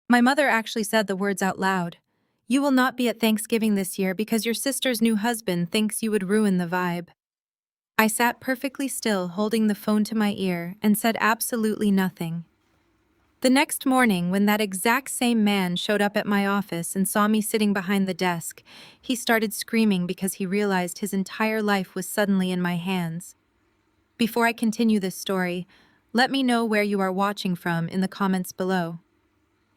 My mother actually said the words out loud. You will not be at Thanksgiving this year because your sister's new husband thinks you would ruin the vibe. I sat perfectly still, holding the phone to my ear, and said absolutely nothing. The next morning, when that exact same man showed up at my office and saw me sitting behind the desk, he started screaming because he realized his entire life was suddenly in my hands. Before I continue this story, let me know where you are watching from in the comments below.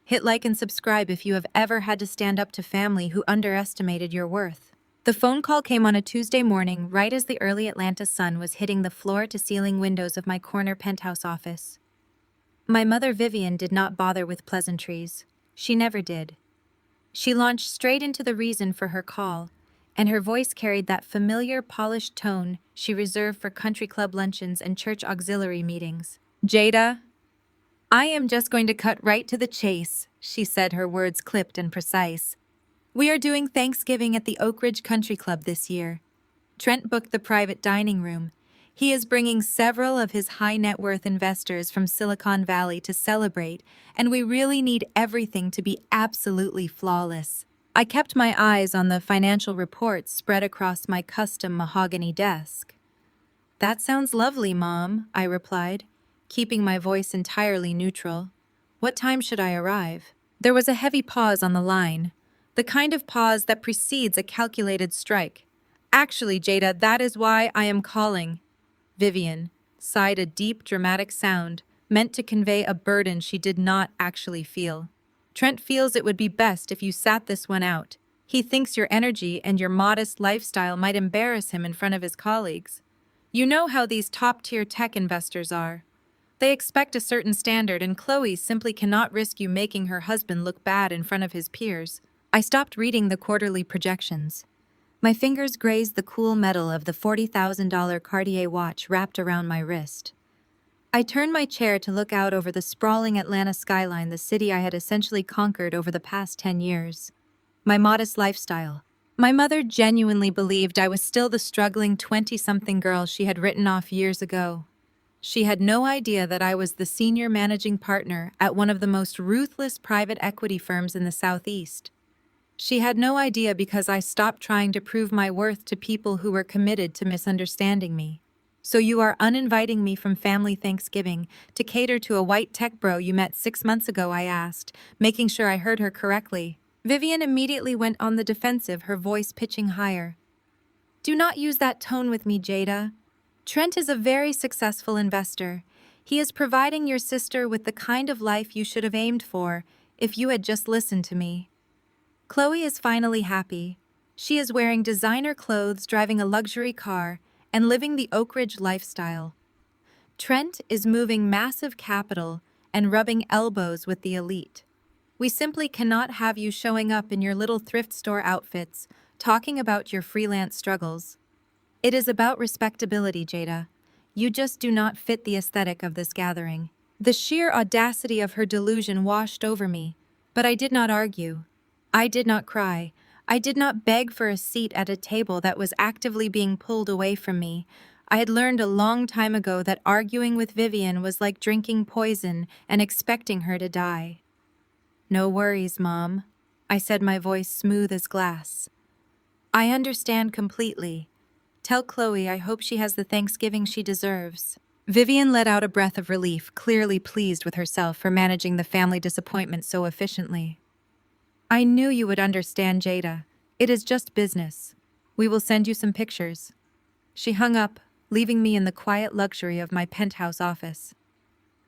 Hit like and subscribe if you have ever had to stand up to family who underestimated your worth. The phone call came on a Tuesday morning, right as the early Atlanta sun was hitting the floor-to-ceiling windows of my corner penthouse office. My mother Vivian did not bother with pleasantries. She never did. She launched straight into the reason for her call, and her voice carried that familiar, polished tone she reserved for country club luncheons and church auxiliary meetings. Jada, I am just going to cut right to the chase, she said, her words clipped and precise. We are doing Thanksgiving at the Oak Ridge Country Club this year. Trent booked the private dining room. He is bringing several of his high-net-worth investors from Silicon Valley to celebrate, and we really need everything to be absolutely flawless. I kept my eyes on the financial reports spread across my custom mahogany desk. That sounds lovely, Mom, I replied, keeping my voice entirely neutral. What time should I arrive? There was a heavy pause on the line, the kind of pause that precedes a calculated strike. Actually, Jada, that is why I am calling. Vivian sighed a deep, dramatic sound, meant to convey a burden she did not actually feel. Trent feels it would be best if you sat this one out. He thinks your energy and your modest lifestyle might embarrass him in front of his colleagues. You know how these top-tier tech investors are. They expect a certain standard, and Chloe simply cannot risk you making her husband look bad in front of his peers. I stopped reading the quarterly projections. My fingers grazed the cool metal of the $40,000 Cartier watch wrapped around my wrist. I turned my chair to look out over the sprawling Atlanta skyline, the city I had essentially conquered over the past 10 years. My modest lifestyle. My mother genuinely believed I was still the struggling 20-something girl she had written off years ago. She had no idea that I was the senior managing partner at one of the most ruthless private equity firms in the Southeast. She had no idea because I stopped trying to prove my worth to people who were committed to misunderstanding me. So you are uninviting me from family Thanksgiving to cater to a white tech bro you met 6 months ago, I asked, making sure I heard her correctly. Vivian immediately went on the defensive, her voice pitching higher. Do not use that tone with me, Jada. Trent is a very successful investor. He is providing your sister with the kind of life you should have aimed for if you had just listened to me. Chloe is finally happy. She is wearing designer clothes, driving a luxury car, and living the Oak Ridge lifestyle. Trent is moving massive capital and rubbing elbows with the elite. We simply cannot have you showing up in your little thrift store outfits, talking about your freelance struggles. It is about respectability, Jada. You just do not fit the aesthetic of this gathering. The sheer audacity of her delusion washed over me, but I did not argue. I did not cry. I did not beg for a seat at a table that was actively being pulled away from me. I had learned a long time ago that arguing with Vivian was like drinking poison and expecting her to die. No worries, Mom, I said, my voice smooth as glass. I understand completely. Tell Chloe I hope she has the Thanksgiving she deserves. Vivian let out a breath of relief, clearly pleased with herself for managing the family disappointment so efficiently. I knew you would understand, Jada. It is just business. We will send you some pictures. She hung up, leaving me in the quiet luxury of my penthouse office.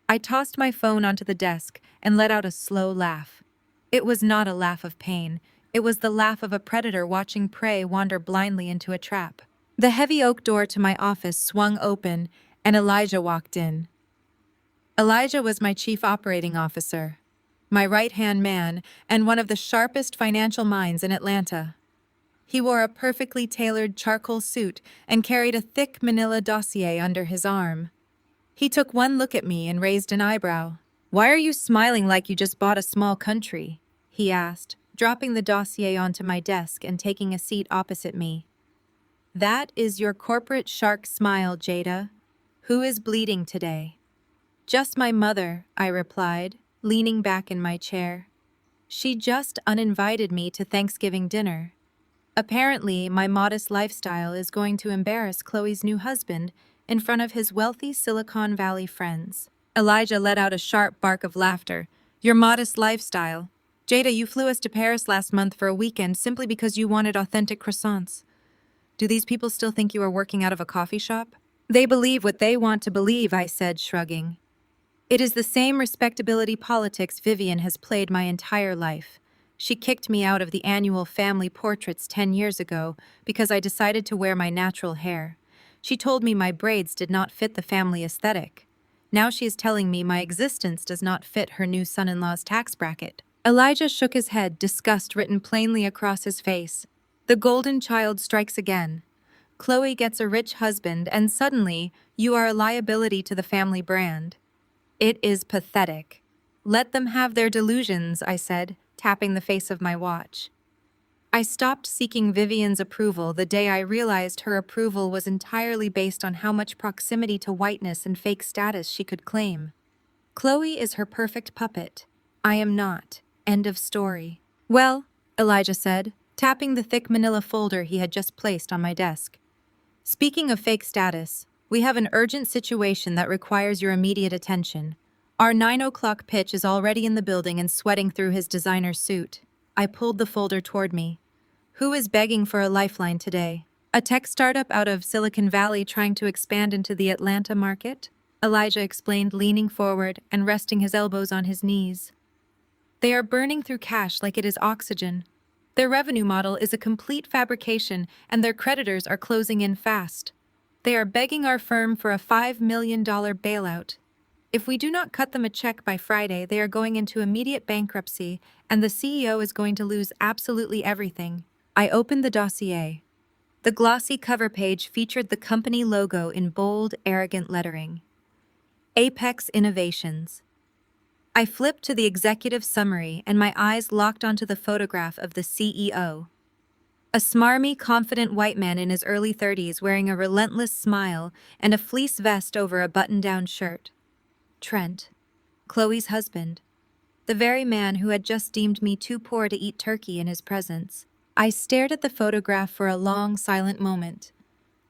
I tossed my phone onto the desk and let out a slow laugh. It was not a laugh of pain. It was the laugh of a predator watching prey wander blindly into a trap. The heavy oak door to my office swung open, and Elijah walked in. Elijah was my chief operating officer, my right-hand man, and one of the sharpest financial minds in Atlanta. He wore a perfectly tailored charcoal suit and carried a thick manila dossier under his arm. He took one look at me and raised an eyebrow. "Why are you smiling like you just bought a small country?" he asked, dropping the dossier onto my desk and taking a seat opposite me. "That is your corporate shark smile, Jada. Who is bleeding today?" "Just my mother," I replied, leaning back in my chair. She just uninvited me to Thanksgiving dinner. Apparently, my modest lifestyle is going to embarrass Chloe's new husband in front of his wealthy Silicon Valley friends. Elijah let out a sharp bark of laughter. Your modest lifestyle. Jada, you flew us to Paris last month for a weekend simply because you wanted authentic croissants. Do these people still think you are working out of a coffee shop? They believe what they want to believe, I said, shrugging. It is the same respectability politics Vivian has played my entire life. She kicked me out of the annual family portraits 10 years ago because I decided to wear my natural hair. She told me my braids did not fit the family aesthetic. Now she is telling me my existence does not fit her new son-in-law's tax bracket. Elijah shook his head, disgust written plainly across his face. The golden child strikes again. Chloe gets a rich husband, and suddenly, you are a liability to the family brand. It is pathetic. Let them have their delusions, I said, tapping the face of my watch. I stopped seeking Vivian's approval the day I realized her approval was entirely based on how much proximity to whiteness and fake status she could claim. Chloe is her perfect puppet. I am not. End of story. Well, Elijah said, tapping the thick manila folder he had just placed on my desk. Speaking of fake status, we have an urgent situation that requires your immediate attention. Our 9 o'clock pitch is already in the building and sweating through his designer suit. I pulled the folder toward me. Who is begging for a lifeline today? A tech startup out of Silicon Valley trying to expand into the Atlanta market? Elijah explained, leaning forward and resting his elbows on his knees. They are burning through cash like it is oxygen. Their revenue model is a complete fabrication, and their creditors are closing in fast. They are begging our firm for a $5 million bailout. If we do not cut them a check by Friday, they are going into immediate bankruptcy, and the CEO is going to lose absolutely everything. I opened the dossier. The glossy cover page featured the company logo in bold, arrogant lettering. Apex Innovations. I flipped to the executive summary, and my eyes locked onto the photograph of the CEO. A smarmy, confident white man in his early 30s wearing a relentless smile and a fleece vest over a button-down shirt. Trent, Chloe's husband. The very man who had just deemed me too poor to eat turkey in his presence. I stared at the photograph for a long, silent moment.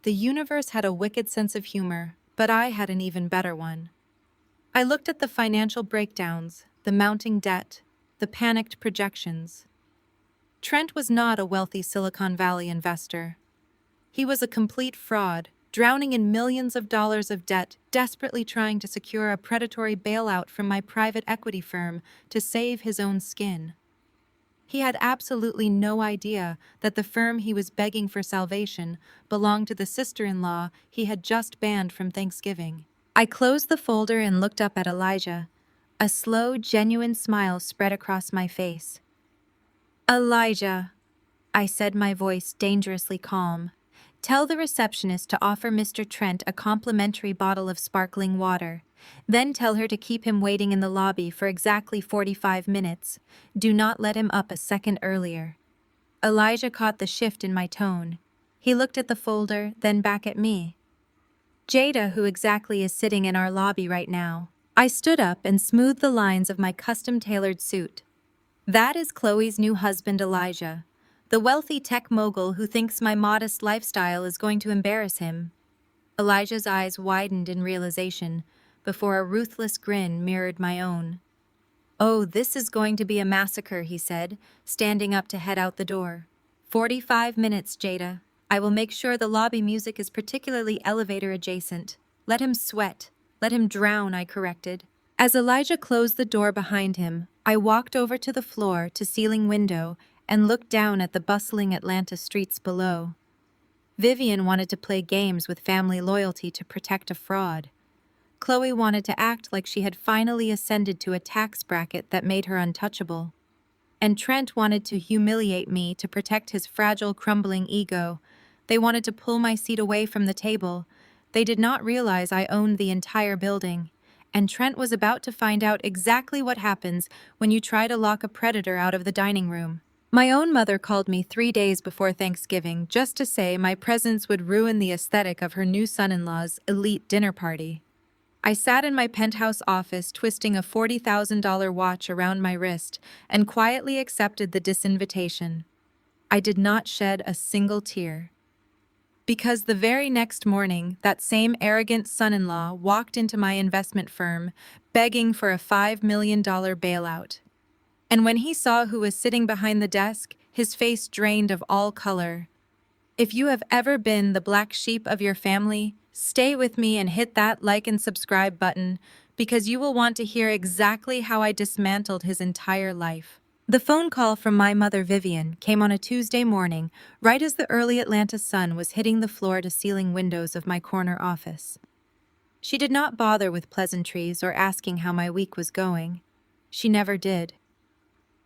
The universe had a wicked sense of humor, but I had an even better one. I looked at the financial breakdowns, the mounting debt, the panicked projections. Trent was not a wealthy Silicon Valley investor. He was a complete fraud, drowning in millions of dollars of debt, desperately trying to secure a predatory bailout from my private equity firm to save his own skin. He had absolutely no idea that the firm he was begging for salvation belonged to the sister-in-law he had just banned from Thanksgiving. I closed the folder and looked up at Elijah. A slow, genuine smile spread across my face. Elijah, I said, my voice dangerously calm. Tell the receptionist to offer Mr. Trent a complimentary bottle of sparkling water. Then tell her to keep him waiting in the lobby for exactly 45 minutes. Do not let him up a second earlier. Elijah caught the shift in my tone. He looked at the folder, then back at me. Jada, who exactly is sitting in our lobby right now. I stood up and smoothed the lines of my custom-tailored suit. That is Chloe's new husband, Elijah, the wealthy tech mogul who thinks my modest lifestyle is going to embarrass him. Elijah's eyes widened in realization before a ruthless grin mirrored my own. Oh, this is going to be a massacre, he said, standing up to head out the door. 45 minutes, Jada. I will make sure the lobby music is particularly elevator adjacent. Let him sweat. Let him drown, I corrected. As Elijah closed the door behind him, I walked over to the floor-to-ceiling window and looked down at the bustling Atlanta streets below. Vivian wanted to play games with family loyalty to protect a fraud. Chloe wanted to act like she had finally ascended to a tax bracket that made her untouchable. And Trent wanted to humiliate me to protect his fragile, crumbling ego. They wanted to pull my seat away from the table. They did not realize I owned the entire building. And Trent was about to find out exactly what happens when you try to lock a predator out of the dining room. My own mother called me 3 days before Thanksgiving just to say my presence would ruin the aesthetic of her new son-in-law's elite dinner party. I sat in my penthouse office twisting a $40,000 watch around my wrist and quietly accepted the disinvitation. I did not shed a single tear. Because the very next morning, that same arrogant son-in-law walked into my investment firm, begging for a $5 million bailout. And when he saw who was sitting behind the desk, his face drained of all color. If you have ever been the black sheep of your family, stay with me and hit that like and subscribe button, because you will want to hear exactly how I dismantled his entire life. The phone call from my mother Vivian came on a Tuesday morning, right as the early Atlanta sun was hitting the floor-to-ceiling windows of my corner office. She did not bother with pleasantries or asking how my week was going. She never did.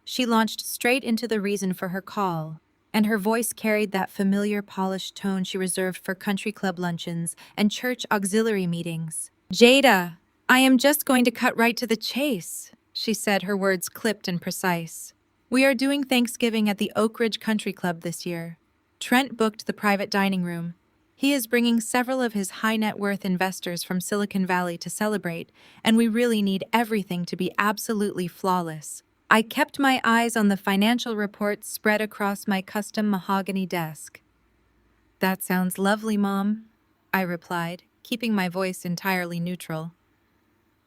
She launched straight into the reason for her call, and her voice carried that familiar polished tone she reserved for country club luncheons and church auxiliary meetings. "Jada, I am just going to cut right to the chase," she said, her words clipped and precise. "We are doing Thanksgiving at the Oak Ridge Country Club this year. Trent booked the private dining room. He is bringing several of his high-net-worth investors from Silicon Valley to celebrate, and we really need everything to be absolutely flawless." I kept my eyes on the financial reports spread across my custom mahogany desk. "That sounds lovely, Mom," I replied, keeping my voice entirely neutral.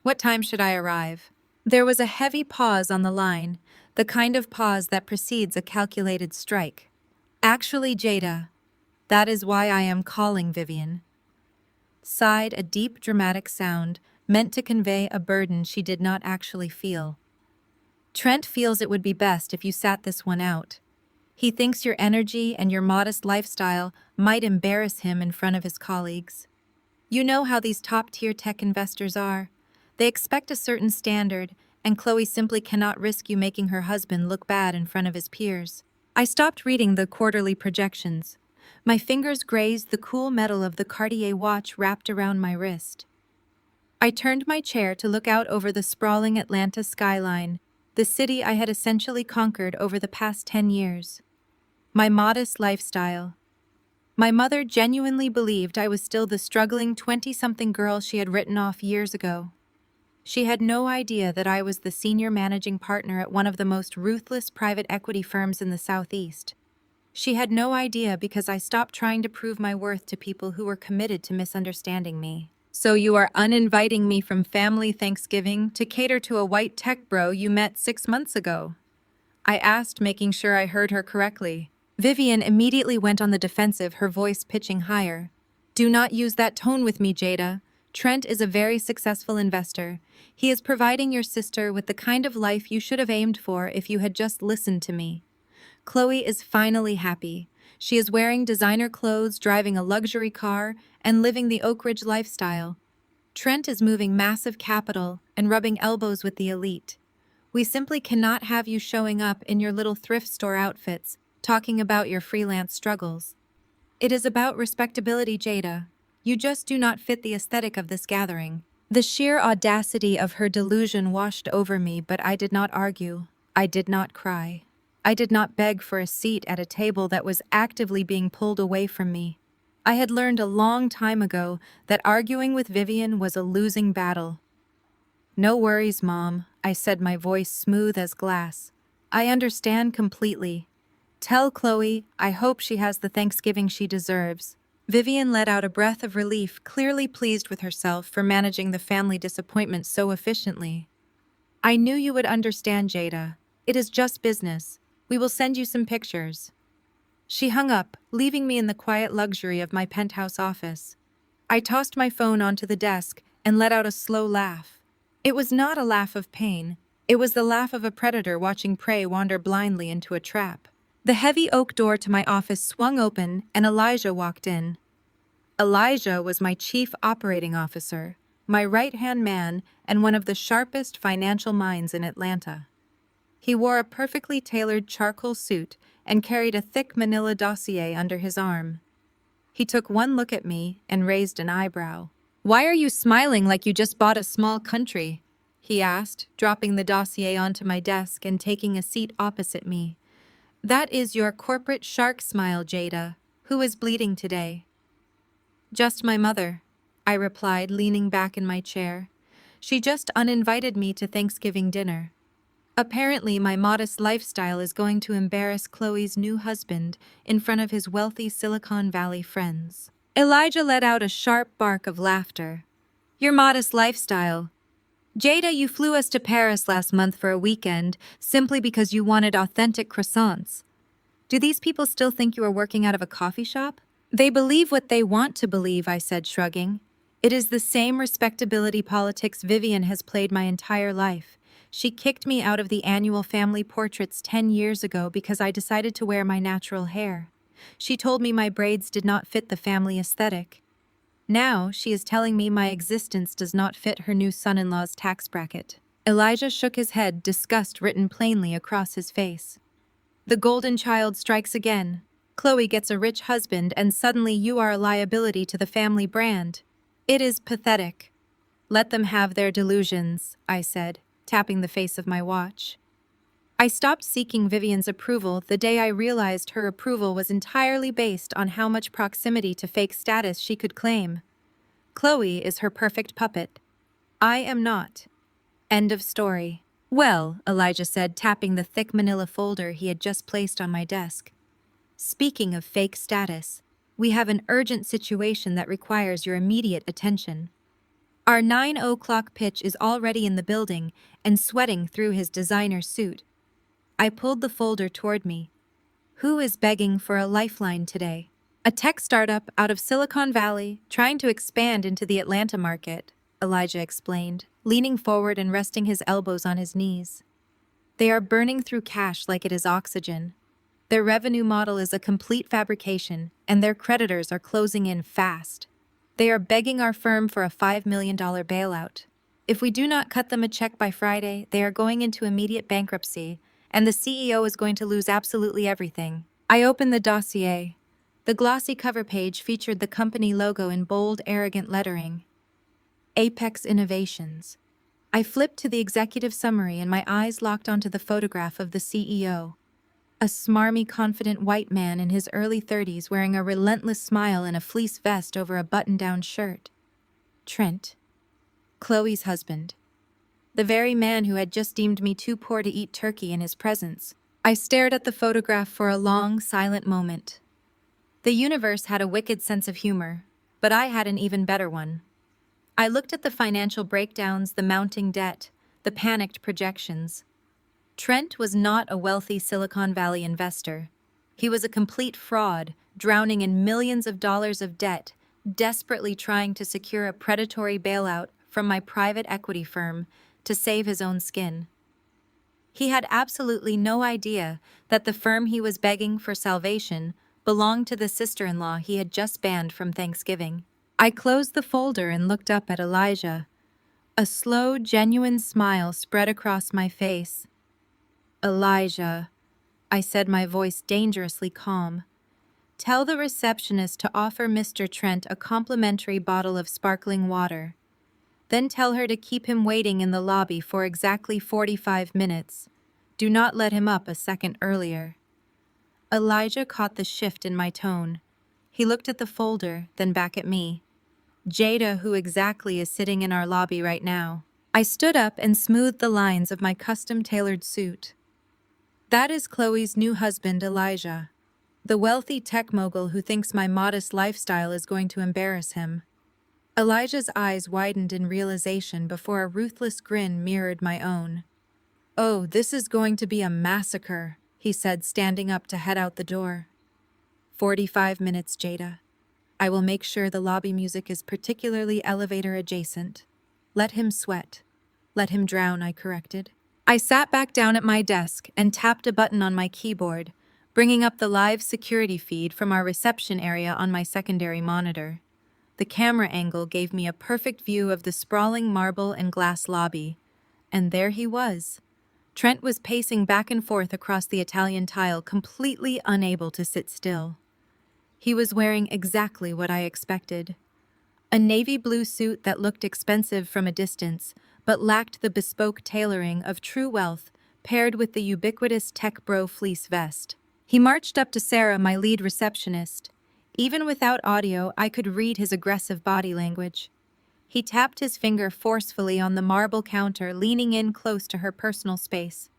"What time should I arrive?" There was a heavy pause on the line, the kind of pause that precedes a calculated strike. "Actually, Jada, that is why I am calling Vivian," sighed a deep, dramatic sound meant to convey a burden she did not actually feel. "Trent feels it would be best if you sat this one out. He thinks your energy and your modest lifestyle might embarrass him in front of his colleagues. You know how these top-tier tech investors are. They expect a certain standard, and Chloe simply cannot risk you making her husband look bad in front of his peers." I stopped reading the quarterly projections. My fingers grazed the cool metal of the Cartier watch wrapped around my wrist. I turned my chair to look out over the sprawling Atlanta skyline, the city I had essentially conquered over the past 10 years. My modest lifestyle. My mother genuinely believed I was still the struggling 20-something girl she had written off years ago. She had no idea that I was the senior managing partner at one of the most ruthless private equity firms in the Southeast. She had no idea because I stopped trying to prove my worth to people who were committed to misunderstanding me. "So you are uninviting me from family Thanksgiving to cater to a white tech bro you met 6 months ago?" I asked, making sure I heard her correctly. Vivian immediately went on the defensive, her voice pitching higher. "Do not use that tone with me, Jada. Trent is a very successful investor. He is providing your sister with the kind of life you should have aimed for if you had just listened to me. Chloe is finally happy. She is wearing designer clothes, driving a luxury car, and living the Oak Ridge lifestyle. Trent is moving massive capital and rubbing elbows with the elite. We simply cannot have you showing up in your little thrift store outfits, talking about your freelance struggles. It is about respectability, Jada. You just do not fit the aesthetic of this gathering." The sheer audacity of her delusion washed over me, but I did not argue. I did not cry. I did not beg for a seat at a table that was actively being pulled away from me. I had learned a long time ago that arguing with Vivian was a losing battle. "No worries, Mom," I said, my voice smooth as glass. "I understand completely. Tell Chloe I hope she has the Thanksgiving she deserves." Vivian let out a breath of relief, clearly pleased with herself for managing the family disappointment so efficiently. "I knew you would understand, Jada. It is just business. We will send you some pictures." She hung up, leaving me in the quiet luxury of my penthouse office. I tossed my phone onto the desk and let out a slow laugh. It was not a laugh of pain. It was the laugh of a predator watching prey wander blindly into a trap. The heavy oak door to my office swung open and Elijah walked in. Elijah was my chief operating officer, my right-hand man, and one of the sharpest financial minds in Atlanta. He wore a perfectly tailored charcoal suit and carried a thick manila dossier under his arm. He took one look at me and raised an eyebrow. "Why are you smiling like you just bought a small country?" he asked, dropping the dossier onto my desk and taking a seat opposite me. "That is your corporate shark smile, Jada. Who is bleeding today?" "Just my mother." I replied, leaning back in my chair. She just uninvited me to Thanksgiving dinner. Apparently, my modest lifestyle is going to embarrass Chloe's new husband in front of his wealthy Silicon Valley friends. Elijah let out a sharp bark of laughter. Your modest lifestyle. Jada, you flew us to Paris last month for a weekend simply because you wanted authentic croissants. Do these people still think you are working out of a coffee shop? They believe what they want to believe, I said, shrugging. It is the same respectability politics Vivian has played my entire life. She kicked me out of the annual family portraits 10 years ago because I decided to wear my natural hair. She told me my braids did not fit the family aesthetic. Now, she is telling me my existence does not fit her new son-in-law's tax bracket. Elijah shook his head, disgust written plainly across his face. The golden child strikes again. Chloe gets a rich husband and suddenly you are a liability to the family brand. It is pathetic. Let them have their delusions, I said, tapping the face of my watch. I stopped seeking Vivian's approval the day I realized her approval was entirely based on how much proximity to fake status she could claim. Chloe is her perfect puppet. I am not. End of story. Well, Elijah said, tapping the thick manila folder he had just placed on my desk. Speaking of fake status, we have an urgent situation that requires your immediate attention. Our 9 o'clock pitch is already in the building and sweating through his designer suit. I pulled the folder toward me. Who is begging for a lifeline today? A tech startup out of Silicon Valley trying to expand into the Atlanta market, Elijah explained, leaning forward and resting his elbows on his knees. They are burning through cash like it is oxygen. Their revenue model is a complete fabrication, and their creditors are closing in fast. They are begging our firm for a $5 million bailout. If we do not cut them a check by Friday, they are going into immediate bankruptcy, and the CEO is going to lose absolutely everything. I opened the dossier. The glossy cover page featured the company logo in bold, arrogant lettering. Apex Innovations. I flipped to the executive summary and my eyes locked onto the photograph of the CEO. A smarmy, confident white man in his early 30s wearing a relentless smile and a fleece vest over a button-down shirt. Trent. Chloe's husband. The very man who had just deemed me too poor to eat turkey in his presence. I stared at the photograph for a long, silent moment. The universe had a wicked sense of humor, but I had an even better one. I looked at the financial breakdowns, the mounting debt, the panicked projections. Trent was not a wealthy Silicon Valley investor. He was a complete fraud, drowning in millions of dollars of debt, desperately trying to secure a predatory bailout from my private equity firm to save his own skin. He had absolutely no idea that the firm he was begging for salvation belonged to the sister-in-law he had just banned from Thanksgiving. I closed the folder and looked up at Elijah. A slow, genuine smile spread across my face. Elijah, I said, my voice dangerously calm. Tell the receptionist to offer Mr. Trent a complimentary bottle of sparkling water. Then tell her to keep him waiting in the lobby for exactly 45 minutes. Do not let him up a second earlier. Elijah caught the shift in my tone. He looked at the folder, then back at me. Jada, who exactly is sitting in our lobby right now? I stood up and smoothed the lines of my custom-tailored suit. That is Chloe's new husband, Elijah, the wealthy tech mogul who thinks my modest lifestyle is going to embarrass him. Elijah's eyes widened in realization before a ruthless grin mirrored my own. Oh, this is going to be a massacre, he said, standing up to head out the door. 45 minutes, Jada. I will make sure the lobby music is particularly elevator adjacent. Let him sweat. Let him drown, I corrected. I sat back down at my desk and tapped a button on my keyboard, bringing up the live security feed from our reception area on my secondary monitor. The camera angle gave me a perfect view of the sprawling marble and glass lobby. And there he was. Trent was pacing back and forth across the Italian tile, completely unable to sit still. He was wearing exactly what I expected. A navy blue suit that looked expensive from a distance, but lacked the bespoke tailoring of true wealth, paired with the ubiquitous tech bro fleece vest. He marched up to Sarah, my lead receptionist. Even without audio, I could read his aggressive body language. He tapped his finger forcefully on the marble counter, leaning in close to her personal space.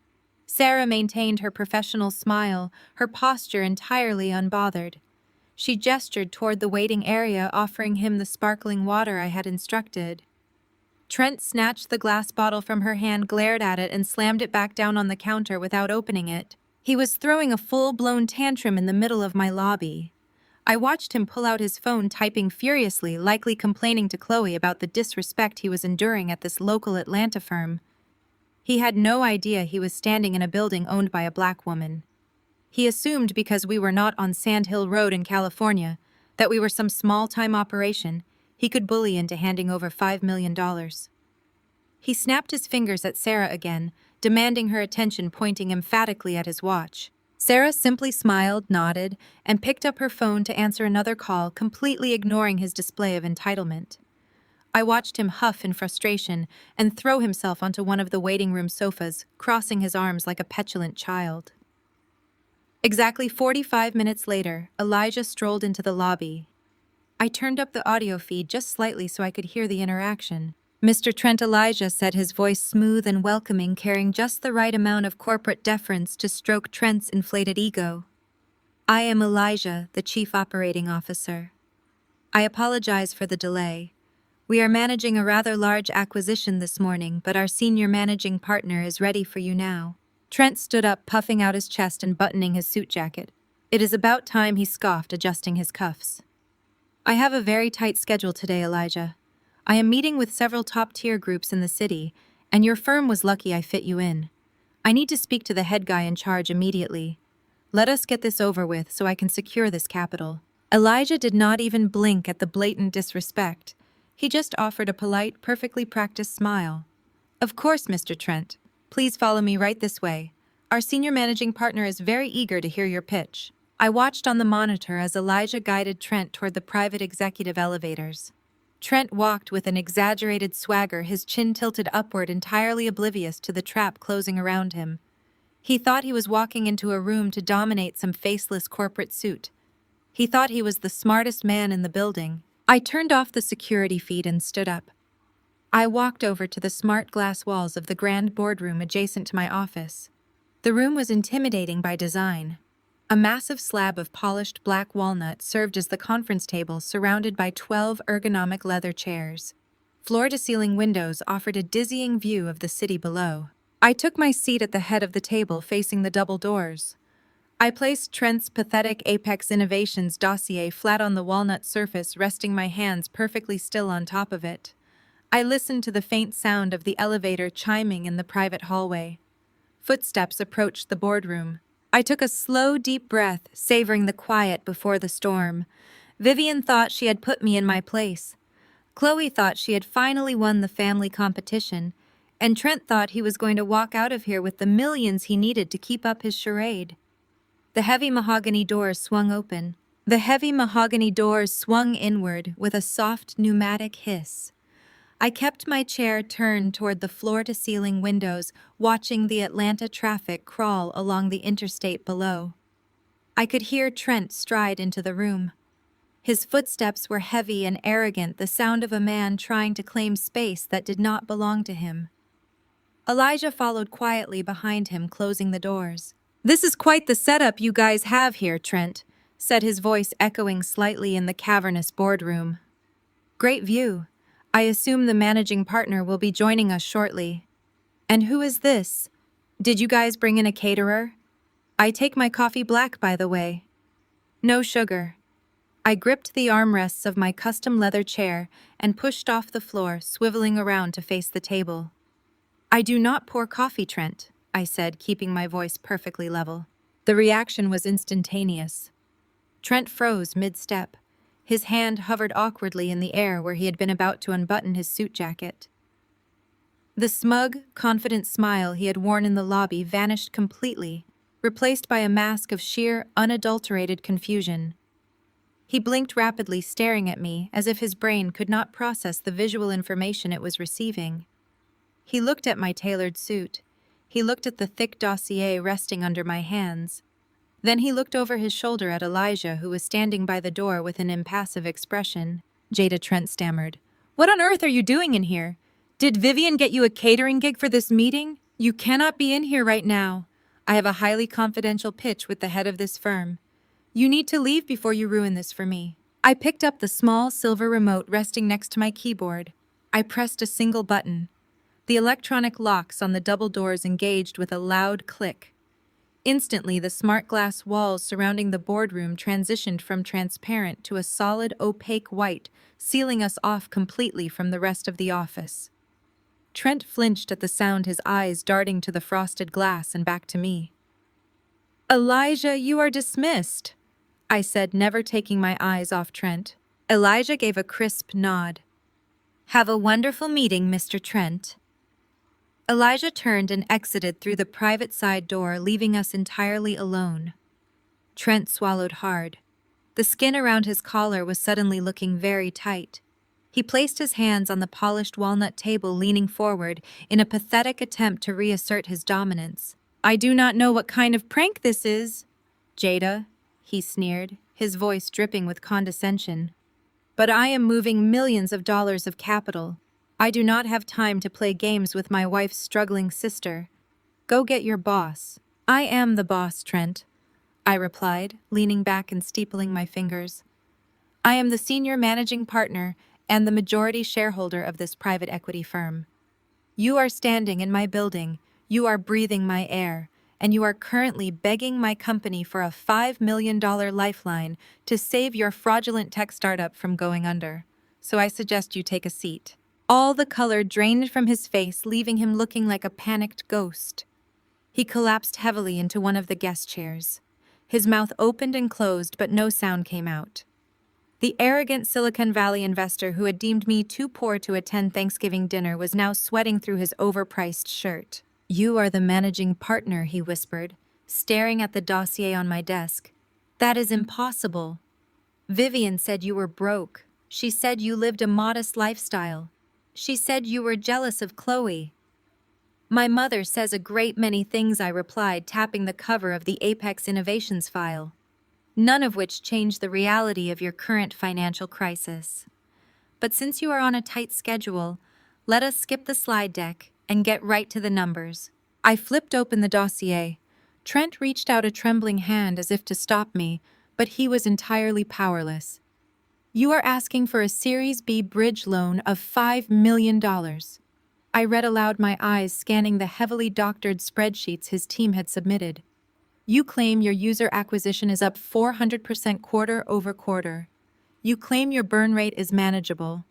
Sarah maintained her professional smile, her posture entirely unbothered. She gestured toward the waiting area, offering him the sparkling water I had instructed. Trent snatched the glass bottle from her hand, glared at it, and slammed it back down on the counter without opening it. He was throwing a full-blown tantrum in the middle of my lobby. I watched him pull out his phone, typing furiously, likely complaining to Chloe about the disrespect he was enduring at this local Atlanta firm. He had no idea he was standing in a building owned by a black woman. He assumed because we were not on Sand Hill Road in California, that we were some small-time operation, he could bully into handing over $5 million. He snapped his fingers at Sarah again, demanding her attention, pointing emphatically at his watch. Sarah simply smiled, nodded, and picked up her phone to answer another call, completely ignoring his display of entitlement. I watched him huff in frustration and throw himself onto one of the waiting room sofas, crossing his arms like a petulant child. Exactly 45 minutes later, Elijah strolled into the lobby. I turned up the audio feed just slightly so I could hear the interaction. "Mr. Trent," Elijah said, his voice smooth and welcoming, carrying just the right amount of corporate deference to stroke Trent's inflated ego. "I am Elijah, the Chief Operating Officer. I apologize for the delay. We are managing a rather large acquisition this morning, but our senior managing partner is ready for you now." Trent stood up, puffing out his chest and buttoning his suit jacket. "It is about time," he scoffed, adjusting his cuffs. "I have a very tight schedule today, Elijah. I am meeting with several top-tier groups in the city, and your firm was lucky I fit you in. I need to speak to the head guy in charge immediately. Let us get this over with so I can secure this capital." Elijah did not even blink at the blatant disrespect. He just offered a polite, perfectly practiced smile. "Of course, Mr. Trent. Please follow me right this way. Our senior managing partner is very eager to hear your pitch." I watched on the monitor as Elijah guided Trent toward the private executive elevators. Trent walked with an exaggerated swagger, his chin tilted upward, entirely oblivious to the trap closing around him. He thought he was walking into a room to dominate some faceless corporate suit. He thought he was the smartest man in the building. I turned off the security feed and stood up. I walked over to the smart glass walls of the grand boardroom adjacent to my office. The room was intimidating by design. A massive slab of polished black walnut served as the conference table, surrounded by 12 ergonomic leather chairs. Floor-to-ceiling windows offered a dizzying view of the city below. I took my seat at the head of the table, facing the double doors. I placed Trent's pathetic Apex Innovations dossier flat on the walnut surface, resting my hands perfectly still on top of it. I listened to the faint sound of the elevator chiming in the private hallway. Footsteps approached the boardroom. I took a slow, deep breath, savoring the quiet before the storm. Vivian thought she had put me in my place. Chloe thought she had finally won the family competition, and Trent thought he was going to walk out of here with the millions he needed to keep up his charade. The heavy mahogany doors swung open. The heavy mahogany doors swung inward with a soft pneumatic hiss. I kept my chair turned toward the floor-to-ceiling windows, watching the Atlanta traffic crawl along the interstate below. I could hear Trent stride into the room. His footsteps were heavy and arrogant, the sound of a man trying to claim space that did not belong to him. Elijah followed quietly behind him, closing the doors. "This is quite the setup you guys have here, Trent," said his voice echoing slightly in the cavernous boardroom. "Great view. I assume the managing partner will be joining us shortly." "And who is this? Did you guys bring in a caterer? I take my coffee black, by the way." "No sugar." I gripped the armrests of my custom leather chair and pushed off the floor, swiveling around to face the table. "I do not pour coffee, Trent," I said, keeping my voice perfectly level. The reaction was instantaneous. Trent froze mid-step. His hand hovered awkwardly in the air where he had been about to unbutton his suit jacket. The smug, confident smile he had worn in the lobby vanished completely, replaced by a mask of sheer, unadulterated confusion. He blinked rapidly, staring at me as if his brain could not process the visual information it was receiving. He looked at my tailored suit. He looked at the thick dossier resting under my hands. Then he looked over his shoulder at Elijah, who was standing by the door with an impassive expression. "Jada," Trent stammered, What on earth are you doing in here? Did Vivian get you a catering gig for this meeting? You cannot be in here right now. I have a highly confidential pitch with the head of this firm. You need to leave before you ruin this for me. I picked up the small silver remote resting next to my keyboard. I pressed a single button. The electronic locks on the double doors engaged with a loud click. Instantly, the smart glass walls surrounding the boardroom transitioned from transparent to a solid, opaque white, sealing us off completely from the rest of the office. Trent flinched at the sound, his eyes darting to the frosted glass and back to me. "Elijah, you are dismissed," I said, never taking my eyes off Trent. Elijah gave a crisp nod. "Have a wonderful meeting, Mr. Trent." Elijah turned and exited through the private side door, leaving us entirely alone. Trent swallowed hard. The skin around his collar was suddenly looking very tight. He placed his hands on the polished walnut table, leaning forward in a pathetic attempt to reassert his dominance. "I do not know what kind of prank this is, Jada," he sneered, his voice dripping with condescension. "But I am moving millions of dollars of capital. I do not have time to play games with my wife's struggling sister. Go get your boss." "I am the boss, Trent," I replied, leaning back and steepling my fingers. "I am the senior managing partner and the majority shareholder of this private equity firm. You are standing in my building, you are breathing my air, and you are currently begging my company for a $5 million lifeline to save your fraudulent tech startup from going under. So I suggest you take a seat." All the color drained from his face, leaving him looking like a panicked ghost. He collapsed heavily into one of the guest chairs. His mouth opened and closed, but no sound came out. The arrogant Silicon Valley investor who had deemed me too poor to attend Thanksgiving dinner was now sweating through his overpriced shirt. "You are the managing partner," he whispered, staring at the dossier on my desk. "That is impossible. Vivian said you were broke. She said you lived a modest lifestyle. She said you were jealous of Chloe." "My mother says a great many things," I replied, tapping the cover of the Apex Innovations file. "None of which change the reality of your current financial crisis. But since you are on a tight schedule, let us skip the slide deck and get right to the numbers." I flipped open the dossier. Trent reached out a trembling hand as if to stop me, but he was entirely powerless. "You are asking for a Series B bridge loan of $5 million. I read aloud, my eyes scanning the heavily doctored spreadsheets his team had submitted. "You claim your user acquisition is up 400% quarter over quarter. You claim your burn rate is manageable.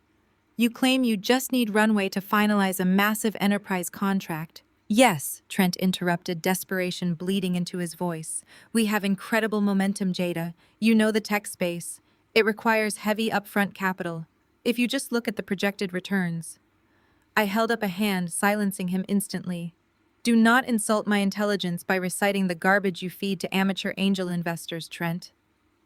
You claim you just need runway to finalize a massive enterprise contract." "Yes," Trent interrupted, desperation bleeding into his voice. "We have incredible momentum, Jada. You know the tech space. It requires heavy upfront capital. If you just look at the projected returns." I held up a hand, silencing him instantly. "Do not insult my intelligence by reciting the garbage you feed to amateur angel investors, Trent.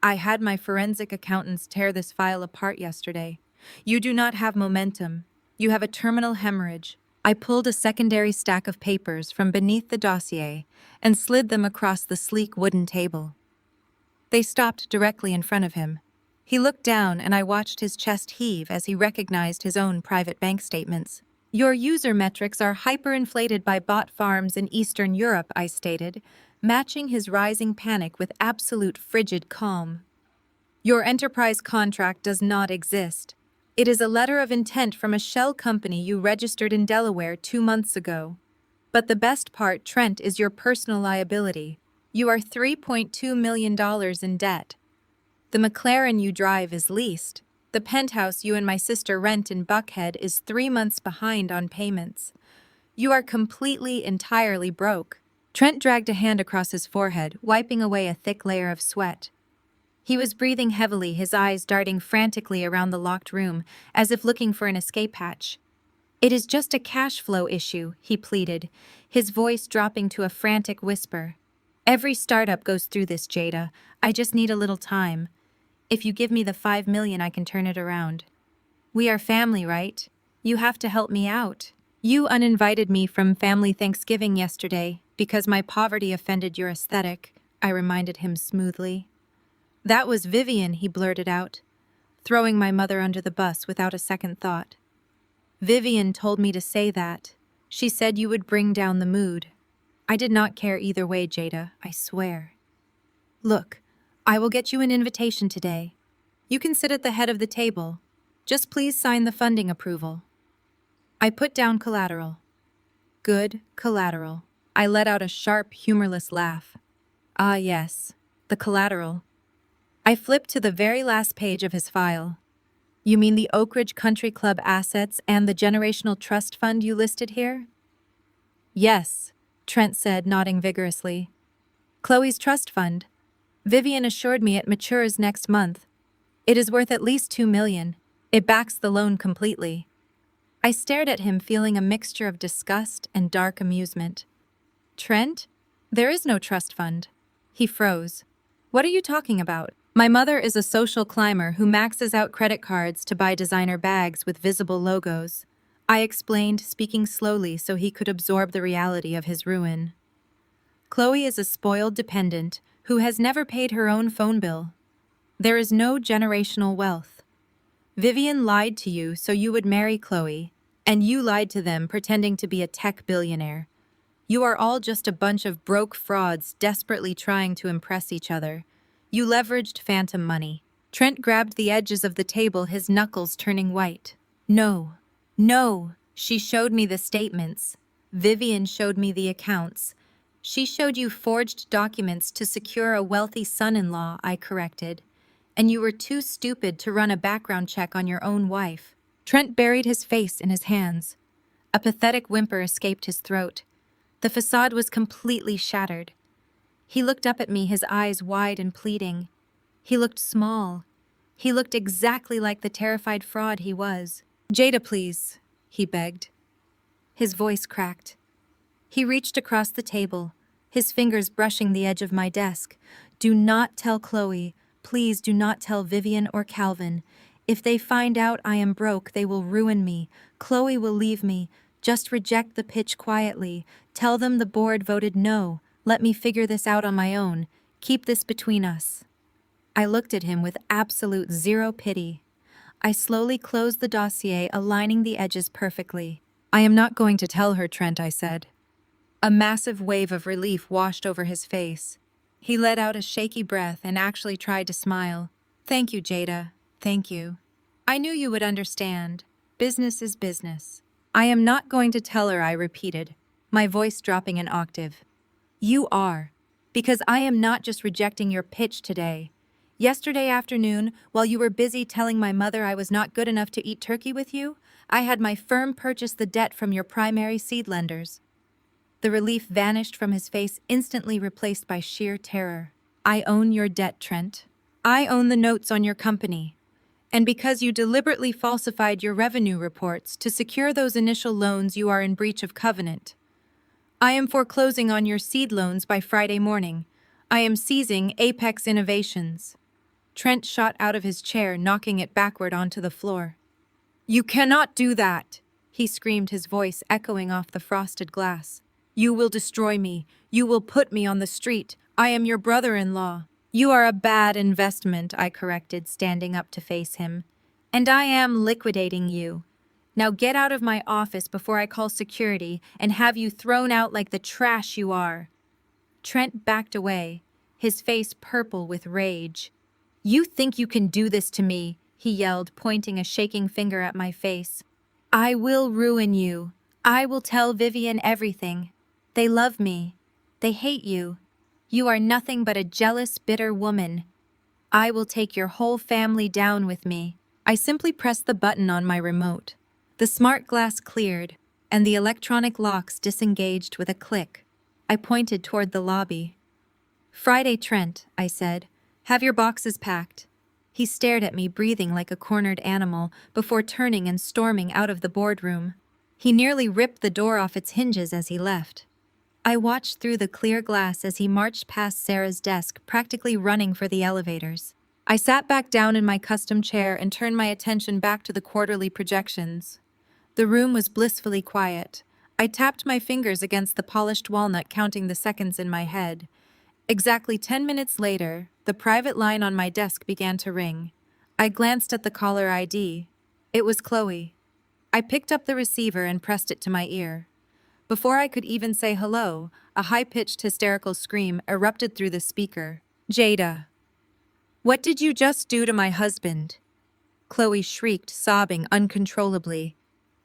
I had my forensic accountants tear this file apart yesterday. You do not have momentum. You have a terminal hemorrhage." I pulled a secondary stack of papers from beneath the dossier and slid them across the sleek wooden table. They stopped directly in front of him. He looked down, and I watched his chest heave as he recognized his own private bank statements. "Your user metrics are hyperinflated by bot farms in Eastern Europe," I stated, matching his rising panic with absolute frigid calm. "Your enterprise contract does not exist. It is a letter of intent from a shell company you registered in Delaware 2 months ago. But the best part, Trent, is your personal liability. You are $3.2 million in debt. The McLaren you drive is leased. The penthouse you and my sister rent in Buckhead is 3 months behind on payments. You are completely, entirely broke." Trent dragged a hand across his forehead, wiping away a thick layer of sweat. He was breathing heavily, his eyes darting frantically around the locked room, as if looking for an escape hatch. "It is just a cash flow issue," he pleaded, his voice dropping to a frantic whisper. "Every startup goes through this, Jada. I just need a little time. If you give me the $5 million, I can turn it around. We are family, right? You have to help me out. You uninvited me from family Thanksgiving yesterday because my poverty offended your aesthetic," I reminded him smoothly. "That was Vivian," he blurted out, throwing my mother under the bus without a second thought. Vivian told me to say that. She said you would bring down the mood. I did not care either way, Jada, I swear. Look, I will get you an invitation today. You can sit at the head of the table. Just please sign the funding approval. I put down collateral. Good collateral. I let out a sharp, humorless laugh. Ah, yes, the collateral. I flipped to the very last page of his file. You mean the Oak Ridge Country Club assets and the generational trust fund you listed here? Yes, Trent said, nodding vigorously. Chloe's trust fund. Vivian assured me it matures next month. It is worth at least $2 million. It backs the loan completely. I stared at him, feeling a mixture of disgust and dark amusement. Trent? There is no trust fund. He froze. What are you talking about? My mother is a social climber who maxes out credit cards to buy designer bags with visible logos. I explained, speaking slowly so he could absorb the reality of his ruin. Chloe is a spoiled dependent who has never paid her own phone bill. There is no generational wealth. Vivian lied to you so you would marry Chloe, and you lied to them pretending to be a tech billionaire. You are all just a bunch of broke frauds desperately trying to impress each other. You leveraged phantom money. Trent grabbed the edges of the table, his knuckles turning white. No. No. She showed me the statements. Vivian showed me the accounts. She showed you forged documents to secure a wealthy son-in-law, I corrected. And you were too stupid to run a background check on your own wife. Trent buried his face in his hands. A pathetic whimper escaped his throat. The facade was completely shattered. He looked up at me, his eyes wide and pleading. He looked small. He looked exactly like the terrified fraud he was. Jada, please, he begged. His voice cracked. He reached across the table, his fingers brushing the edge of my desk. Do not tell Chloe. Please do not tell Vivian or Calvin. If they find out I am broke, they will ruin me. Chloe will leave me. Just reject the pitch quietly. Tell them the board voted no. Let me figure this out on my own. Keep this between us. I looked at him with absolute zero pity. I slowly closed the dossier, aligning the edges perfectly. I am not going to tell her, Trent, I said. A massive wave of relief washed over his face. He let out a shaky breath and actually tried to smile. Thank you, Jada. Thank you. I knew you would understand. Business is business. I am not going to tell her, I repeated, my voice dropping an octave. You are, because I am not just rejecting your pitch today. Yesterday afternoon, while you were busy telling my mother I was not good enough to eat turkey with you, I had my firm purchase the debt from your primary seed lenders. The relief vanished from his face, instantly replaced by sheer terror. I own your debt, Trent. I own the notes on your company. And because you deliberately falsified your revenue reports to secure those initial loans, you are in breach of covenant. I am foreclosing on your seed loans by Friday morning. I am seizing Apex Innovations. Trent shot out of his chair, knocking it backward onto the floor. You cannot do that, he screamed, his voice echoing off the frosted glass. You will destroy me. You will put me on the street. I am your brother-in-law. You are a bad investment, I corrected, standing up to face him. And I am liquidating you. Now get out of my office before I call security and have you thrown out like the trash you are. Trent backed away, his face purple with rage. You think you can do this to me, he yelled, pointing a shaking finger at my face. I will ruin you. I will tell Vivian everything. They love me. They hate you. You are nothing but a jealous, bitter woman. I will take your whole family down with me. I simply pressed the button on my remote. The smart glass cleared, and the electronic locks disengaged with a click. I pointed toward the lobby. Friday, Trent, I said. Have your boxes packed. He stared at me, breathing like a cornered animal, before turning and storming out of the boardroom. He nearly ripped the door off its hinges as he left. I watched through the clear glass as he marched past Sarah's desk, practically running for the elevators. I sat back down in my custom chair and turned my attention back to the quarterly projections. The room was blissfully quiet. I tapped my fingers against the polished walnut, counting the seconds in my head. Exactly 10 minutes later, the private line on my desk began to ring. I glanced at the caller ID. It was Chloe. I picked up the receiver and pressed it to my ear. Before I could even say hello, a high-pitched hysterical scream erupted through the speaker. Jada, what did you just do to my husband? Chloe shrieked, sobbing uncontrollably.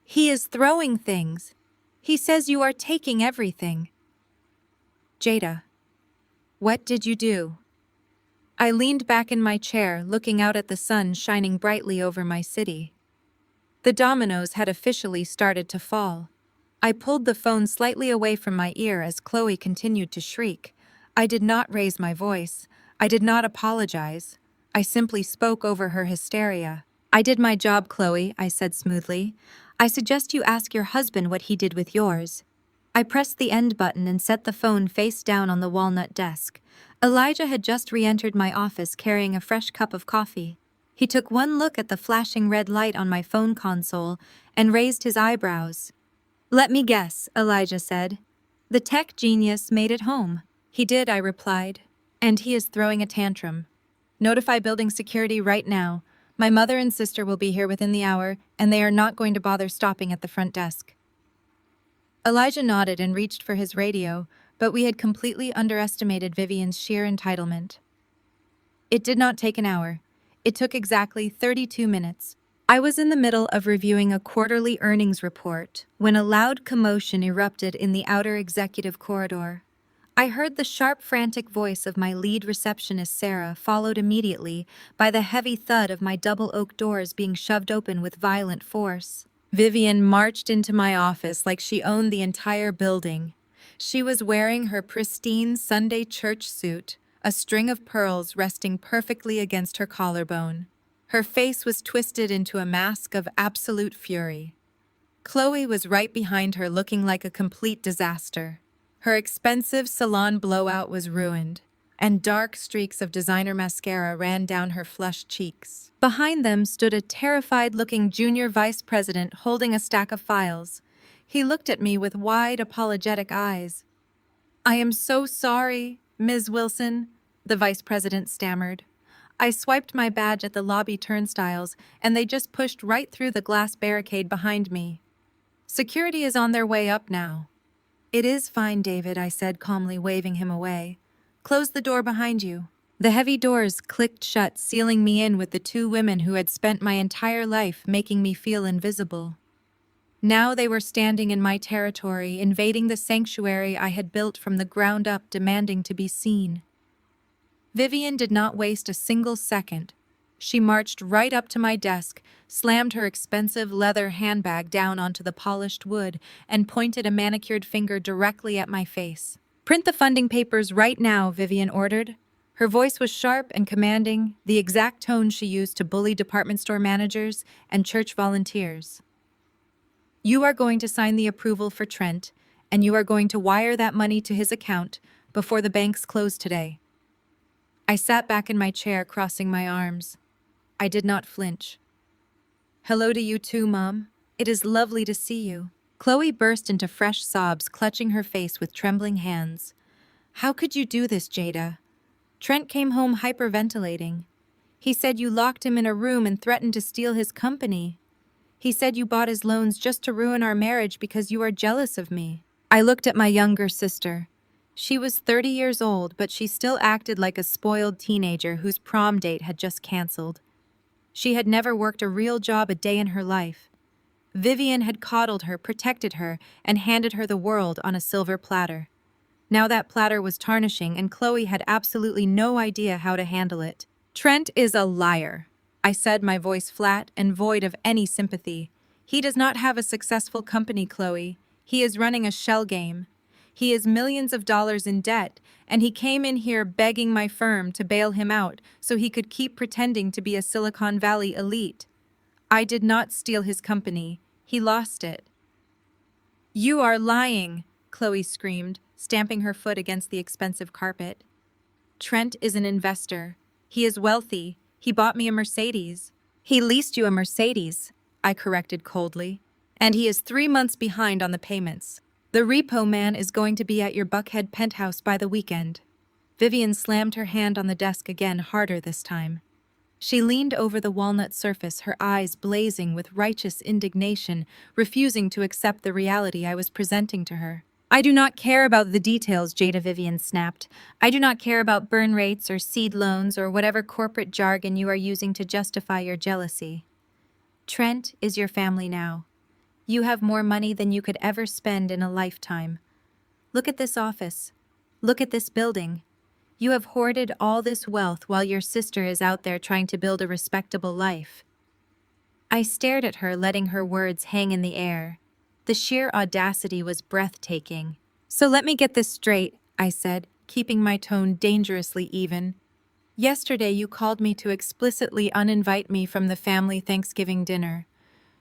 He is throwing things. He says you are taking everything. Jada, what did you do? I leaned back in my chair, looking out at the sun shining brightly over my city. The dominoes had officially started to fall. I pulled the phone slightly away from my ear as Chloe continued to shriek. I did not raise my voice. I did not apologize. I simply spoke over her hysteria. I did my job, Chloe, I said smoothly. I suggest you ask your husband what he did with yours. I pressed the end button and set the phone face down on the walnut desk. Elijah had just re-entered my office carrying a fresh cup of coffee. He took one look at the flashing red light on my phone console and raised his eyebrows. Let me guess, Elijah said. The tech genius made it home. He did, I replied. And he is throwing a tantrum. Notify building security right now. My mother and sister will be here within the hour, and they are not going to bother stopping at the front desk. Elijah nodded and reached for his radio, but we had completely underestimated Vivian's sheer entitlement. It did not take an hour. It took exactly 32 minutes. I was in the middle of reviewing a quarterly earnings report when a loud commotion erupted in the outer executive corridor. I heard the sharp, frantic voice of my lead receptionist, Sarah, followed immediately by the heavy thud of my double oak doors being shoved open with violent force. Vivian marched into my office like she owned the entire building. She was wearing her pristine Sunday church suit, a string of pearls resting perfectly against her collarbone. Her face was twisted into a mask of absolute fury. Chloe was right behind her, looking like a complete disaster. Her expensive salon blowout was ruined, and dark streaks of designer mascara ran down her flushed cheeks. Behind them stood a terrified-looking junior vice president holding a stack of files. He looked at me with wide, apologetic eyes. "I am so sorry, Ms. Wilson," the vice president stammered. I swiped my badge at the lobby turnstiles, and they just pushed right through the glass barricade behind me. "Security is on their way up now." "It is fine, David," I said, calmly waving him away. "Close the door behind you." The heavy doors clicked shut, sealing me in with the two women who had spent my entire life making me feel invisible. Now they were standing in my territory, invading the sanctuary I had built from the ground up, demanding to be seen. Vivian did not waste a single second. She marched right up to my desk, slammed her expensive leather handbag down onto the polished wood, and pointed a manicured finger directly at my face. "Print the funding papers right now," Vivian ordered. Her voice was sharp and commanding, the exact tone she used to bully department store managers and church volunteers. "You are going to sign the approval for Trent, and you are going to wire that money to his account before the banks close today." I sat back in my chair, crossing my arms. I did not flinch. "Hello to you too, Mom. It is lovely to see you." Chloe burst into fresh sobs, clutching her face with trembling hands. "How could you do this, Jada? Trent came home hyperventilating. He said you locked him in a room and threatened to steal his company. He said you bought his loans just to ruin our marriage because you are jealous of me." I looked at my younger sister. She was 30 years old, but she still acted like a spoiled teenager whose prom date had just canceled. She had never worked a real job a day in her life. Vivian had coddled her, protected her, and handed her the world on a silver platter. Now that platter was tarnishing, and Chloe had absolutely no idea how to handle it. "Trent is a liar," I said, my voice flat and void of any sympathy. "He does not have a successful company, Chloe. He is running a shell game. He is millions of dollars in debt, and he came in here begging my firm to bail him out so he could keep pretending to be a Silicon Valley elite. I did not steal his company. He lost it." "You are lying," Chloe screamed, stamping her foot against the expensive carpet. "Trent is an investor. He is wealthy. He bought me a Mercedes." "He leased you a Mercedes," I corrected coldly. "And he is 3 months behind on the payments. The repo man is going to be at your Buckhead penthouse by the weekend." Vivian slammed her hand on the desk again, harder this time. She leaned over the walnut surface, her eyes blazing with righteous indignation, refusing to accept the reality I was presenting to her. I do not care about the details, Jada, Vivian snapped. I do not care about burn rates or seed loans or whatever corporate jargon you are using to justify your jealousy. Trent is your family now. You have more money than you could ever spend in a lifetime. Look at this office. Look at this building. You have hoarded all this wealth while your sister is out there trying to build a respectable life. I stared at her, letting her words hang in the air. The sheer audacity was breathtaking. So let me get this straight, I said, keeping my tone dangerously even. Yesterday you called me to explicitly uninvite me from the family Thanksgiving dinner.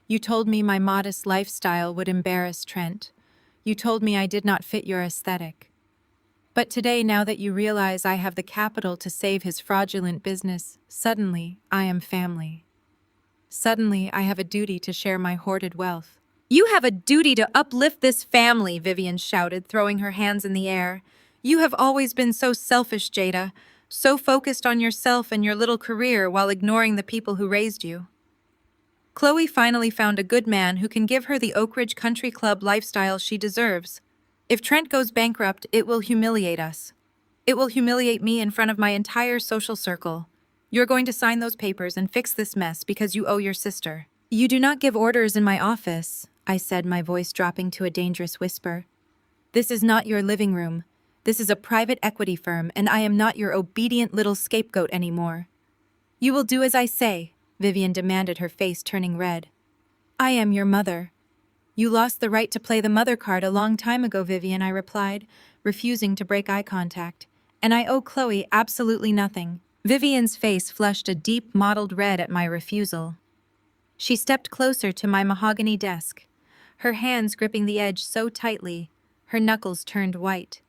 You told me my modest lifestyle would embarrass Trent. You told me I did not fit your aesthetic. But today, now that you realize I have the capital to save his fraudulent business, suddenly I am family. Suddenly I have a duty to share my hoarded wealth. You have a duty to uplift this family, Vivian shouted, throwing her hands in the air. You have always been so selfish, Jada, so focused on yourself and your little career while ignoring the people who raised you. Chloe finally found a good man who can give her the Oak Ridge Country Club lifestyle she deserves. If Trent goes bankrupt, it will humiliate us. It will humiliate me in front of my entire social circle. You're going to sign those papers and fix this mess because you owe your sister. You do not give orders in my office, I said, my voice dropping to a dangerous whisper. This is not your living room. This is a private equity firm, and I am not your obedient little scapegoat anymore. You will do as I say, Vivian demanded, her face turning red. I am your mother. You lost the right to play the mother card a long time ago, Vivian, I replied, refusing to break eye contact. And I owe Chloe absolutely nothing. Vivian's face flushed a deep mottled red at my refusal. She stepped closer to my mahogany desk, her hands gripping the edge so tightly, her knuckles turned white.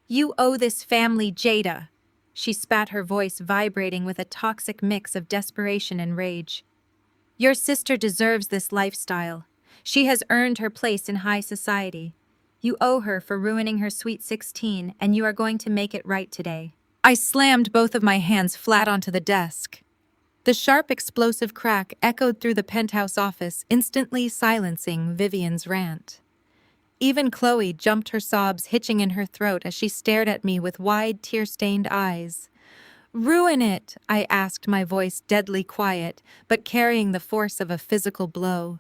You owe this family, Jada. She spat, her voice vibrating with a toxic mix of desperation and rage. Your sister deserves this lifestyle. She has earned her place in high society. You owe her for ruining her sweet 16, and you are going to make it right today. I slammed both of my hands flat onto the desk. The sharp, explosive crack echoed through the penthouse office, instantly silencing Vivian's rant. Even Chloe jumped, her sobs hitching in her throat as she stared at me with wide, tear-stained eyes. Ruin it, I asked, my voice deadly quiet, but carrying the force of a physical blow.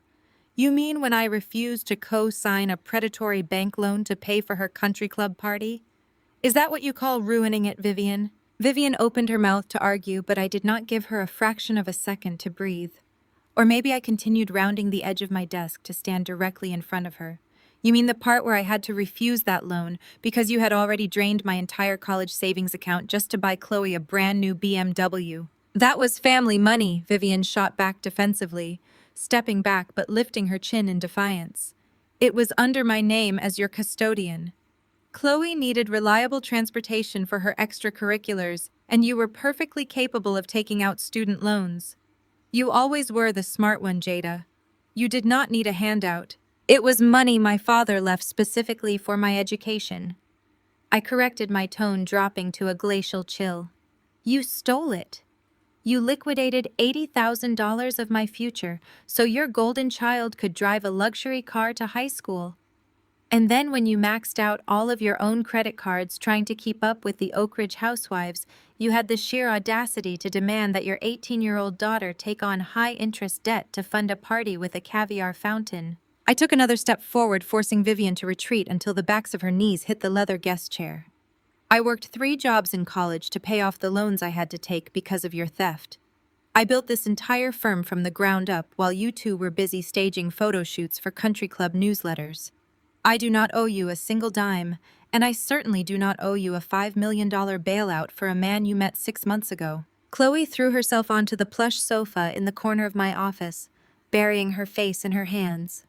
You mean when I refused to co-sign a predatory bank loan to pay for her country club party? Is that what you call ruining it, Vivian? Vivian opened her mouth to argue, but I did not give her a fraction of a second to breathe. Or maybe I continued rounding the edge of my desk to stand directly in front of her. You mean the part where I had to refuse that loan because you had already drained my entire college savings account just to buy Chloe a brand new BMW? That was family money, Vivian shot back defensively, stepping back but lifting her chin in defiance. It was under my name as your custodian. Chloe needed reliable transportation for her extracurriculars, and you were perfectly capable of taking out student loans. You always were the smart one, Jada. You did not need a handout. It was money my father left specifically for my education. I corrected, my tone dropping to a glacial chill. You stole it. You liquidated $80,000 of my future so your golden child could drive a luxury car to high school. And then when you maxed out all of your own credit cards trying to keep up with the Oak Ridge housewives, you had the sheer audacity to demand that your 18-year-old daughter take on high-interest debt to fund a party with a caviar fountain. I took another step forward, forcing Vivian to retreat until the backs of her knees hit the leather guest chair. I worked 3 jobs in college to pay off the loans I had to take because of your theft. I built this entire firm from the ground up while you two were busy staging photo shoots for country club newsletters. I do not owe you a single dime, and I certainly do not owe you a $5 million bailout for a man you met 6 months ago. Chloe threw herself onto the plush sofa in the corner of my office, burying her face in her hands.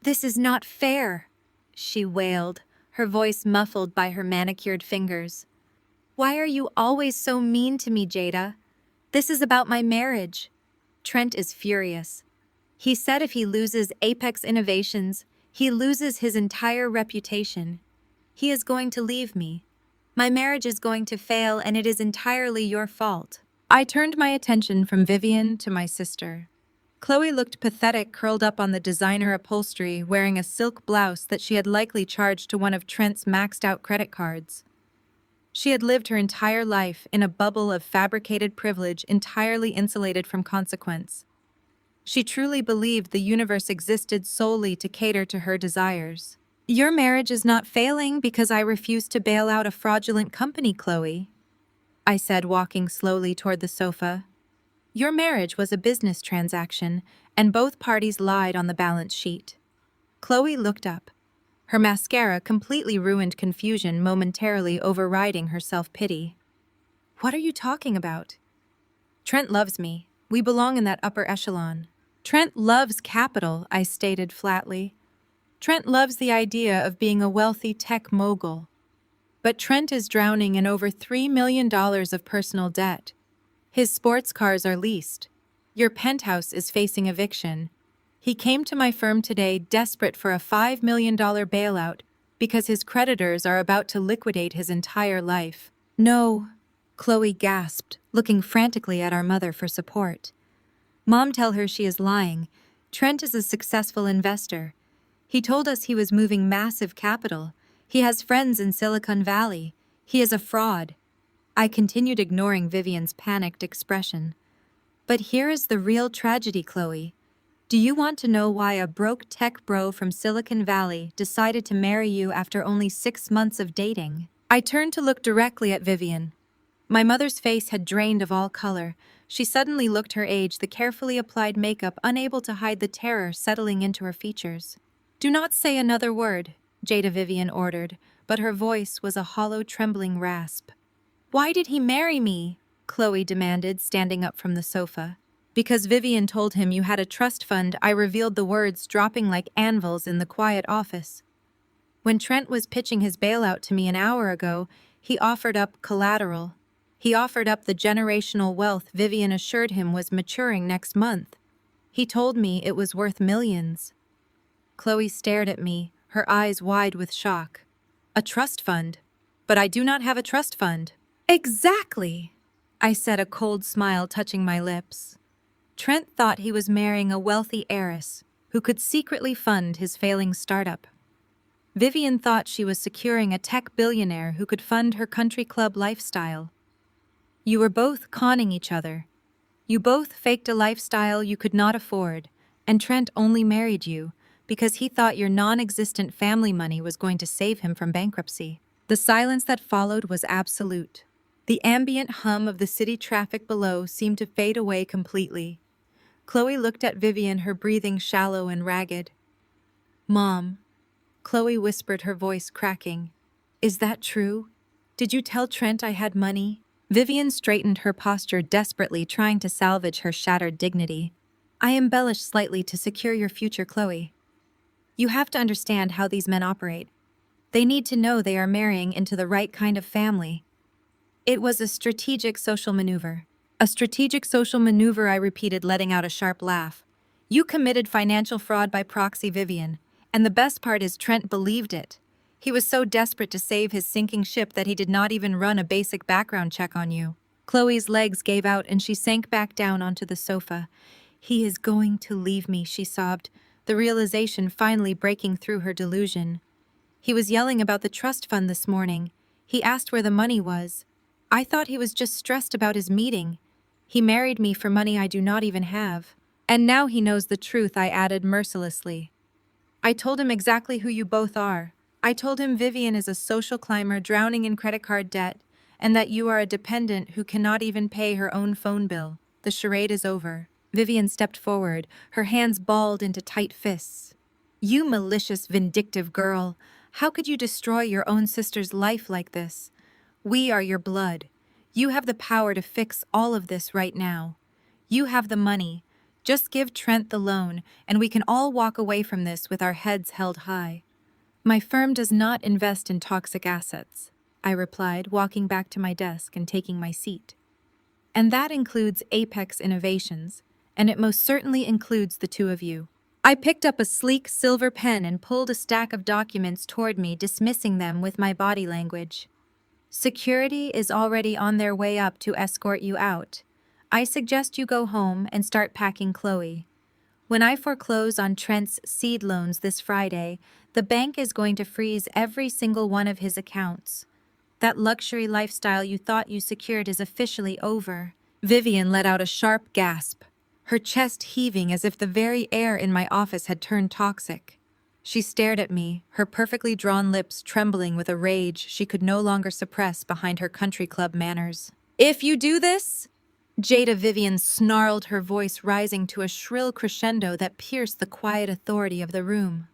This is not fair, she wailed, her voice muffled by her manicured fingers. Why are you always so mean to me, Jada? This is about my marriage. Trent is furious. He said if he loses Apex Innovations, he loses his entire reputation. He is going to leave me. My marriage is going to fail, and it is entirely your fault. I turned my attention from Vivian to my sister. Chloe looked pathetic curled up on the designer upholstery wearing a silk blouse that she had likely charged to one of Trent's maxed-out credit cards. She had lived her entire life in a bubble of fabricated privilege entirely insulated from consequence. She truly believed the universe existed solely to cater to her desires. Your marriage is not failing because I refuse to bail out a fraudulent company, Chloe, I said, walking slowly toward the sofa. Your marriage was a business transaction, and both parties lied on the balance sheet. Chloe looked up. Her mascara completely ruined confusion, momentarily overriding her self-pity. What are you talking about? Trent loves me. We belong in that upper echelon. Trent loves capital, I stated flatly. Trent loves the idea of being a wealthy tech mogul. But Trent is drowning in over $3 million of personal debt. His sports cars are leased. Your penthouse is facing eviction. He came to my firm today desperate for a $5 million bailout because his creditors are about to liquidate his entire life. No, Chloe gasped, looking frantically at our mother for support. Mom, tell her she is lying. Trent is a successful investor. He told us he was moving massive capital. He has friends in Silicon Valley. He is a fraud. I continued ignoring Vivian's panicked expression. But here is the real tragedy, Chloe. Do you want to know why a broke tech bro from Silicon Valley decided to marry you after only 6 months of dating? I turned to look directly at Vivian. My mother's face had drained of all color. She suddenly looked her age, the carefully applied makeup unable to hide the terror settling into her features. Do not say another word, Jada Vivian ordered, but her voice was a hollow, trembling rasp. Why did he marry me? Chloe demanded, standing up from the sofa. Because Vivian told him you had a trust fund, I revealed the words dropping like anvils in the quiet office. When Trent was pitching his bailout to me an hour ago, he offered up collateral. He offered up the generational wealth Vivian assured him was maturing next month. He told me it was worth millions. Chloe stared at me, her eyes wide with shock. A trust fund? But I do not have a trust fund. Exactly, I said, a cold smile touching my lips. Trent thought he was marrying a wealthy heiress who could secretly fund his failing startup. Vivian thought she was securing a tech billionaire who could fund her country club lifestyle. You were both conning each other. You both faked a lifestyle you could not afford, and Trent only married you because he thought your non-existent family money was going to save him from bankruptcy. The silence that followed was absolute. The ambient hum of the city traffic below seemed to fade away completely. Chloe looked at Vivian, her breathing shallow and ragged. Mom, Chloe whispered, her voice cracking. Is that true? Did you tell Trent I had money? Vivian straightened her posture desperately, trying to salvage her shattered dignity. I embellished slightly to secure your future, Chloe. You have to understand how these men operate. They need to know they are marrying into the right kind of family. It was a strategic social maneuver. A strategic social maneuver, I repeated, letting out a sharp laugh. You committed financial fraud by proxy, Vivian, and the best part is Trent believed it. He was so desperate to save his sinking ship that he did not even run a basic background check on you. Chloe's legs gave out and she sank back down onto the sofa. He is going to leave me, she sobbed, the realization finally breaking through her delusion. He was yelling about the trust fund this morning. He asked where the money was. I thought he was just stressed about his meeting. He married me for money I do not even have. And now he knows the truth, I added mercilessly. I told him exactly who you both are. I told him Vivian is a social climber drowning in credit card debt, and that you are a dependent who cannot even pay her own phone bill. The charade is over. Vivian stepped forward, her hands balled into tight fists. You malicious, vindictive girl. How could you destroy your own sister's life like this? We are your blood. You have the power to fix all of this right now. You have the money. Just give Trent the loan, and we can all walk away from this with our heads held high. My firm does not invest in toxic assets, I replied, walking back to my desk and taking my seat. And that includes Apex Innovations, and it most certainly includes the two of you. I picked up a sleek silver pen and pulled a stack of documents toward me, dismissing them with my body language. Security is already on their way up to escort you out. I suggest you go home and start packing, Chloe. When I foreclose on Trent's seed loans this Friday, the bank is going to freeze every single one of his accounts. That luxury lifestyle you thought you secured is officially over. Vivian let out a sharp gasp, her chest heaving as if the very air in my office had turned toxic. She stared at me, her perfectly drawn lips trembling with a rage she could no longer suppress behind her country club manners. "If you do this," Jada Vivian snarled, her voice rising to a shrill crescendo that pierced the quiet authority of the room.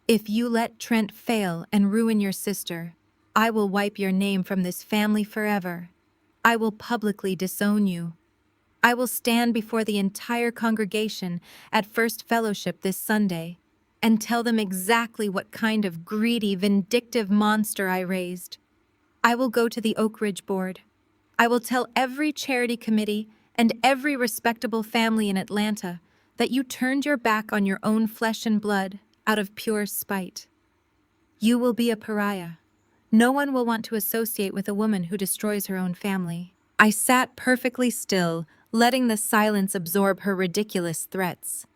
"If you let Trent fail and ruin your sister, I will wipe your name from this family forever. I will publicly disown you. I will stand before the entire congregation at First Fellowship this Sunday and tell them exactly what kind of greedy, vindictive monster I raised. I will go to the Oak Ridge Board. I will tell every charity committee and every respectable family in Atlanta that you turned your back on your own flesh and blood out of pure spite. You will be a pariah. No one will want to associate with a woman who destroys her own family." I sat perfectly still, letting the silence absorb her ridiculous threats.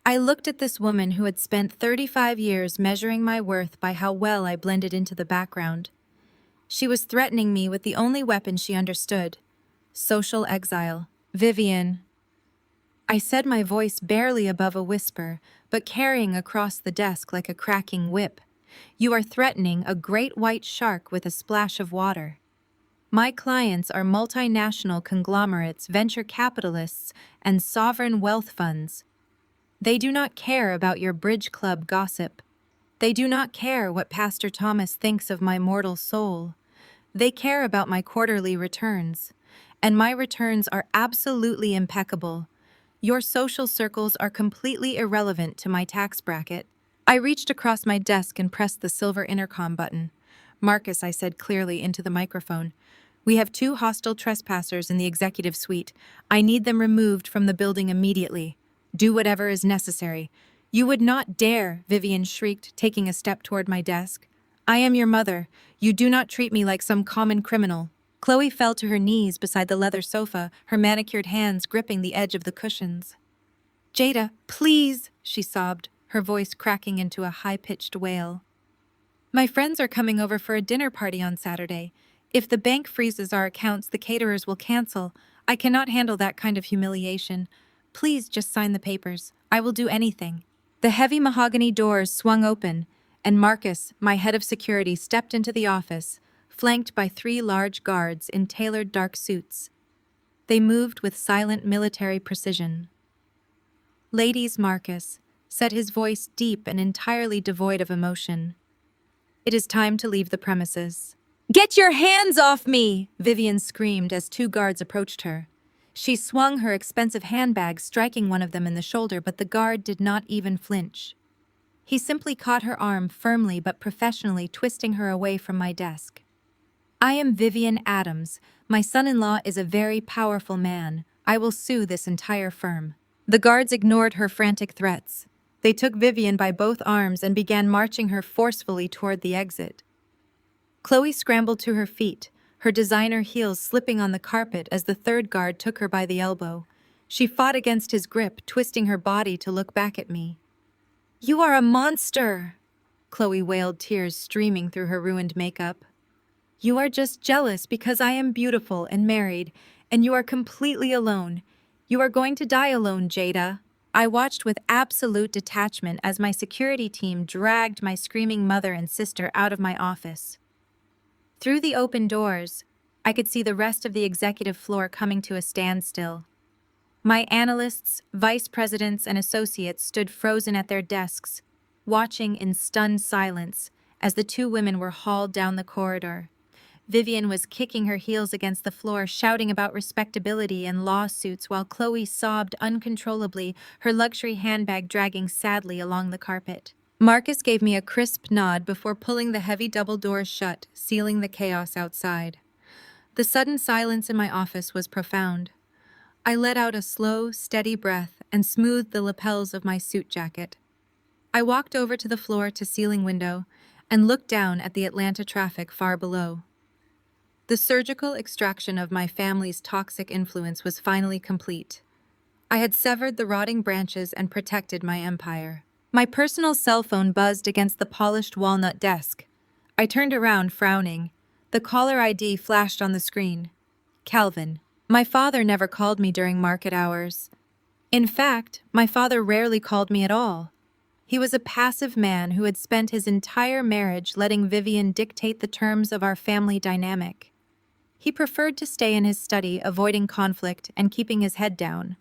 I looked at this woman who had spent 35 years measuring my worth by how well I blended into the background. She was threatening me with the only weapon she understood: social exile. "Vivian," I said, my voice barely above a whisper, but carrying across the desk like a cracking whip, "you are threatening a great white shark with a splash of water. My clients are multinational conglomerates, venture capitalists, and sovereign wealth funds. They do not care about your bridge club gossip. They do not care what Pastor Thomas thinks of my mortal soul. They care about my quarterly returns, and my returns are absolutely impeccable. Your social circles are completely irrelevant to my tax bracket." I reached across my desk and pressed the silver intercom button. "Marcus," I said clearly into the microphone, "we have 2 hostile trespassers in the executive suite. I need them removed from the building immediately. Do whatever is necessary." "You would not dare," Vivian shrieked, taking a step toward my desk. "I am your mother. You do not treat me like some common criminal." Chloe fell to her knees beside the leather sofa, her manicured hands gripping the edge of the cushions. "Jada, please," she sobbed, her voice cracking into a high-pitched wail. "My friends are coming over for a dinner party on Saturday. If the bank freezes our accounts, the caterers will cancel. I cannot handle that kind of humiliation. Please just sign the papers. I will do anything." The heavy mahogany doors swung open, and Marcus, my head of security, stepped into the office, flanked by 3 large guards in tailored dark suits. They moved with silent military precision. "Ladies," Marcus said, his voice deep and entirely devoid of emotion, "it is time to leave the premises." "Get your hands off me!" Vivian screamed as 2 guards approached her. She swung her expensive handbag, striking one of them in the shoulder, but the guard did not even flinch. He simply caught her arm firmly but professionally, twisting her away from my desk. "I am Vivian Adams. My son-in-law is a very powerful man. I will sue this entire firm." The guards ignored her frantic threats. They took Vivian by both arms and began marching her forcefully toward the exit. Chloe scrambled to her feet, her designer heels slipping on the carpet as the 3rd guard took her by the elbow. She fought against his grip, twisting her body to look back at me. "You are a monster!" Chloe wailed, tears streaming through her ruined makeup. "You are just jealous because I am beautiful and married, and you are completely alone. You are going to die alone, Jada." I watched with absolute detachment as my security team dragged my screaming mother and sister out of my office. Through the open doors, I could see the rest of the executive floor coming to a standstill. My analysts, vice presidents, and associates stood frozen at their desks, watching in stunned silence as the 2 women were hauled down the corridor. Vivian was kicking her heels against the floor, shouting about respectability and lawsuits, while Chloe sobbed uncontrollably, her luxury handbag dragging sadly along the carpet. Marcus gave me a crisp nod before pulling the heavy double doors shut, sealing the chaos outside. The sudden silence in my office was profound. I let out a slow, steady breath and smoothed the lapels of my suit jacket. I walked over to the floor-to-ceiling window and looked down at the Atlanta traffic far below. The surgical extraction of my family's toxic influence was finally complete. I had severed the rotting branches and protected my empire. My personal cell phone buzzed against the polished walnut desk. I turned around, frowning. The caller ID flashed on the screen. Calvin. My father never called me during market hours. In fact, my father rarely called me at all. He was a passive man who had spent his entire marriage letting Vivian dictate the terms of our family dynamic. He preferred to stay in his study, avoiding conflict and keeping his head down.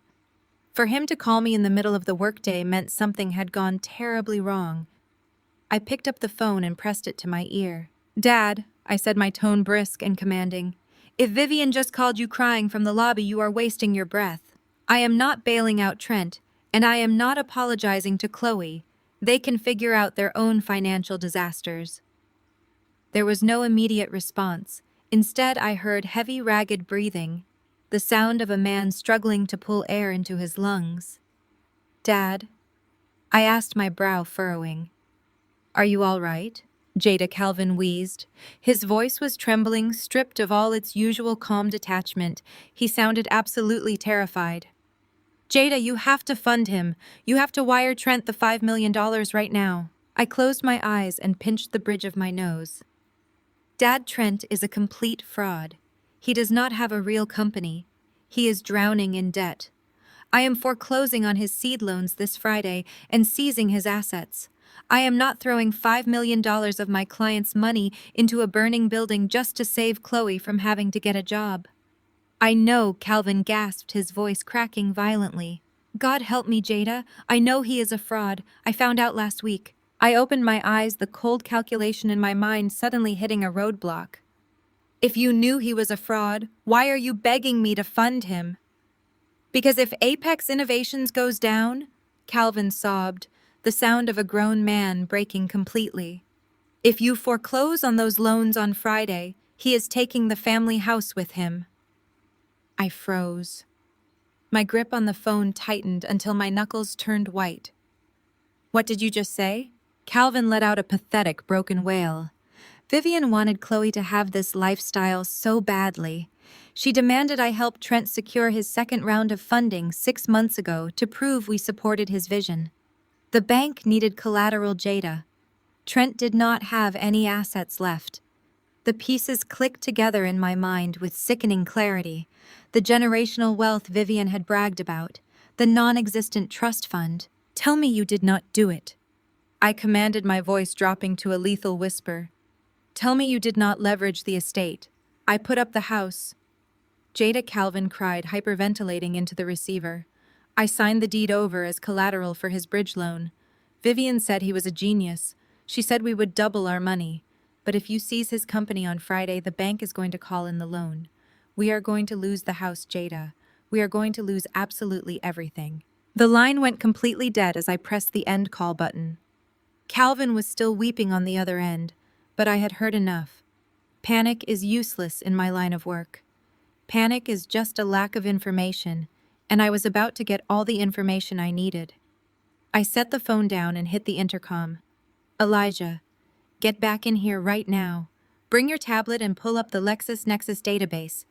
For him to call me in the middle of the workday meant something had gone terribly wrong. I picked up the phone and pressed it to my ear. "Dad," I said, my tone brisk and commanding, "if Vivian just called you crying from the lobby, you are wasting your breath. I am not bailing out Trent, and I am not apologizing to Chloe. They can figure out their own financial disasters." There was no immediate response. Instead, I heard heavy, ragged breathing, the sound of a man struggling to pull air into his lungs. "Dad?" I asked, my brow furrowing. "Are you all right?" Jada Calvin wheezed. His voice was trembling, stripped of all its usual calm detachment. He sounded absolutely terrified. "Jada, you have to fund him. You have to wire Trent the $5 million right now." I closed my eyes and pinched the bridge of my nose. Dad, Trent is a complete fraud. He does not have a real company. He is drowning in debt. I am foreclosing on his seed loans this Friday and seizing his assets. I am not throwing $5 million of my client's money into a burning building just to save Chloe from having to get a job. "I know," Calvin gasped, his voice cracking violently. "God help me, Jada. I know he is a fraud. I found out last week." I opened my eyes, the cold calculation in my mind suddenly hitting a roadblock. "If you knew he was a fraud, why are you begging me to fund him?" "Because if Apex Innovations goes down," Calvin sobbed, the sound of a grown man breaking completely. "If you foreclose on those loans on Friday, he is taking the family house with him." I froze. My grip on the phone tightened until my knuckles turned white. "What did you just say?" Calvin let out a pathetic, broken wail. Vivian wanted Chloe to have this lifestyle so badly. She demanded I help Trent secure his second round of funding 6 months ago to prove we supported his vision. The bank needed collateral, Jada. Trent did not have any assets left. The pieces clicked together in my mind with sickening clarity. The generational wealth Vivian had bragged about, the non-existent trust fund. "Tell me you did not do it," I commanded, my voice dropping to a lethal whisper. "Tell me you did not leverage the estate. I put up the house." Jada, Calvin cried, hyperventilating into the receiver. "I signed the deed over as collateral for his bridge loan. Vivian said he was a genius. She said we would double our money. But if you seize his company on Friday, the bank is going to call in the loan. We are going to lose the house, Jada. We are going to lose absolutely everything." The line went completely dead as I pressed the end call button. Calvin was still weeping on the other end, but I had heard enough. Panic is useless in my line of work. Panic is just a lack of information, and I was about to get all the information I needed. I set the phone down and hit the intercom. "Elijah, get back in here right now. Bring your tablet and pull up the LexisNexis database.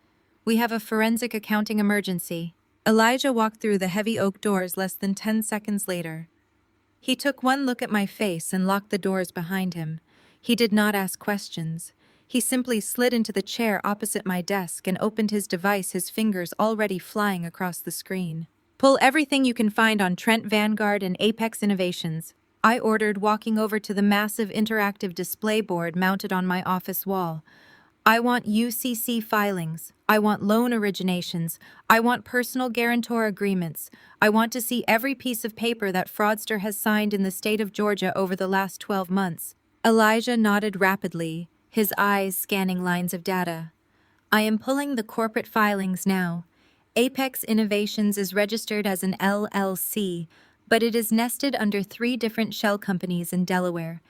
We have a forensic accounting emergency." Elijah walked through the heavy oak doors less than 10 seconds later. He took one look at my face and locked the doors behind him. He did not ask questions. He simply slid into the chair opposite my desk and opened his device, his fingers already flying across the screen. "Pull everything you can find on Trent Vanguard and Apex Innovations," I ordered, walking over to the massive interactive display board mounted on my office wall. "I want UCC filings. I want loan originations. I want personal guarantor agreements. I want to see every piece of paper that fraudster has signed in the state of Georgia over the last 12 months. Elijah nodded rapidly, his eyes scanning lines of data. "I am pulling the corporate filings now. Apex Innovations is registered as an LLC, but it is nested under 3 different shell companies in Delaware.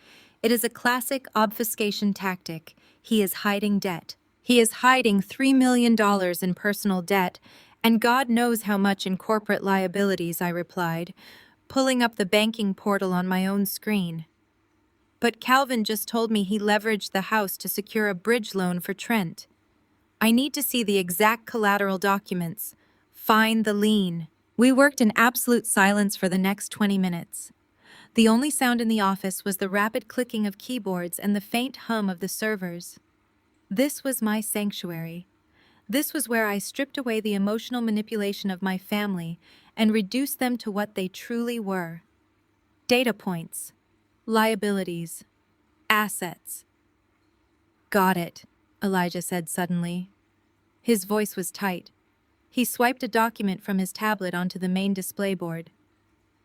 It is a classic obfuscation tactic. He is hiding debt. He is hiding $3 million in personal debt, and God knows how much in corporate liabilities," I replied, pulling up the banking portal on my own screen. "But Calvin just told me he leveraged the house to secure a bridge loan for Trent." I need to see the exact collateral documents. Find the lien. We worked in absolute silence for the next 20 minutes. The only sound in the office was the rapid clicking of keyboards and the faint hum of the servers. This was my sanctuary. This was where I stripped away the emotional manipulation of my family and reduced them to what they truly were. Data points, liabilities, assets. Got it, Elijah said suddenly. His voice was tight. He swiped a document from his tablet onto the main display board.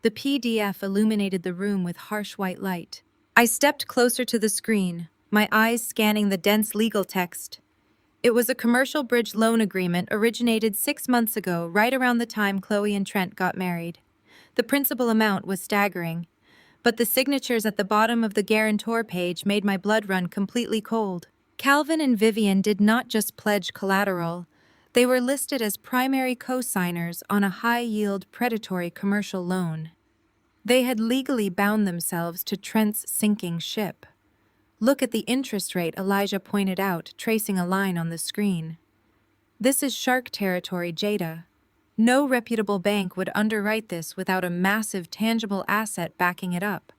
The PDF illuminated the room with harsh white light. I stepped closer to the screen, my eyes scanning the dense legal text. It was a commercial bridge loan agreement originated 6 months ago, right around the time Chloe and Trent got married. The principal amount was staggering, but the signatures at the bottom of the guarantor page made my blood run completely cold. Calvin and Vivian did not just pledge collateral. They were listed as primary co-signers on a high-yield predatory commercial loan. They had legally bound themselves to Trent's sinking ship. Look at the interest rate, Elijah pointed out, tracing a line on the screen. This is shark territory, Jada. No reputable bank would underwrite this without a massive tangible asset backing it up.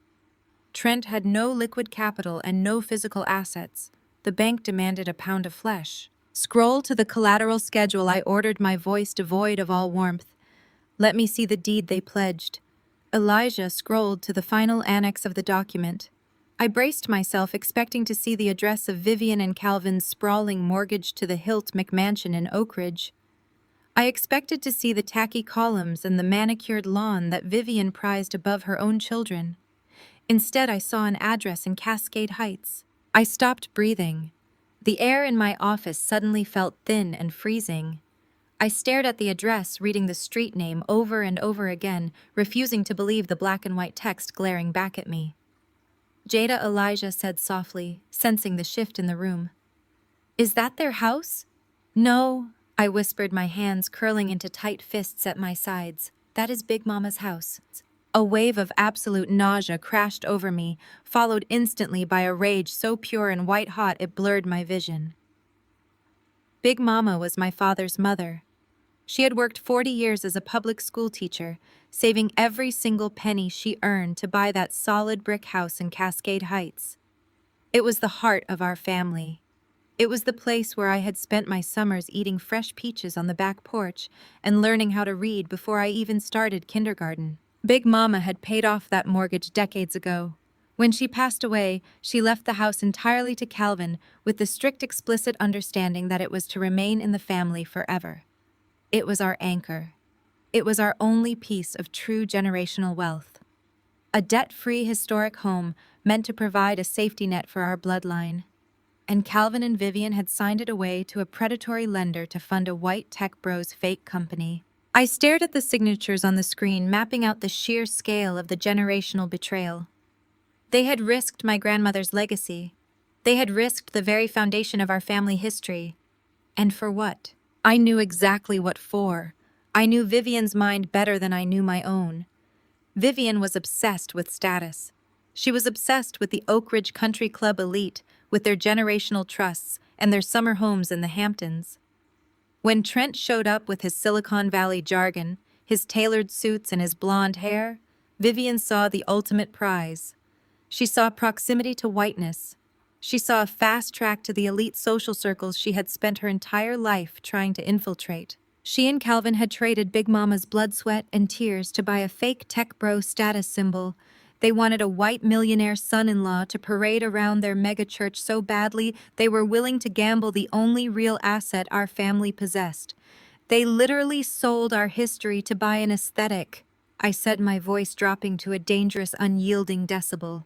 Trent had no liquid capital and no physical assets. The bank demanded a pound of flesh. Scroll to the collateral schedule, I ordered, my voice devoid of all warmth. Let me see the deed they pledged. Elijah scrolled to the final annex of the document. I braced myself, expecting to see the address of Vivian and Calvin's sprawling mortgage to the Hilt McMansion in Oak Ridge. I expected to see the tacky columns and the manicured lawn that Vivian prized above her own children. Instead, I saw an address in Cascade Heights. I stopped breathing. The air in my office suddenly felt thin and freezing. I stared at the address, reading the street name over and over again, refusing to believe the black and white text glaring back at me. Jada, Elijah said softly, sensing the shift in the room. Is that their house? No, I whispered, my hands curling into tight fists at my sides. That is Big Mama's house. A wave of absolute nausea crashed over me, followed instantly by a rage so pure and white-hot it blurred my vision. Big Mama was my father's mother. She had worked 40 years as a public school teacher, saving every single penny she earned to buy that solid brick house in Cascade Heights. It was the heart of our family. It was the place where I had spent my summers eating fresh peaches on the back porch and learning how to read before I even started kindergarten. Big Mama had paid off that mortgage decades ago. When she passed away, she left the house entirely to Calvin with the strict explicit understanding that it was to remain in the family forever. It was our anchor. It was our only piece of true generational wealth. A debt-free historic home meant to provide a safety net for our bloodline. And Calvin and Vivian had signed it away to a predatory lender to fund a white tech bros fake company. I stared at the signatures on the screen, mapping out the sheer scale of the generational betrayal. They had risked my grandmother's legacy. They had risked the very foundation of our family history. And for what? I knew exactly what for. I knew Vivian's mind better than I knew my own. Vivian was obsessed with status. She was obsessed with the Oak Ridge Country Club elite, with their generational trusts and their summer homes in the Hamptons. When Trent showed up with his Silicon Valley jargon, his tailored suits and his blonde hair, Vivian saw the ultimate prize. She saw proximity to whiteness. She saw a fast track to the elite social circles she had spent her entire life trying to infiltrate. She and Calvin had traded Big Mama's blood, sweat, and tears to buy a fake tech bro status symbol. They wanted a white millionaire son-in-law to parade around their megachurch so badly they were willing to gamble the only real asset our family possessed. They literally sold our history to buy an aesthetic, I said, my voice dropping to a dangerous, unyielding decibel.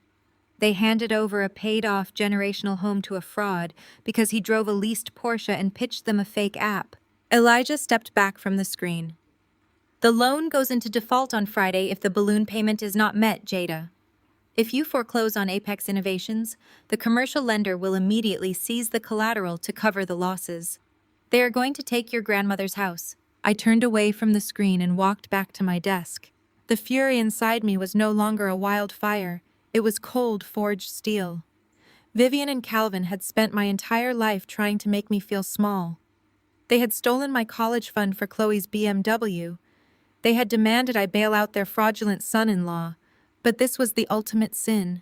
They handed over a paid-off generational home to a fraud because he drove a leased Porsche and pitched them a fake app. Elijah stepped back from the screen. The loan goes into default on Friday if the balloon payment is not met, Jada. If you foreclose on Apex Innovations, the commercial lender will immediately seize the collateral to cover the losses. They are going to take your grandmother's house. I turned away from the screen and walked back to my desk. The fury inside me was no longer a wildfire. It was cold, forged steel. Vivian and Calvin had spent my entire life trying to make me feel small. They had stolen my college fund for Chloe's BMW. They had demanded I bail out their fraudulent son-in-law. But this was the ultimate sin.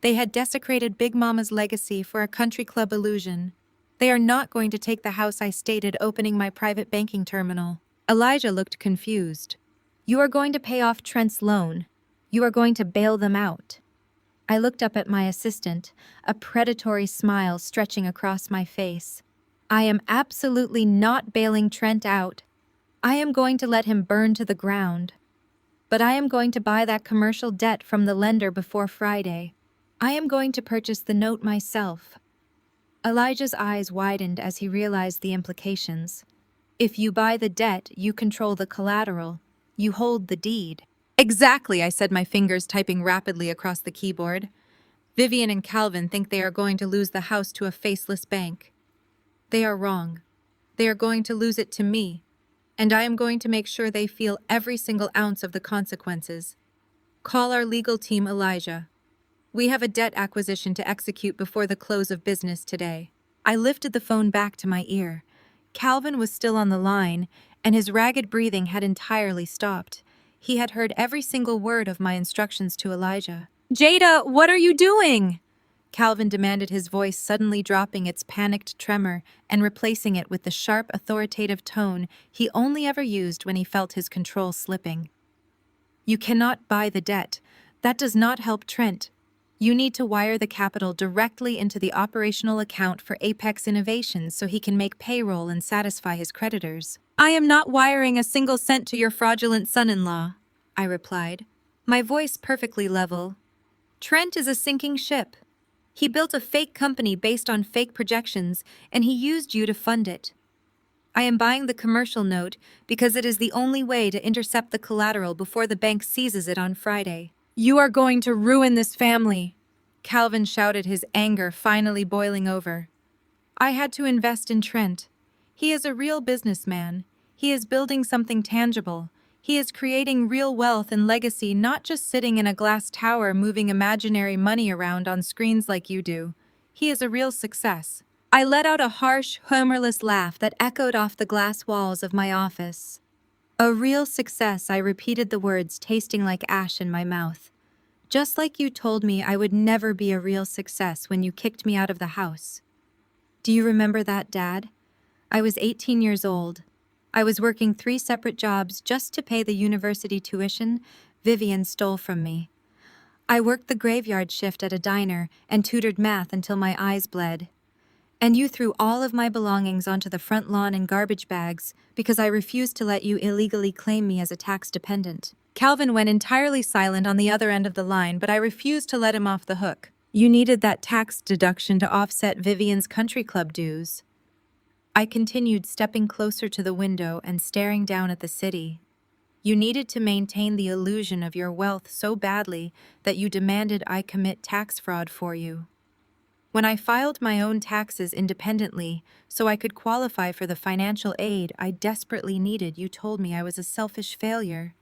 They had desecrated Big Mama's legacy for a country club illusion. They are not going to take the house I stated opening my private banking terminal. Elijah looked confused. You are going to pay off Trent's loan. You are going to bail them out. I looked up at my assistant, a predatory smile stretching across my face. I am absolutely not bailing Trent out. I am going to let him burn to the ground. But I am going to buy that commercial debt from the lender before Friday. I am going to purchase the note myself. Elijah's eyes widened as he realized the implications. If you buy the debt, you control the collateral. You hold the deed. Exactly, I said, my fingers typing rapidly across the keyboard. Vivian and Calvin think they are going to lose the house to a faceless bank. They are wrong. They are going to lose it to me, and I am going to make sure they feel every single ounce of the consequences. Call our legal team, Elijah. We have a debt acquisition to execute before the close of business today. I lifted the phone back to my ear. Calvin was still on the line, and his ragged breathing had entirely stopped. He had heard every single word of my instructions to Elijah. Jada, what are you doing? Calvin demanded, his voice suddenly dropping its panicked tremor and replacing it with the sharp, authoritative tone he only ever used when he felt his control slipping. You cannot buy the debt. That does not help Trent. You need to wire the capital directly into the operational account for Apex Innovations so he can make payroll and satisfy his creditors. I am not wiring a single cent to your fraudulent son-in-law, I replied, my voice perfectly level. Trent is a sinking ship. He built a fake company based on fake projections, and he used you to fund it. I am buying the commercial note because it is the only way to intercept the collateral before the bank seizes it on Friday. You are going to ruin this family, Calvin shouted, his anger finally boiling over. I had to invest in Trent. He is a real businessman. He is building something tangible. He is creating real wealth and legacy, not just sitting in a glass tower moving imaginary money around on screens like you do. He is a real success. I let out a harsh, humorless laugh that echoed off the glass walls of my office. A real success, I repeated the words, tasting like ash in my mouth. Just like you told me I would never be a real success when you kicked me out of the house. Do you remember that, Dad? I was 18 years old. I was working 3 separate jobs just to pay the university tuition Vivian stole from me. I worked the graveyard shift at a diner and tutored math until my eyes bled. And you threw all of my belongings onto the front lawn in garbage bags because I refused to let you illegally claim me as a tax dependent. Calvin went entirely silent on the other end of the line, but I refused to let him off the hook. You needed that tax deduction to offset Vivian's country club dues. I continued, stepping closer to the window and staring down at the city. You needed to maintain the illusion of your wealth so badly that you demanded I commit tax fraud for you. When I filed my own taxes independently so I could qualify for the financial aid I desperately needed, you told me I was a selfish failure.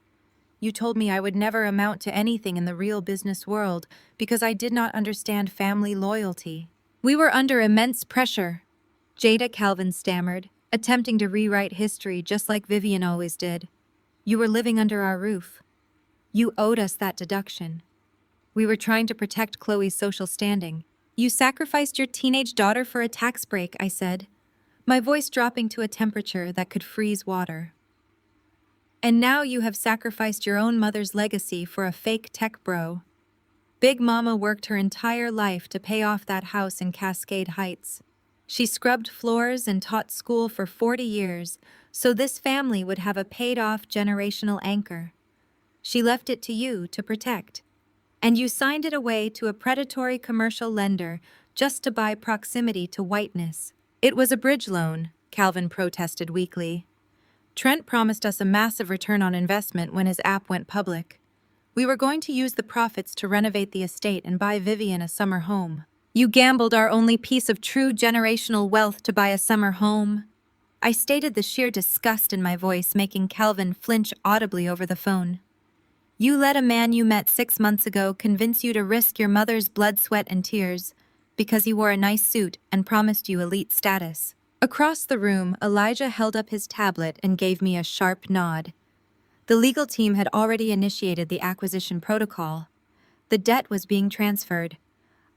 You told me I would never amount to anything in the real business world because I did not understand family loyalty. We were under immense pressure, Jada, Calvin stammered, attempting to rewrite history just like Vivian always did. You were living under our roof. You owed us that deduction. We were trying to protect Chloe's social standing. You sacrificed your teenage daughter for a tax break, I said, my voice dropping to a temperature that could freeze water. And now you have sacrificed your own mother's legacy for a fake tech bro. Big Mama worked her entire life to pay off that house in Cascade Heights. She scrubbed floors and taught school for 40 years, so this family would have a paid-off generational anchor. She left it to you to protect. And you signed it away to a predatory commercial lender just to buy proximity to whiteness. It was a bridge loan, Calvin protested weakly. Trent promised us a massive return on investment when his app went public. We were going to use the profits to renovate the estate and buy Vivian a summer home. You gambled our only piece of true generational wealth to buy a summer home. I stated, the sheer disgust in my voice making Calvin flinch audibly over the phone. You let a man you met 6 months ago convince you to risk your mother's blood, sweat, and tears because he wore a nice suit and promised you elite status. Across the room, Elijah held up his tablet and gave me a sharp nod. The legal team had already initiated the acquisition protocol. The debt was being transferred.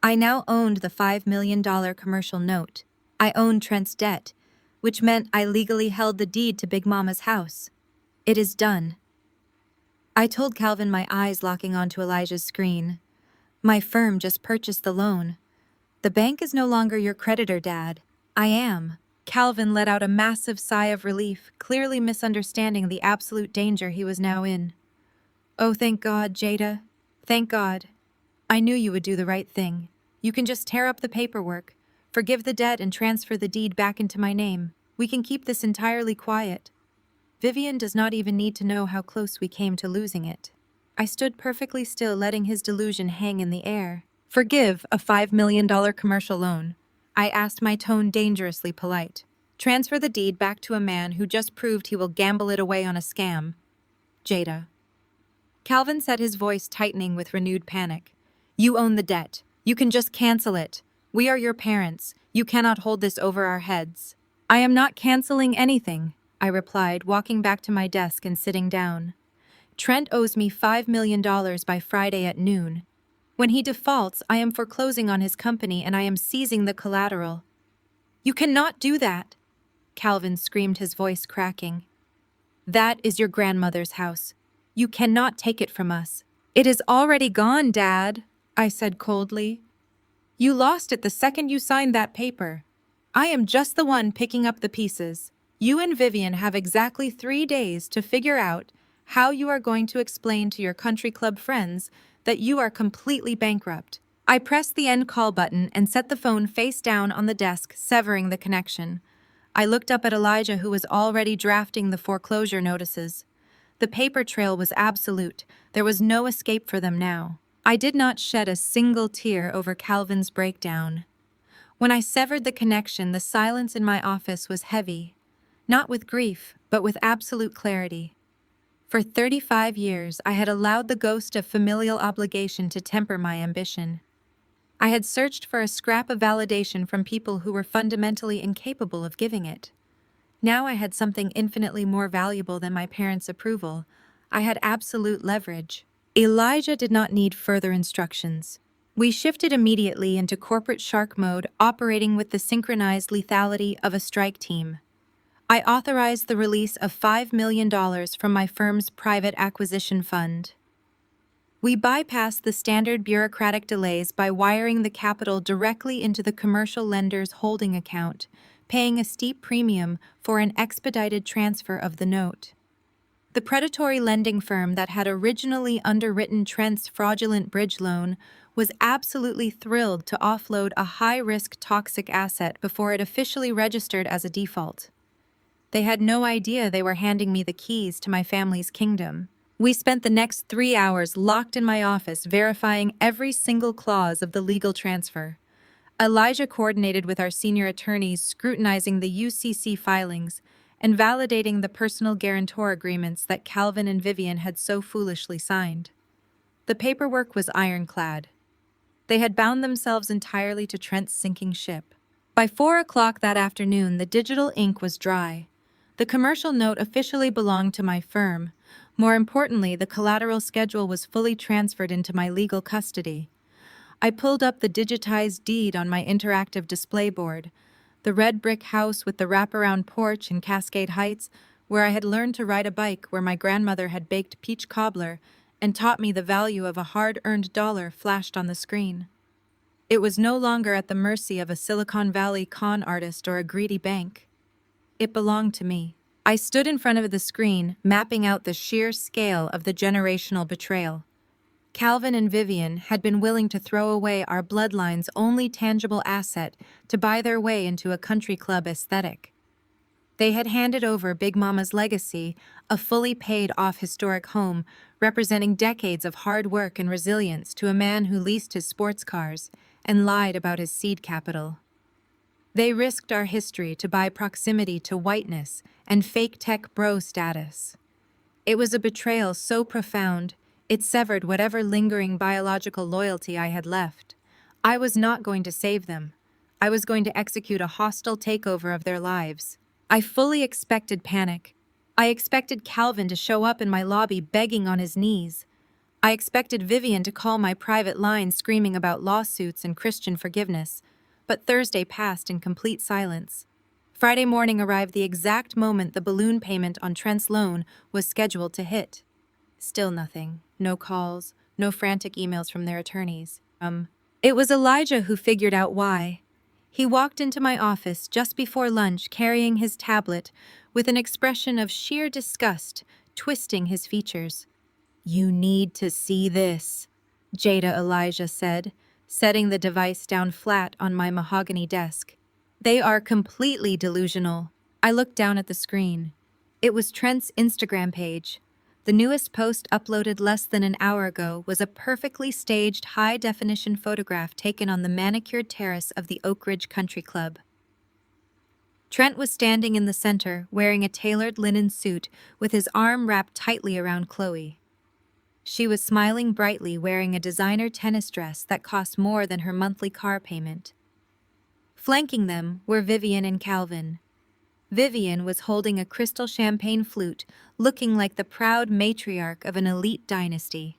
I now owned the $5 million commercial note. I owned Trent's debt, which meant I legally held the deed to Big Mama's house. It is done. I told Calvin, my eyes locking onto Elijah's screen. My firm just purchased the loan. The bank is no longer your creditor, Dad. I am. Calvin let out a massive sigh of relief, clearly misunderstanding the absolute danger he was now in. Oh, thank God, Jada. Thank God. I knew you would do the right thing. You can just tear up the paperwork, forgive the debt, and transfer the deed back into my name. We can keep this entirely quiet. Vivian does not even need to know how close we came to losing it. I stood perfectly still, letting his delusion hang in the air. Forgive a $5 million commercial loan. I asked, my tone dangerously polite. Transfer the deed back to a man who just proved he will gamble it away on a scam. Jada. Calvin said, his voice tightening with renewed panic. You own the debt. You can just cancel it. We are your parents. You cannot hold this over our heads. I am not canceling anything, I replied, walking back to my desk and sitting down. Trent owes me $5 million by Friday at noon. When he defaults, I am foreclosing on his company and I am seizing the collateral. You cannot do that, Calvin screamed, his voice cracking. That is your grandmother's house. You cannot take it from us. It is already gone, Dad, I said coldly. You lost it the second you signed that paper. I am just the one picking up the pieces. You and Vivian have exactly 3 days to figure out how you are going to explain to your country club friends that you are completely bankrupt. I pressed the end call button and set the phone face down on the desk, severing the connection. I looked up at Elijah, who was already drafting the foreclosure notices. The paper trail was absolute. There was no escape for them now. I did not shed a single tear over Calvin's breakdown. When I severed the connection, the silence in my office was heavy, not with grief, but with absolute clarity. For 35 years, I had allowed the ghost of familial obligation to temper my ambition. I had searched for a scrap of validation from people who were fundamentally incapable of giving it. Now I had something infinitely more valuable than my parents' approval. I had absolute leverage. Elijah did not need further instructions. We shifted immediately into corporate shark mode, operating with the synchronized lethality of a strike team. I authorized the release of $5 million from my firm's private acquisition fund. We bypassed the standard bureaucratic delays by wiring the capital directly into the commercial lender's holding account, paying a steep premium for an expedited transfer of the note. The predatory lending firm that had originally underwritten Trent's fraudulent bridge loan was absolutely thrilled to offload a high-risk toxic asset before it officially registered as a default. They had no idea they were handing me the keys to my family's kingdom. We spent the next 3 hours locked in my office, verifying every single clause of the legal transfer. Elijah coordinated with our senior attorneys, scrutinizing the UCC filings and validating the personal guarantor agreements that Calvin and Vivian had so foolishly signed. The paperwork was ironclad. They had bound themselves entirely to Trent's sinking ship. By 4 o'clock that afternoon, the digital ink was dry. The commercial note officially belonged to my firm. More importantly, the collateral schedule was fully transferred into my legal custody. I pulled up the digitized deed on my interactive display board. The red brick house with the wraparound porch in Cascade Heights, where I had learned to ride a bike, where my grandmother had baked peach cobbler and taught me the value of a hard-earned dollar, flashed on the screen. It was no longer at the mercy of a Silicon Valley con artist or a greedy bank. It belonged to me. I stood in front of the screen, mapping out the sheer scale of the generational betrayal. Calvin and Vivian had been willing to throw away our bloodline's only tangible asset to buy their way into a country club aesthetic. They had handed over Big Mama's legacy, a fully paid-off historic home representing decades of hard work and resilience, to a man who leased his sports cars and lied about his seed capital. They risked our history to buy proximity to whiteness and fake tech bro status. It was a betrayal so profound, it severed whatever lingering biological loyalty I had left. I was not going to save them. I was going to execute a hostile takeover of their lives. I fully expected panic. I expected Calvin to show up in my lobby begging on his knees. I expected Vivian to call my private line screaming about lawsuits and Christian forgiveness. But Thursday passed in complete silence. Friday morning arrived the exact moment the balloon payment on Trent's loan was scheduled to hit. Still nothing. No calls, no frantic emails from their attorneys. It was Elijah who figured out why. He walked into my office just before lunch carrying his tablet with an expression of sheer disgust twisting his features. "You need to see this," Jada Elijah said, setting the device down flat on my mahogany desk. "They are completely delusional." I looked down at the screen. It was Trent's Instagram page. The newest post uploaded less than an hour ago was a perfectly staged high-definition photograph taken on the manicured terrace of the Oak Ridge Country Club. Trent was standing in the center, wearing a tailored linen suit with his arm wrapped tightly around Chloe. She was smiling brightly, wearing a designer tennis dress that cost more than her monthly car payment. Flanking them were Vivian and Calvin. Vivian was holding a crystal champagne flute, looking like the proud matriarch of an elite dynasty.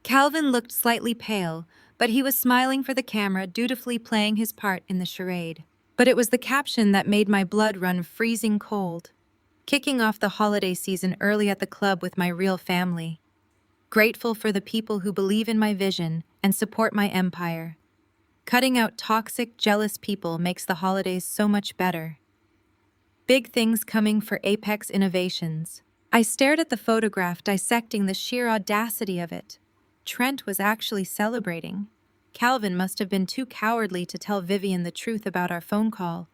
Calvin looked slightly pale, but he was smiling for the camera, dutifully playing his part in the charade. But it was the caption that made my blood run freezing cold. Kicking off the holiday season early at the club with my real family. Grateful for the people who believe in my vision and support my empire. Cutting out toxic, jealous people makes the holidays so much better. Big things coming for Apex Innovations. I stared at the photograph, dissecting the sheer audacity of it. Trent was actually celebrating. Calvin must have been too cowardly to tell Vivian the truth about our phone call.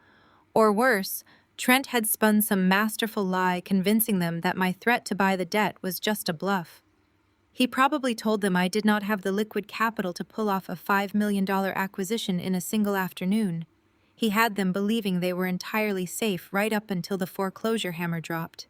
Or worse, Trent had spun some masterful lie convincing them that my threat to buy the debt was just a bluff. He probably told them I did not have the liquid capital to pull off a $5 million acquisition in a single afternoon. He had them believing they were entirely safe right up until the foreclosure hammer dropped.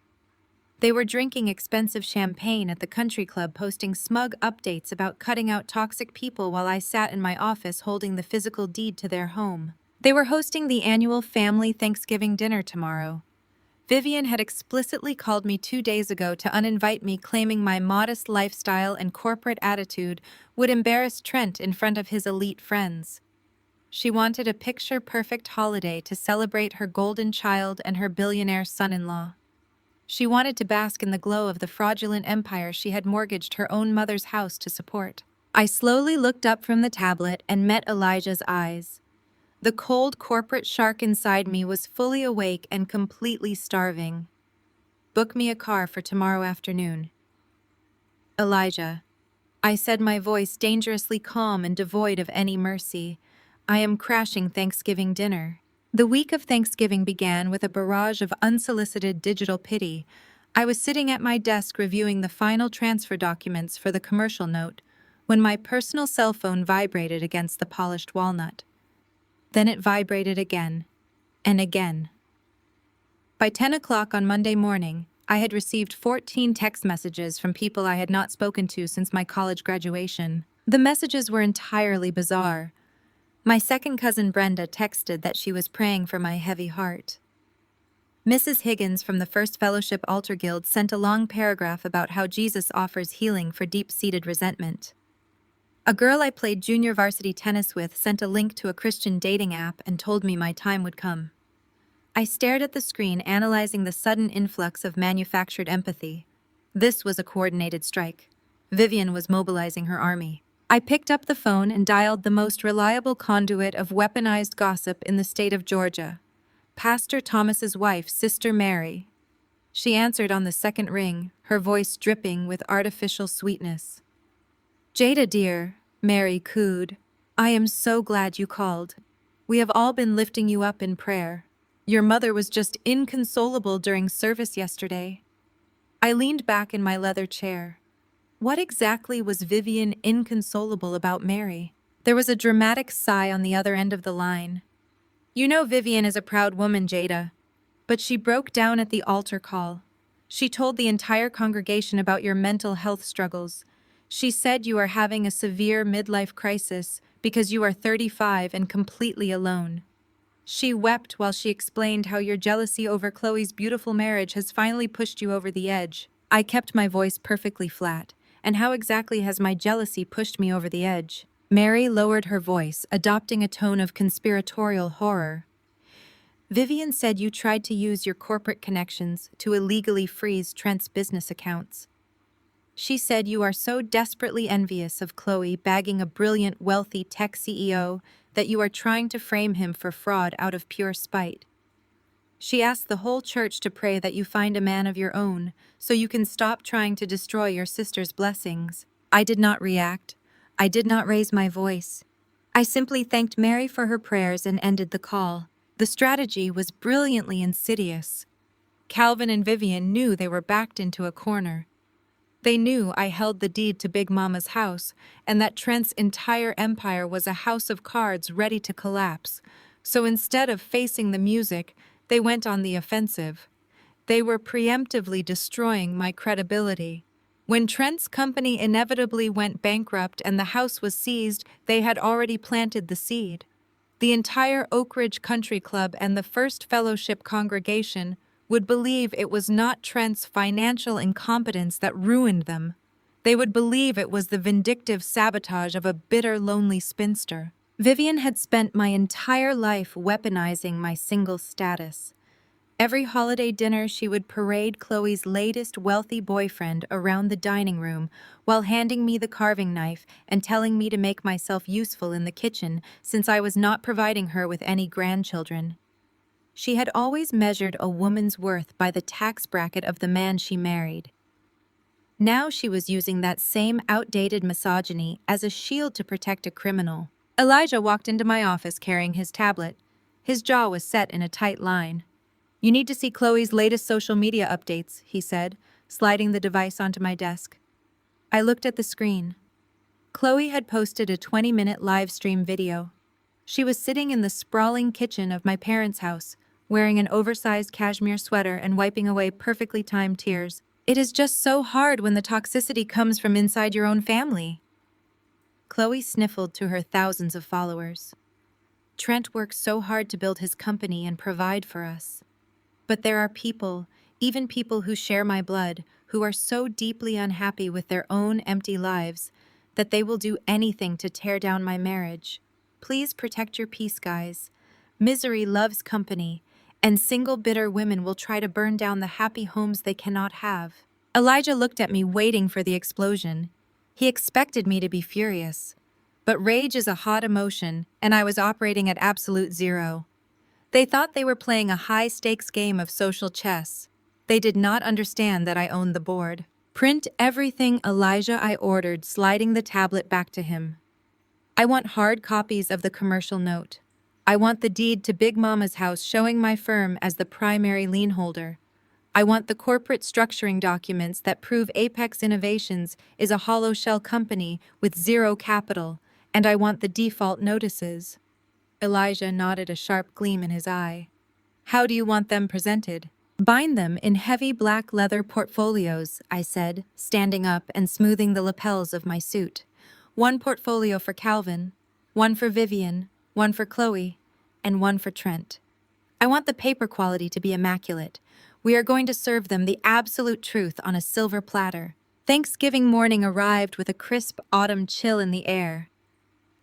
They were drinking expensive champagne at the country club, posting smug updates about cutting out toxic people while I sat in my office holding the physical deed to their home. They were hosting the annual family Thanksgiving dinner tomorrow. Vivian had explicitly called me 2 days ago to uninvite me, claiming my modest lifestyle and corporate attitude would embarrass Trent in front of his elite friends. She wanted a picture-perfect holiday to celebrate her golden child and her billionaire son-in-law. She wanted to bask in the glow of the fraudulent empire she had mortgaged her own mother's house to support. I slowly looked up from the tablet and met Elijah's eyes. The cold corporate shark inside me was fully awake and completely starving. "Book me a car for tomorrow afternoon." "Elijah," I said, my voice dangerously calm and devoid of any mercy, "I am crashing Thanksgiving dinner." The week of Thanksgiving began with a barrage of unsolicited digital pity. I was sitting at my desk reviewing the final transfer documents for the commercial note when my personal cell phone vibrated against the polished walnut. Then it vibrated again, and again. By 10 o'clock on Monday morning, I had received 14 text messages from people I had not spoken to since my college graduation. The messages were entirely bizarre. My second cousin Brenda texted that she was praying for my heavy heart. Mrs. Higgins from the First Fellowship Altar Guild sent a long paragraph about how Jesus offers healing for deep-seated resentment. A girl I played junior varsity tennis with sent a link to a Christian dating app and told me my time would come. I stared at the screen, analyzing the sudden influx of manufactured empathy. This was a coordinated strike. Vivian was mobilizing her army. I picked up the phone and dialed the most reliable conduit of weaponized gossip in the state of Georgia, Pastor Thomas's wife, Sister Mary. She answered on the second ring, her voice dripping with artificial sweetness. "Jada, dear," Mary cooed, "I am so glad you called. We have all been lifting you up in prayer. Your mother was just inconsolable during service yesterday." I leaned back in my leather chair. What exactly was Vivian inconsolable about Mary? There was a dramatic sigh on the other end of the line. "You know Vivian is a proud woman, Jada." But she broke down at the altar call. She told the entire congregation about your mental health struggles. She said you are having a severe midlife crisis, because you are 35 and completely alone. She wept while she explained how your jealousy over Chloe's beautiful marriage has finally pushed you over the edge. I kept my voice perfectly flat. And how exactly has my jealousy pushed me over the edge? Mary lowered her voice, adopting a tone of conspiratorial horror. Vivian said you tried to use your corporate connections to illegally freeze Trent's business accounts. She said you are so desperately envious of Chloe bagging a brilliant, wealthy tech CEO that you are trying to frame him for fraud out of pure spite. She asked the whole church to pray that you find a man of your own, so you can stop trying to destroy your sister's blessings. I did not react. I did not raise my voice. I simply thanked Mary for her prayers and ended the call. The strategy was brilliantly insidious. Calvin and Vivian knew they were backed into a corner. They knew I held the deed to Big Mama's house, and that Trent's entire empire was a house of cards ready to collapse. So instead of facing the music, they went on the offensive. They were preemptively destroying my credibility. When Trent's company inevitably went bankrupt and the house was seized, they had already planted the seed. The entire Oak Ridge Country Club and the First Fellowship congregation would believe it was not Trent's financial incompetence that ruined them. They would believe it was the vindictive sabotage of a bitter, lonely spinster. Vivian had spent my entire life weaponizing my single status. Every holiday dinner, she would parade Chloe's latest wealthy boyfriend around the dining room while handing me the carving knife and telling me to make myself useful in the kitchen since I was not providing her with any grandchildren. She had always measured a woman's worth by the tax bracket of the man she married. Now she was using that same outdated misogyny as a shield to protect a criminal. Elijah walked into my office carrying his tablet. His jaw was set in a tight line. "You need to see Chloe's latest social media updates," he said, sliding the device onto my desk. I looked at the screen. Chloe had posted a 20-minute live stream video. She was sitting in the sprawling kitchen of my parents' house, wearing an oversized cashmere sweater and wiping away perfectly timed tears. It is just so hard when the toxicity comes from inside your own family. Chloe sniffled to her thousands of followers. Trent works so hard to build his company and provide for us. But there are people, even people who share my blood, who are so deeply unhappy with their own empty lives that they will do anything to tear down my marriage. Please protect your peace, guys. Misery loves company, and single bitter women will try to burn down the happy homes they cannot have. Elijah looked at me, waiting for the explosion. He expected me to be furious. But rage is a hot emotion, and I was operating at absolute zero. They thought they were playing a high-stakes game of social chess. They did not understand that I owned the board. "Print everything, Elijah," I ordered, sliding the tablet back to him. "I want hard copies of the commercial note. I want the deed to Big Mama's house showing my firm as the primary lien holder. I want the corporate structuring documents that prove Apex Innovations is a hollow shell company with zero capital, and I want the default notices." Elijah nodded, a sharp gleam in his eye. "How do you want them presented?" "Bind them in heavy black leather portfolios," I said, standing up and smoothing the lapels of my suit. "One portfolio for Calvin, one for Vivian, one for Chloe, and one for Trent. I want the paper quality to be immaculate. We are going to serve them the absolute truth on a silver platter." Thanksgiving morning arrived with a crisp autumn chill in the air.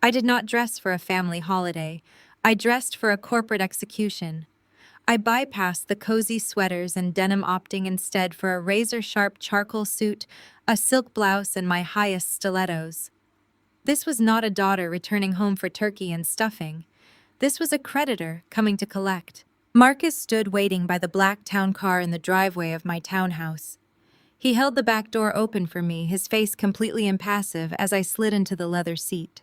I did not dress for a family holiday. I dressed for a corporate execution. I bypassed the cozy sweaters and denim, opting instead for a razor-sharp charcoal suit, a silk blouse, and my highest stilettos. This was not a daughter returning home for turkey and stuffing. This was a creditor coming to collect. Marcus stood waiting by the black town car in the driveway of my townhouse. He held the back door open for me, his face completely impassive as I slid into the leather seat.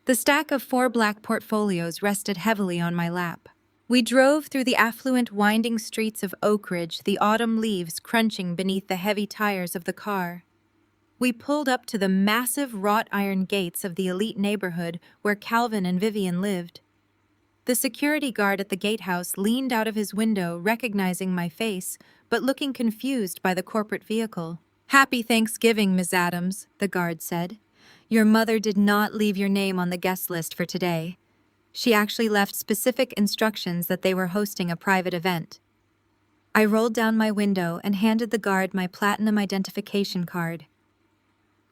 The stack of 4 black portfolios rested heavily on my lap. We drove through the affluent, winding streets of Oak Ridge, the autumn leaves crunching beneath the heavy tires of the car. We pulled up to the massive wrought iron gates of the elite neighborhood where Calvin and Vivian lived. The security guard at the gatehouse leaned out of his window, recognizing my face, but looking confused by the corporate vehicle. "Happy Thanksgiving, Ms. Adams," the guard said. Your mother did not leave your name on the guest list for today. She actually left specific instructions that they were hosting a private event. I rolled down my window and handed the guard my platinum identification card.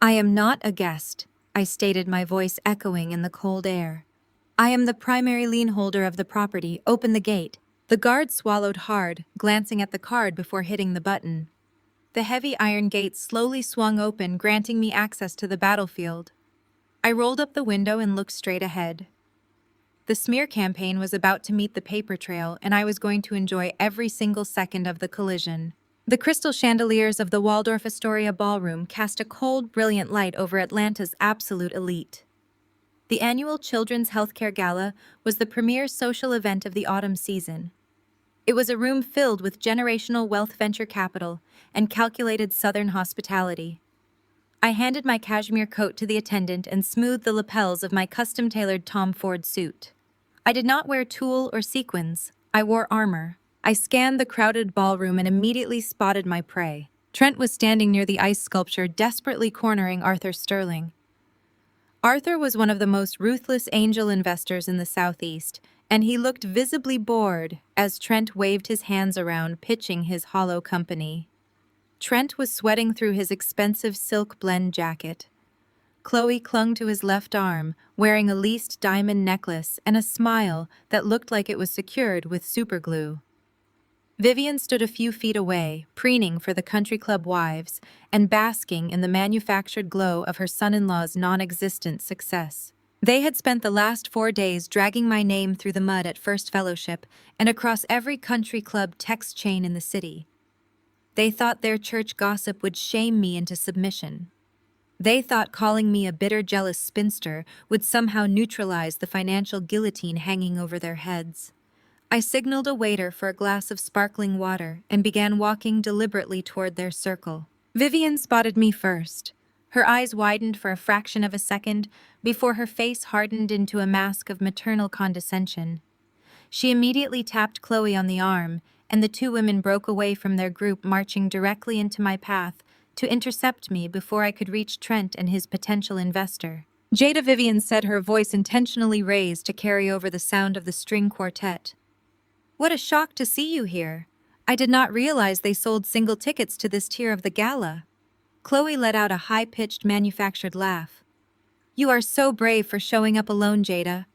I am not a guest, I stated, my voice echoing in the cold air. I am the primary lien holder of the property. Open the gate. The guard swallowed hard, glancing at the card before hitting the button. The heavy iron gate slowly swung open, granting me access to the battlefield. I rolled up the window and looked straight ahead. The smear campaign was about to meet the paper trail, and I was going to enjoy every single second of the collision. The crystal chandeliers of the Waldorf Astoria ballroom cast a cold, brilliant light over Atlanta's absolute elite. The annual Children's Healthcare Gala was the premier social event of the autumn season. It was a room filled with generational wealth venture capital and calculated Southern hospitality. I handed my cashmere coat to the attendant and smoothed the lapels of my custom-tailored Tom Ford suit. I did not wear tulle or sequins. I wore armor. I scanned the crowded ballroom and immediately spotted my prey. Trent was standing near the ice sculpture, desperately cornering Arthur Sterling. Arthur was one of the most ruthless angel investors in the Southeast, and he looked visibly bored as Trent waved his hands around, pitching his hollow company. Trent was sweating through his expensive silk blend jacket. Chloe clung to his left arm, wearing a leased diamond necklace and a smile that looked like it was secured with superglue. Vivian stood a few feet away, preening for the country club wives and basking in the manufactured glow of her son-in-law's non-existent success. They had spent the last 4 days dragging my name through the mud at First Fellowship and across every country club text chain in the city. They thought their church gossip would shame me into submission. They thought calling me a bitter, jealous spinster would somehow neutralize the financial guillotine hanging over their heads. I signaled a waiter for a glass of sparkling water and began walking deliberately toward their circle. Vivian spotted me first. Her eyes widened for a fraction of a second before her face hardened into a mask of maternal condescension. She immediately tapped Chloe on the arm, and the two women broke away from their group, marching directly into my path to intercept me before I could reach Trent and his potential investor. Jada, Vivian said, her voice intentionally raised to carry over the sound of the string quartet. What a shock to see you here. I did not realize they sold single tickets to this tier of the gala. Chloe let out a high-pitched manufactured laugh. You are so brave for showing up alone, Jada.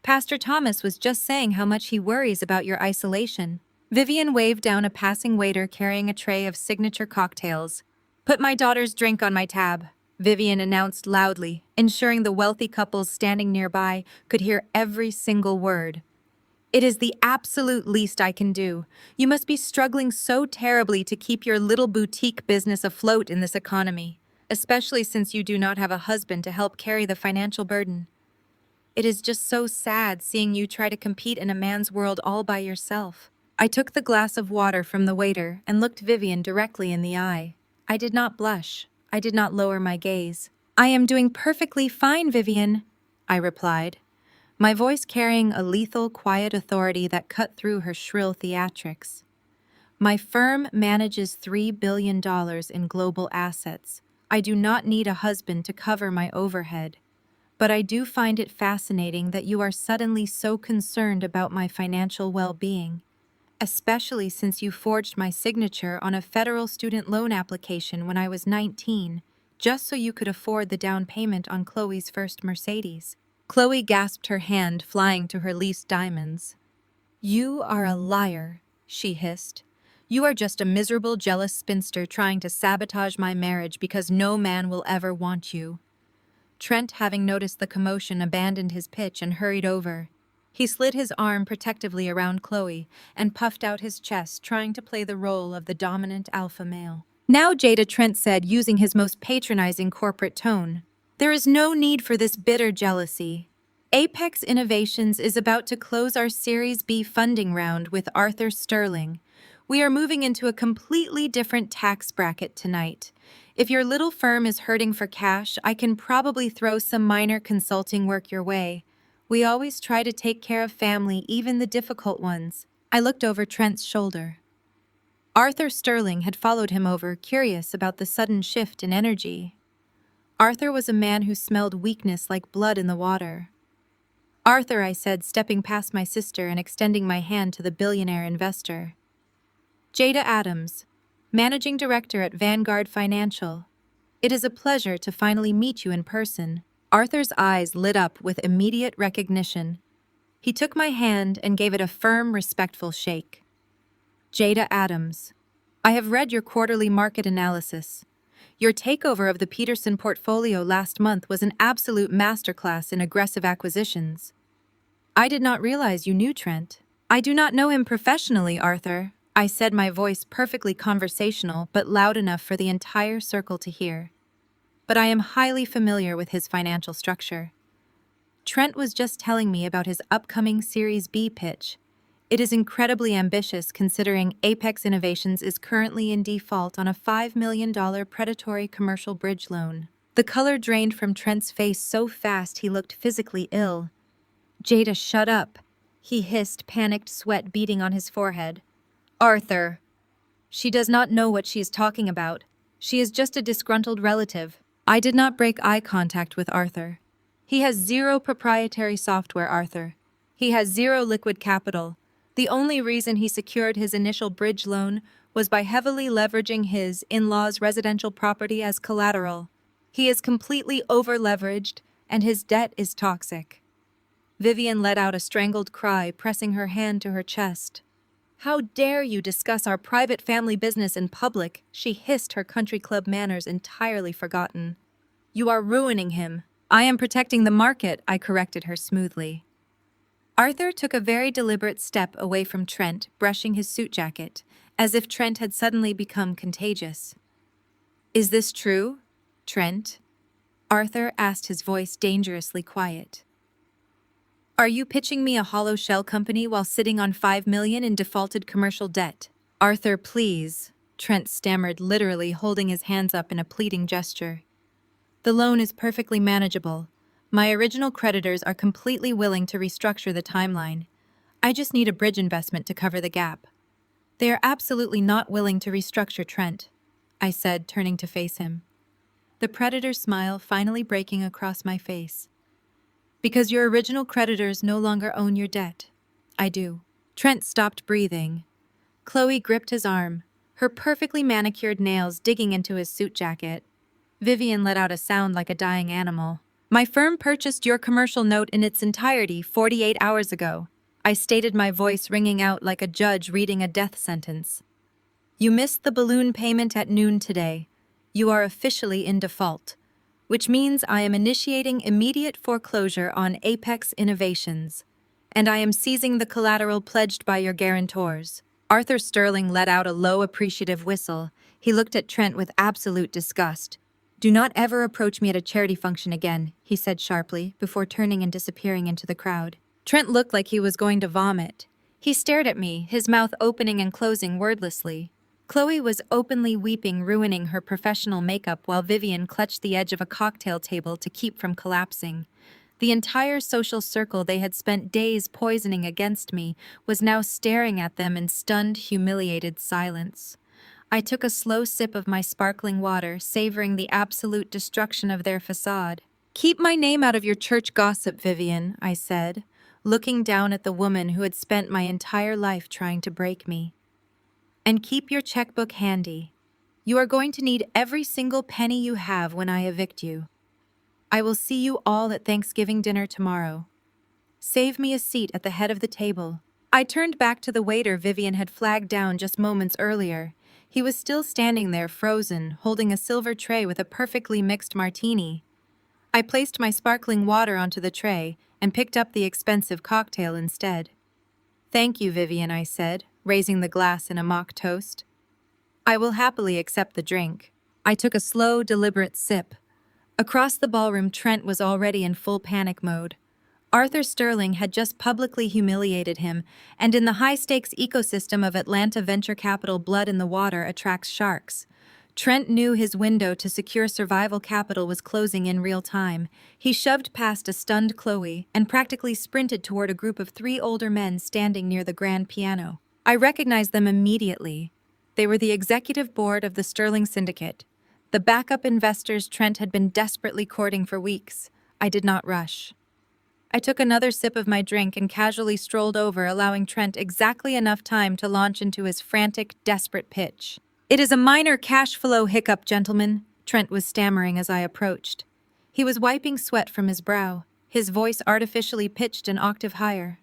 Pastor Thomas was just saying how much he worries about your isolation. Vivian waved down a passing waiter carrying a tray of signature cocktails. Put my daughter's drink on my tab, Vivian announced loudly, ensuring the wealthy couples standing nearby could hear every single word. It is the absolute least I can do. You must be struggling so terribly to keep your little boutique business afloat in this economy, especially since you do not have a husband to help carry the financial burden. It is just so sad seeing you try to compete in a man's world all by yourself. I took the glass of water from the waiter and looked Vivian directly in the eye. I did not blush. I did not lower my gaze. I am doing perfectly fine, Vivian, I replied, my voice carrying a lethal, quiet authority that cut through her shrill theatrics. My firm manages $3 billion in global assets. I do not need a husband to cover my overhead. But I do find it fascinating that you are suddenly so concerned about my financial well-being, especially since you forged my signature on a federal student loan application when I was 19, just so you could afford the down payment on Chloe's first Mercedes. Chloe gasped, her hand flying to her leased diamonds. You are a liar, she hissed. You are just a miserable, jealous spinster trying to sabotage my marriage because no man will ever want you. Trent, having noticed the commotion, abandoned his pitch and hurried over. He slid his arm protectively around Chloe and puffed out his chest, trying to play the role of the dominant alpha male. Now, Jada, Trent said, using his most patronizing corporate tone. There is no need for this bitter jealousy. Apex Innovations is about to close our Series B funding round with Arthur Sterling. We are moving into a completely different tax bracket tonight. If your little firm is hurting for cash, I can probably throw some minor consulting work your way. We always try to take care of family, even the difficult ones. I looked over Trent's shoulder. Arthur Sterling had followed him over, curious about the sudden shift in energy. Arthur was a man who smelled weakness like blood in the water. Arthur, I said, stepping past my sister and extending my hand to the billionaire investor. Jada Adams, Managing Director at Vanguard Financial. It is a pleasure to finally meet you in person. Arthur's eyes lit up with immediate recognition. He took my hand and gave it a firm, respectful shake. Jada Adams, I have read your quarterly market analysis. Your takeover of the Peterson portfolio last month was an absolute masterclass in aggressive acquisitions. I did not realize you knew Trent. I do not know him professionally, Arthur. I said, my voice perfectly conversational but loud enough for the entire circle to hear. But I am highly familiar with his financial structure. Trent was just telling me about his upcoming Series B pitch. It is incredibly ambitious considering Apex Innovations is currently in default on a $5 million predatory commercial bridge loan. The color drained from Trent's face so fast he looked physically ill. Jada, shut up, he hissed, panicked sweat beading on his forehead. Arthur. She does not know what she is talking about. She is just a disgruntled relative. I did not break eye contact with Arthur. He has zero proprietary software, Arthur. He has zero liquid capital. The only reason he secured his initial bridge loan was by heavily leveraging his in-laws' residential property as collateral. He is completely over-leveraged, and his debt is toxic. Vivian let out a strangled cry, pressing her hand to her chest. How dare you discuss our private family business in public, she hissed, her country club manners entirely forgotten. You are ruining him. I am protecting the market, I corrected her smoothly. Arthur took a very deliberate step away from Trent, brushing his suit jacket, as if Trent had suddenly become contagious. Is this true, Trent? Arthur asked, his voice dangerously quiet. Are you pitching me a hollow shell company while sitting on $5 million in defaulted commercial debt? Arthur, please, Trent stammered, literally holding his hands up in a pleading gesture. The loan is perfectly manageable. My original creditors are completely willing to restructure the timeline. I just need a bridge investment to cover the gap. They are absolutely not willing to restructure Trent, I said, turning to face him. The predator's smile finally breaking across my face. Because your original creditors no longer own your debt. I do. Trent stopped breathing. Chloe gripped his arm, her perfectly manicured nails digging into his suit jacket. Vivian let out a sound like a dying animal. My firm purchased your commercial note in its entirety 48 hours ago. I stated, my voice ringing out like a judge reading a death sentence. You missed the balloon payment at noon today. You are officially in default, which means I am initiating immediate foreclosure on Apex Innovations, and I am seizing the collateral pledged by your guarantors. Arthur Sterling let out a low, appreciative whistle. He looked at Trent with absolute disgust. Do not ever approach me at a charity function again, he said sharply, before turning and disappearing into the crowd. Trent looked like he was going to vomit. He stared at me, his mouth opening and closing wordlessly. Chloe was openly weeping, ruining her professional makeup, while Vivian clutched the edge of a cocktail table to keep from collapsing. The entire social circle they had spent days poisoning against me was now staring at them in stunned, humiliated silence. I took a slow sip of my sparkling water, savoring the absolute destruction of their facade. Keep my name out of your church gossip, Vivian, I said, looking down at the woman who had spent my entire life trying to break me. And keep your checkbook handy. You are going to need every single penny you have when I evict you. I will see you all at Thanksgiving dinner tomorrow. Save me a seat at the head of the table. I turned back to the waiter Vivian had flagged down just moments earlier. He was still standing there, frozen, holding a silver tray with a perfectly mixed martini. I placed my sparkling water onto the tray and picked up the expensive cocktail instead. Thank you, Vivian, I said, raising the glass in a mock toast. I will happily accept the drink. I took a slow, deliberate sip. Across the ballroom, Trent was already in full panic mode. Arthur Sterling had just publicly humiliated him, and in the high-stakes ecosystem of Atlanta venture capital, blood in the water attracts sharks. Trent knew his window to secure survival capital was closing in real time. He shoved past a stunned Chloe and practically sprinted toward a group of 3 older men standing near the grand piano. I recognized them immediately. They were the executive board of the Sterling Syndicate. The backup investors Trent had been desperately courting for weeks. I did not rush. I took another sip of my drink and casually strolled over, allowing Trent exactly enough time to launch into his frantic, desperate pitch. "It is a minor cash flow hiccup, gentlemen," Trent was stammering as I approached. He was wiping sweat from his brow, his voice artificially pitched an octave higher.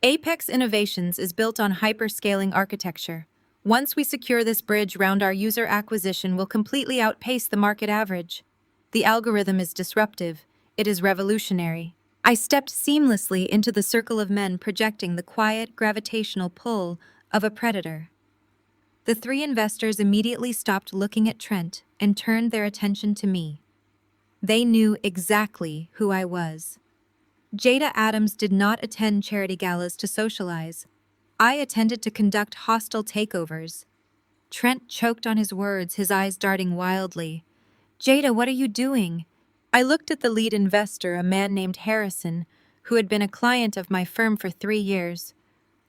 "Apex Innovations is built on hyperscaling architecture. Once we secure this bridge round our user acquisition will completely outpace the market average. The algorithm is disruptive. It is revolutionary." I stepped seamlessly into the circle of men projecting the quiet, gravitational pull of a predator. The three investors immediately stopped looking at Trent and turned their attention to me. They knew exactly who I was. Jada Adams did not attend charity galas to socialize. I attended to conduct hostile takeovers. Trent choked on his words, his eyes darting wildly. "Jada, what are you doing?" I looked at the lead investor, a man named Harrison, who had been a client of my firm for 3 years.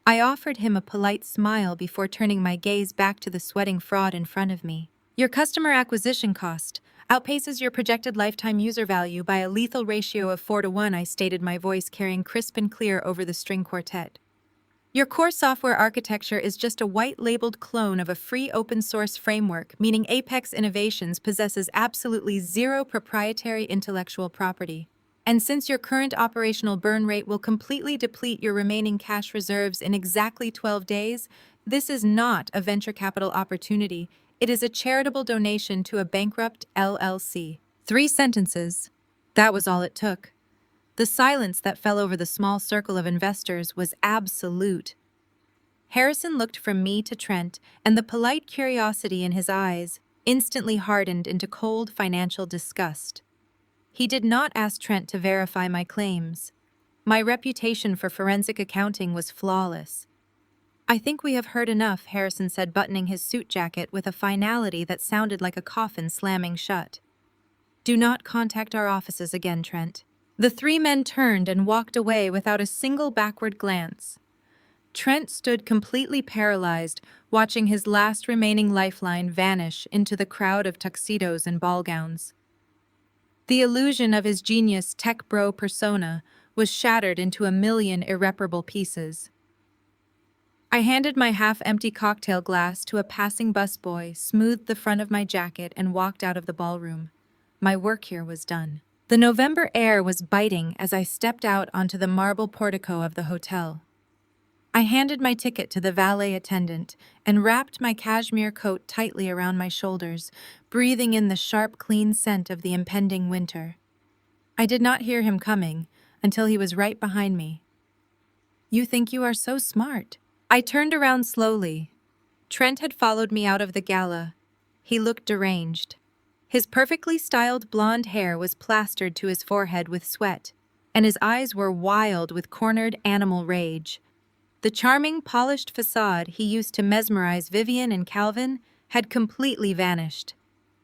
I offered him a polite smile before turning my gaze back to the sweating fraud in front of me. "Your customer acquisition cost outpaces your projected lifetime user value by a lethal ratio of 4-to-1, I stated, my voice carrying crisp and clear over the string quartet. "Your core software architecture is just a white-labeled clone of a free open-source framework, meaning Apex Innovations possesses absolutely zero proprietary intellectual property. And since your current operational burn rate will completely deplete your remaining cash reserves in exactly 12 days, this is not a venture capital opportunity. It is a charitable donation to a bankrupt LLC." 3 sentences. That was all it took. The silence that fell over the small circle of investors was absolute. Harrison looked from me to Trent, and the polite curiosity in his eyes instantly hardened into cold financial disgust. He did not ask Trent to verify my claims. My reputation for forensic accounting was flawless. "I think we have heard enough," Harrison said, buttoning his suit jacket with a finality that sounded like a coffin slamming shut. "Do not contact our offices again, Trent." The 3 men turned and walked away without a single backward glance. Trent stood completely paralyzed, watching his last remaining lifeline vanish into the crowd of tuxedos and ball gowns. The illusion of his genius tech bro persona was shattered into a million irreparable pieces. I handed my half-empty cocktail glass to a passing busboy, smoothed the front of my jacket, and walked out of the ballroom. My work here was done. The November air was biting as I stepped out onto the marble portico of the hotel. I handed my ticket to the valet attendant and wrapped my cashmere coat tightly around my shoulders, breathing in the sharp, clean scent of the impending winter. I did not hear him coming until he was right behind me. "You think you are so smart." I turned around slowly. Trent had followed me out of the gala. He looked deranged. His perfectly styled blonde hair was plastered to his forehead with sweat, and his eyes were wild with cornered animal rage. The charming, polished facade he used to mesmerize Vivian and Calvin had completely vanished.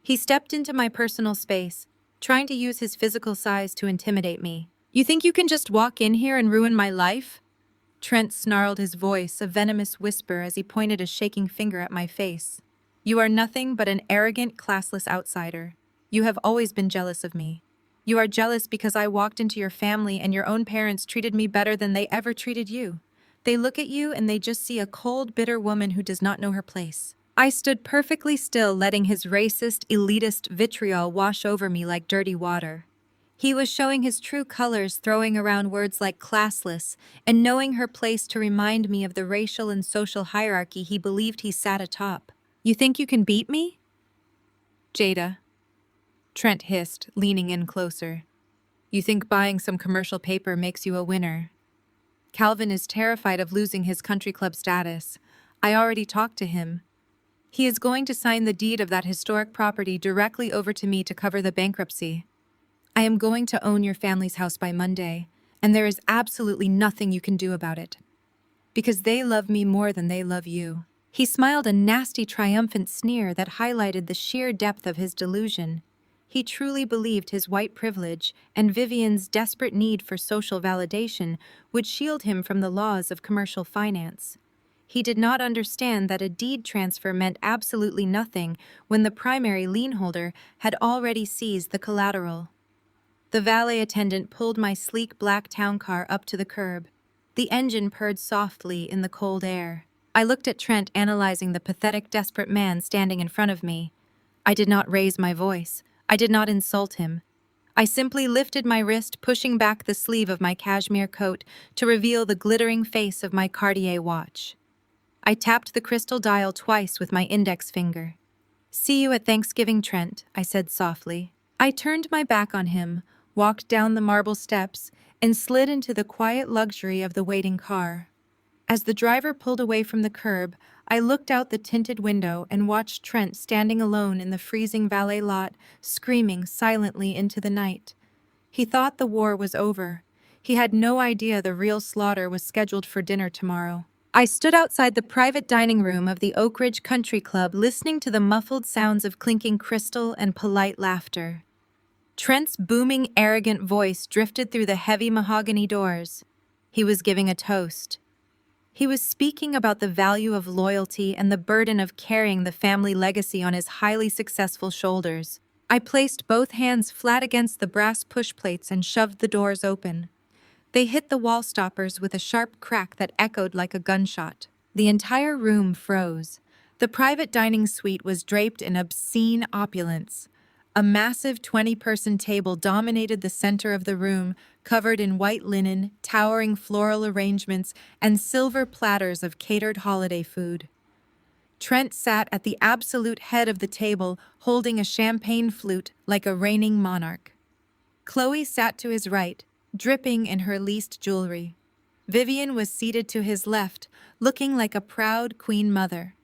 He stepped into my personal space, trying to use his physical size to intimidate me. "You think you can just walk in here and ruin my life?" Trent snarled, his voice a venomous whisper as he pointed a shaking finger at my face. "You are nothing but an arrogant, classless outsider. You have always been jealous of me. You are jealous because I walked into your family and your own parents treated me better than they ever treated you. They look at you and they just see a cold, bitter woman who does not know her place." I stood perfectly still, letting his racist, elitist vitriol wash over me like dirty water. He was showing his true colors, throwing around words like classless and knowing her place to remind me of the racial and social hierarchy he believed he sat atop. "You think you can beat me?" "Jada," Trent hissed, leaning in closer. "You think buying some commercial paper makes you a winner? Calvin is terrified of losing his country club status. I already talked to him. He is going to sign the deed of that historic property directly over to me to cover the bankruptcy. I am going to own your family's house by Monday, and there is absolutely nothing you can do about it. Because they love me more than they love you." He smiled, a nasty, triumphant sneer that highlighted the sheer depth of his delusion. He truly believed his white privilege and Vivian's desperate need for social validation would shield him from the laws of commercial finance. He did not understand that a deed transfer meant absolutely nothing when the primary lien holder had already seized the collateral. The valet attendant pulled my sleek black town car up to the curb. The engine purred softly in the cold air. I looked at Trent, analyzing the pathetic, desperate man standing in front of me. I did not raise my voice. I did not insult him. I simply lifted my wrist, pushing back the sleeve of my cashmere coat to reveal the glittering face of my Cartier watch. I tapped the crystal dial twice with my index finger. "See you at Thanksgiving, Trent," I said softly. I turned my back on him, walked down the marble steps, and slid into the quiet luxury of the waiting car. As the driver pulled away from the curb, I looked out the tinted window and watched Trent standing alone in the freezing valet lot, screaming silently into the night. He thought the war was over. He had no idea the real slaughter was scheduled for dinner tomorrow. I stood outside the private dining room of the Oak Ridge Country Club, listening to the muffled sounds of clinking crystal and polite laughter. Trent's booming, arrogant voice drifted through the heavy mahogany doors. He was giving a toast. He was speaking about the value of loyalty and the burden of carrying the family legacy on his highly successful shoulders. I placed both hands flat against the brass push plates and shoved the doors open. They hit the wall stoppers with a sharp crack that echoed like a gunshot. The entire room froze. The private dining suite was draped in obscene opulence. A massive 20-person table dominated the center of the room, covered in white linen, towering floral arrangements, and silver platters of catered holiday food. Trent sat at the absolute head of the table, holding a champagne flute like a reigning monarch. Chloe sat to his right, dripping in her least jewelry. Vivian was seated to his left, looking like a proud queen mother.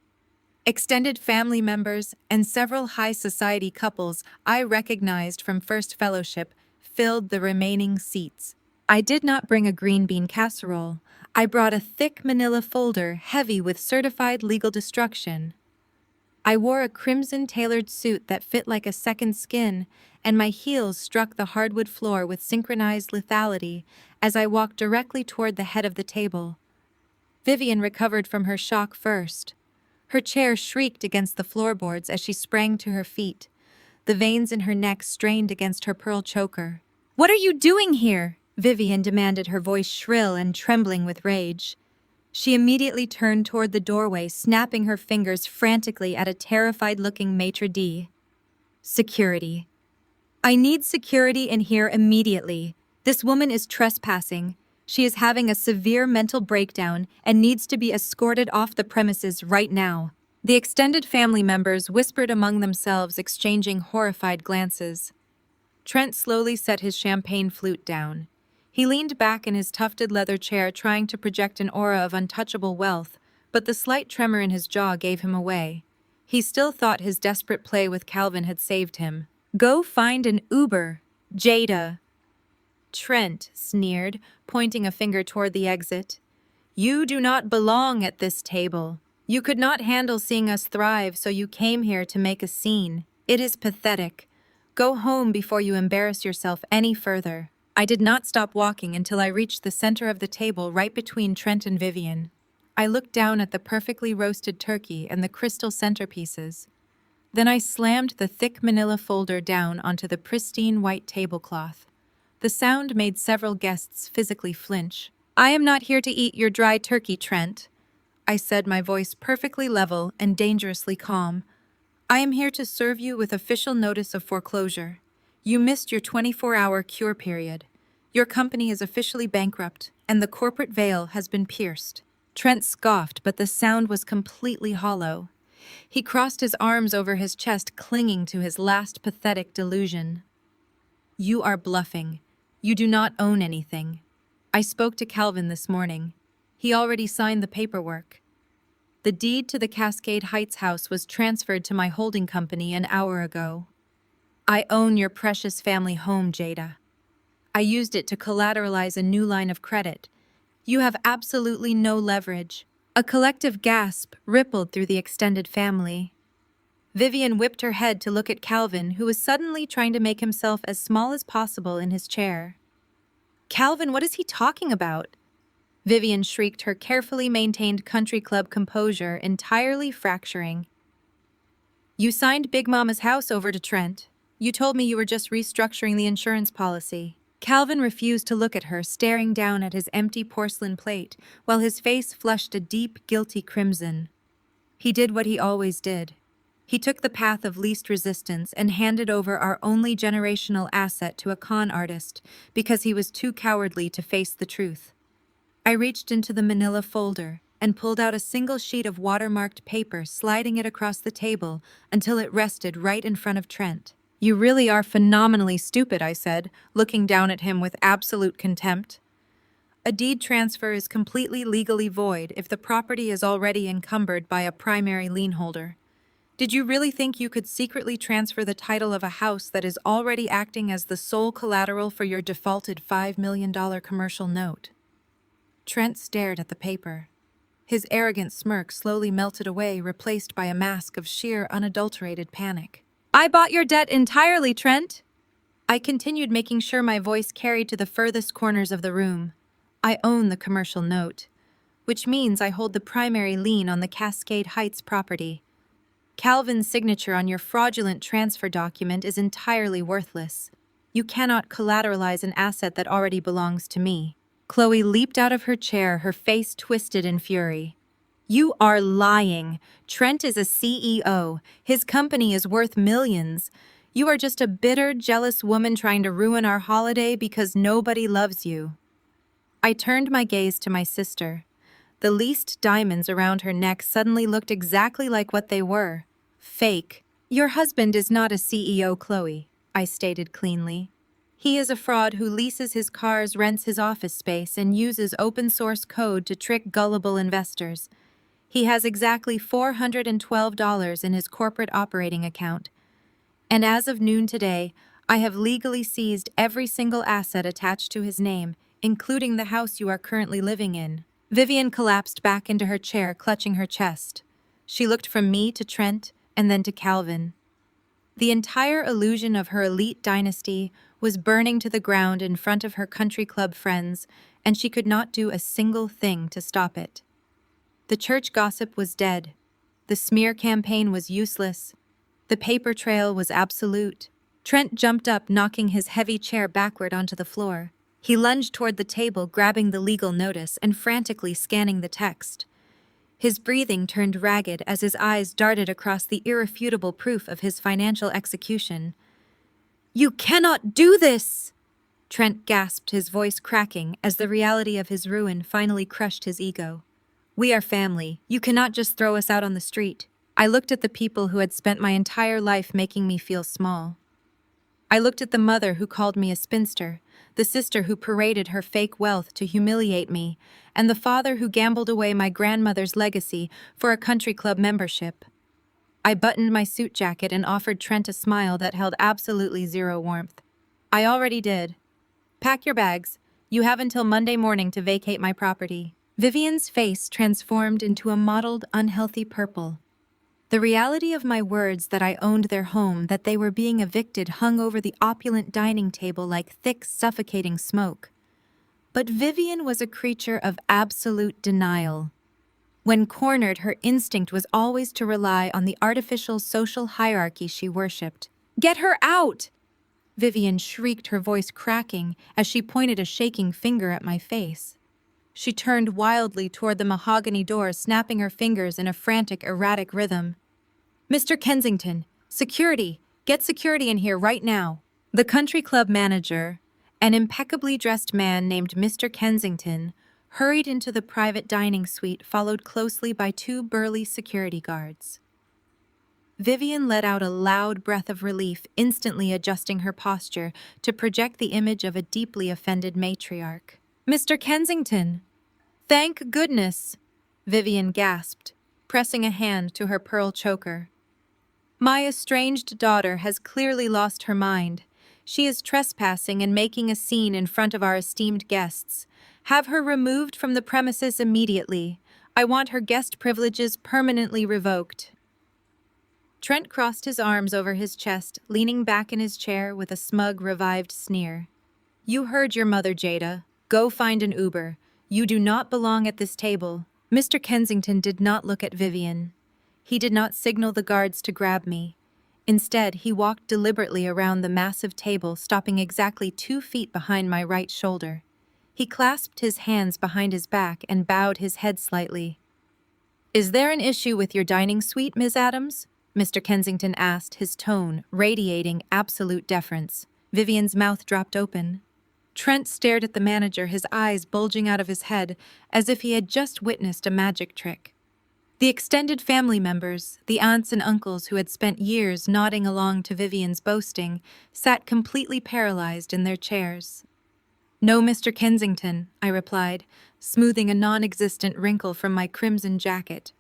Extended family members and several high society couples I recognized from First Fellowship filled the remaining seats. I did not bring a green bean casserole. I brought a thick manila folder heavy with certified legal destruction. I wore a crimson-tailored suit that fit like a second skin, and my heels struck the hardwood floor with synchronized lethality as I walked directly toward the head of the table. Vivian recovered from her shock first. Her chair shrieked against the floorboards as she sprang to her feet. The veins in her neck strained against her pearl choker. "What are you doing here?" Vivian demanded, her voice shrill and trembling with rage. She immediately turned toward the doorway, snapping her fingers frantically at a terrified-looking maitre d'. "Security. I need security in here immediately. This woman is trespassing. She is having a severe mental breakdown and needs to be escorted off the premises right now." The extended family members whispered among themselves, exchanging horrified glances. Trent slowly set his champagne flute down. He leaned back in his tufted leather chair, trying to project an aura of untouchable wealth, but the slight tremor in his jaw gave him away. He still thought his desperate play with Calvin had saved him. "Go find an Uber, Jada," Trent sneered, pointing a finger toward the exit. "You do not belong at this table. You could not handle seeing us thrive, so you came here to make a scene. It is pathetic. Go home before you embarrass yourself any further." I did not stop walking until I reached the center of the table right between Trent and Vivian. I looked down at the perfectly roasted turkey and the crystal centerpieces. Then I slammed the thick manila folder down onto the pristine white tablecloth. The sound made several guests physically flinch. "I am not here to eat your dry turkey, Trent," I said, my voice perfectly level and dangerously calm. "I am here to serve you with official notice of foreclosure. You missed your 24-hour cure period. Your company is officially bankrupt, and the corporate veil has been pierced." Trent scoffed, but the sound was completely hollow. He crossed his arms over his chest, clinging to his last pathetic delusion. "You are bluffing. You do not own anything. I spoke to Calvin this morning. He already signed the paperwork. The deed to the Cascade Heights house was transferred to my holding company an hour ago. I own your precious family home, Jada. I used it to collateralize a new line of credit. You have absolutely no leverage." A collective gasp rippled through the extended family. Vivian whipped her head to look at Calvin, who was suddenly trying to make himself as small as possible in his chair. "Calvin, what is he talking about?" Vivian shrieked, her carefully maintained country club composure entirely fracturing. You signed Big Mama's house over to Trent. You told me you were just restructuring the insurance policy. Calvin refused to look at her, staring down at his empty porcelain plate, while his face flushed a deep, guilty crimson. He did what he always did. He took the path of least resistance and handed over our only generational asset to a con artist because he was too cowardly to face the truth. I reached into the manila folder and pulled out a single sheet of watermarked paper, sliding it across the table until it rested right in front of Trent. You really are phenomenally stupid, I said, looking down at him with absolute contempt. A deed transfer is completely legally void if the property is already encumbered by a primary lien holder. Did you really think you could secretly transfer the title of a house that is already acting as the sole collateral for your defaulted $5 million commercial note? Trent stared at the paper. His arrogant smirk slowly melted away, replaced by a mask of sheer, unadulterated panic. I bought your debt entirely, Trent! I continued, making sure my voice carried to the furthest corners of the room. I own the commercial note, which means I hold the primary lien on the Cascade Heights property. Calvin's signature on your fraudulent transfer document is entirely worthless. You cannot collateralize an asset that already belongs to me. Chloe leaped out of her chair, her face twisted in fury. You are lying. Trent is a CEO. His company is worth millions. You are just a bitter, jealous woman trying to ruin our holiday because nobody loves you. I turned my gaze to my sister. The least diamonds around her neck suddenly looked exactly like what they were. Fake. Your husband is not a CEO, Chloe, I stated cleanly. He is a fraud who leases his cars, rents his office space, and uses open-source code to trick gullible investors. He has exactly $412 in his corporate operating account. And as of noon today, I have legally seized every single asset attached to his name, including the house you are currently living in. Vivian collapsed back into her chair, clutching her chest. She looked from me to Trent and then to Calvin. The entire illusion of her elite dynasty was burning to the ground in front of her country club friends, and she could not do a single thing to stop it. The church gossip was dead. The smear campaign was useless. The paper trail was absolute. Trent jumped up, knocking his heavy chair backward onto the floor. He lunged toward the table, grabbing the legal notice and frantically scanning the text. His breathing turned ragged as his eyes darted across the irrefutable proof of his financial execution. You cannot do this! Trent gasped, his voice cracking as the reality of his ruin finally crushed his ego. We are family. You cannot just throw us out on the street. I looked at the people who had spent my entire life making me feel small. I looked at the mother who called me a spinster, the sister who paraded her fake wealth to humiliate me, and the father who gambled away my grandmother's legacy for a country club membership. I buttoned my suit jacket and offered Trent a smile that held absolutely zero warmth. I already did. Pack your bags. You have until Monday morning to vacate my property. Vivian's face transformed into a mottled, unhealthy purple. The reality of my words that I owned their home, that they were being evicted, hung over the opulent dining table like thick, suffocating smoke. But Vivian was a creature of absolute denial. When cornered, her instinct was always to rely on the artificial social hierarchy she worshipped. Get her out! Vivian shrieked, her voice cracking as she pointed a shaking finger at my face. She turned wildly toward the mahogany door, snapping her fingers in a frantic, erratic rhythm. Mr. Kensington, security! Get security in here right now! The country club manager, an impeccably dressed man named Mr. Kensington, hurried into the private dining suite, followed closely by two burly security guards. Vivian let out a loud breath of relief, instantly adjusting her posture to project the image of a deeply offended matriarch. Mr. Kensington! Thank goodness! Vivian gasped, pressing a hand to her pearl choker. My estranged daughter has clearly lost her mind. She is trespassing and making a scene in front of our esteemed guests. Have her removed from the premises immediately. I want her guest privileges permanently revoked. Trent crossed his arms over his chest, leaning back in his chair with a smug, revived sneer. You heard your mother, Jada. Go find an Uber. You do not belong at this table. Mr. Kensington did not look at Vivian. He did not signal the guards to grab me. Instead, he walked deliberately around the massive table, stopping exactly 2 feet behind my right shoulder. He clasped his hands behind his back and bowed his head slightly. "Is there an issue with your dining suite, Miss Adams?" Mr. Kensington asked, his tone radiating absolute deference. Vivian's mouth dropped open. Trent stared at the manager, his eyes bulging out of his head, as if he had just witnessed a magic trick. The extended family members, the aunts and uncles who had spent years nodding along to Vivian's boasting, sat completely paralyzed in their chairs. "No, Mr. Kensington," I replied, smoothing a non-existent wrinkle from my crimson jacket.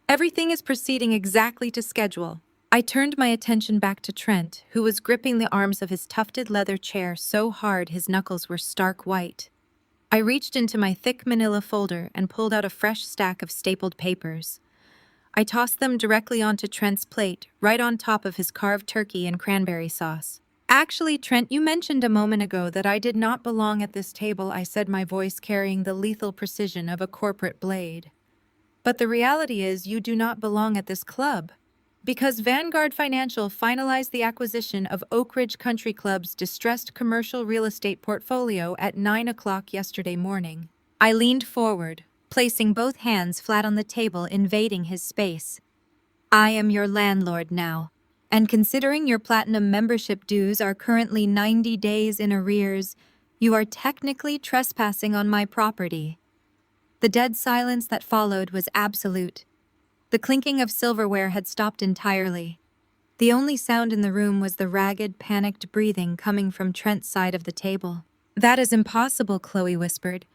"Everything is proceeding exactly to schedule." I turned my attention back to Trent, who was gripping the arms of his tufted leather chair so hard his knuckles were stark white. I reached into my thick manila folder and pulled out a fresh stack of stapled papers. I tossed them directly onto Trent's plate, right on top of his carved turkey and cranberry sauce. "Actually, Trent, you mentioned a moment ago that I did not belong at this table," I said, my voice carrying the lethal precision of a corporate blade. "But the reality is you do not belong at this club. Because Vanguard Financial finalized the acquisition of Oak Ridge Country Club's distressed commercial real estate portfolio at 9 o'clock yesterday morning." I leaned forward, placing both hands flat on the table, invading his space. "I am your landlord now, and considering your platinum membership dues are currently 90 days in arrears, you are technically trespassing on my property." The dead silence that followed was absolute. The clinking of silverware had stopped entirely. The only sound in the room was the ragged, panicked breathing coming from Trent's side of the table. "That is impossible," Chloe whispered.